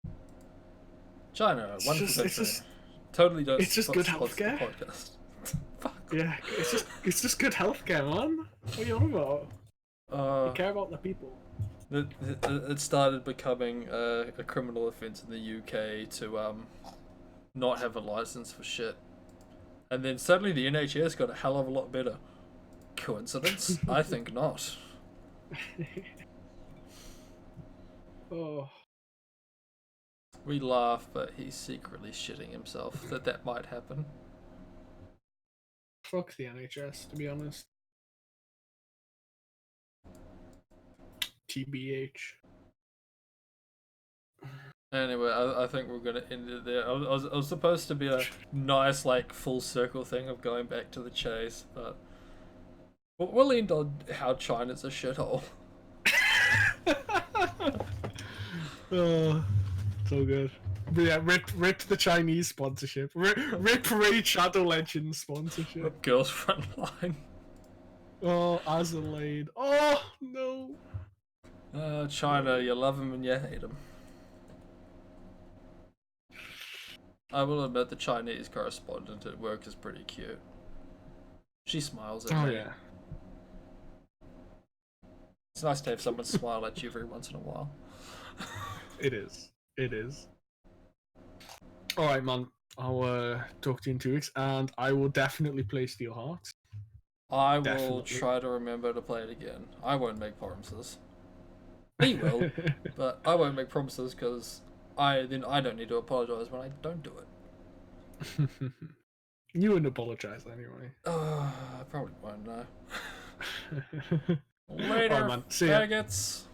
Yeah. China, It's wonderful just- country. it's just- Totally don't. it's just good sponsor the healthcare. podcast. Fuck. Yeah, it's just good healthcare, man. What are you on about? You Uh, care about the people. it started becoming a criminal offence in the UK to not have a license for shit, and then suddenly the NHS got a hell of a lot better. Coincidence? I think not. Oh, We laugh, but he's secretly shitting himself that might happen. fuck the NHS, to be honest. TBH. Anyway, I think we're gonna end it there. I was supposed to be a nice, like, full circle thing of going back to the chase, but we'll end on how China's a shithole. Oh, so good. But yeah, rip the Chinese sponsorship. Rip Raid Shadow Legends sponsorship. Girls Frontline. Oh, Azalaid. Oh, no. China, you love him and you hate him. I will admit the Chinese correspondent at work is pretty cute. She smiles at Oh, me. yeah. It's nice to have someone smile at you every once in a while. It is. It is. Alright, man. I'll talk to you in 2 weeks, and I will definitely play Steel Hearts. I will Definitely. try to remember to play it again. I won't make promises. He will, but I won't make promises because I don't need to apologize when I don't do it. You wouldn't apologize anyway. I probably won't know. Later, Alright, man. See ya. faggots.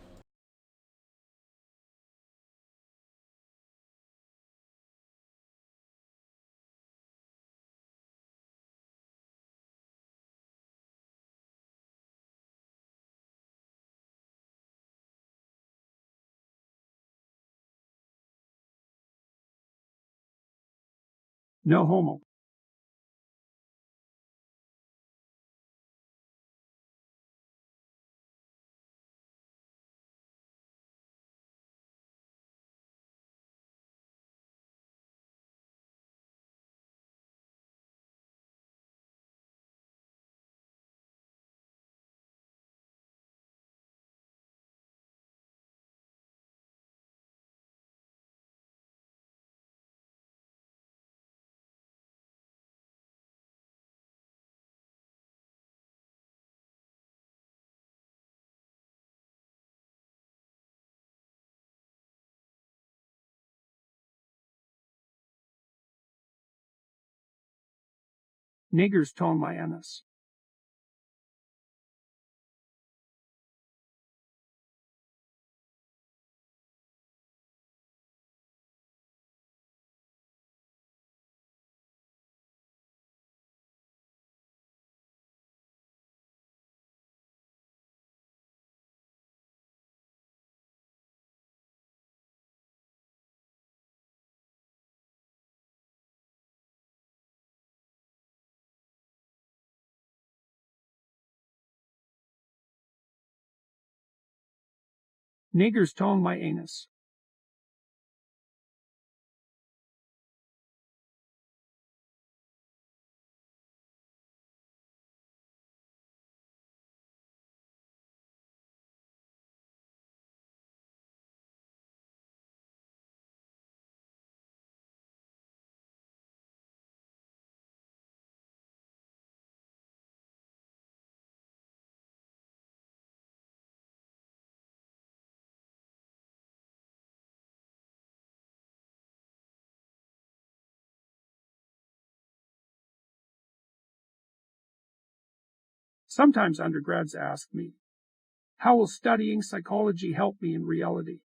No homo. Niggers tone my anus. Niggers tone my anus. Sometimes undergrads ask me, How will studying psychology help me in reality?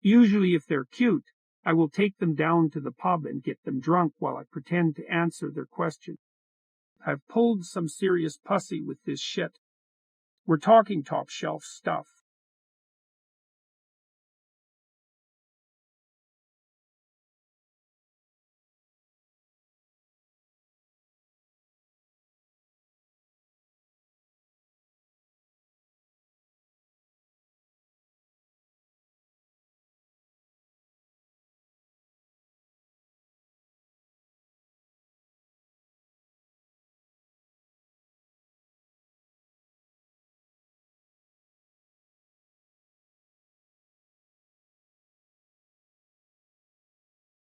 Usually if they're cute, I will take them down to the pub and get them drunk while I pretend to answer their question. I've pulled some serious pussy with this shit. We're talking top shelf stuff.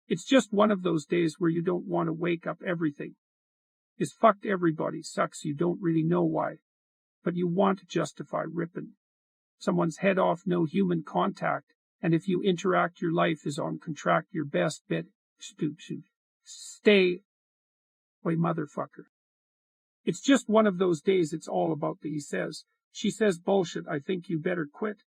It's just one of those days where you don't want to wake up. Everything is fucked. Everybody sucks. You don't really know why, but you want to justify ripping someone's head off. No human contact, and if you interact, your life is on contract. Your best bet, stay away, motherfucker. It's just one of those days. It's all about the he says, she says bullshit. I think you better quit.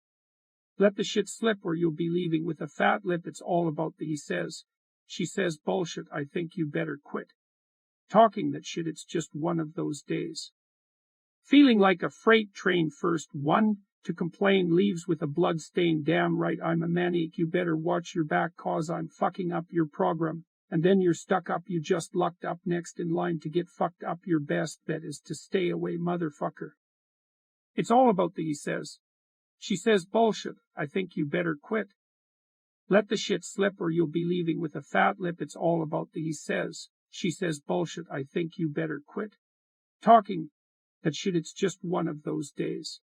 Let the shit slip or you'll be leaving with a fat lip. It's all about the he says, she says bullshit. I think you better quit talking that shit. It's just one of those days. Feeling like a freight train. First one to complain leaves with a blood stain. Damn right, I'm a maniac. You better watch your back cause I'm fucking up your program. And then you're stuck up. You just lucked up next in line to get fucked up. Your best bet is to stay away, motherfucker. It's all about the he says, she says bullshit. I think you better quit. Let the shit slip or you'll be leaving with a fat lip. It's all about the he says, she says bullshit. I think you better quit talking that shit. It's just one of those days.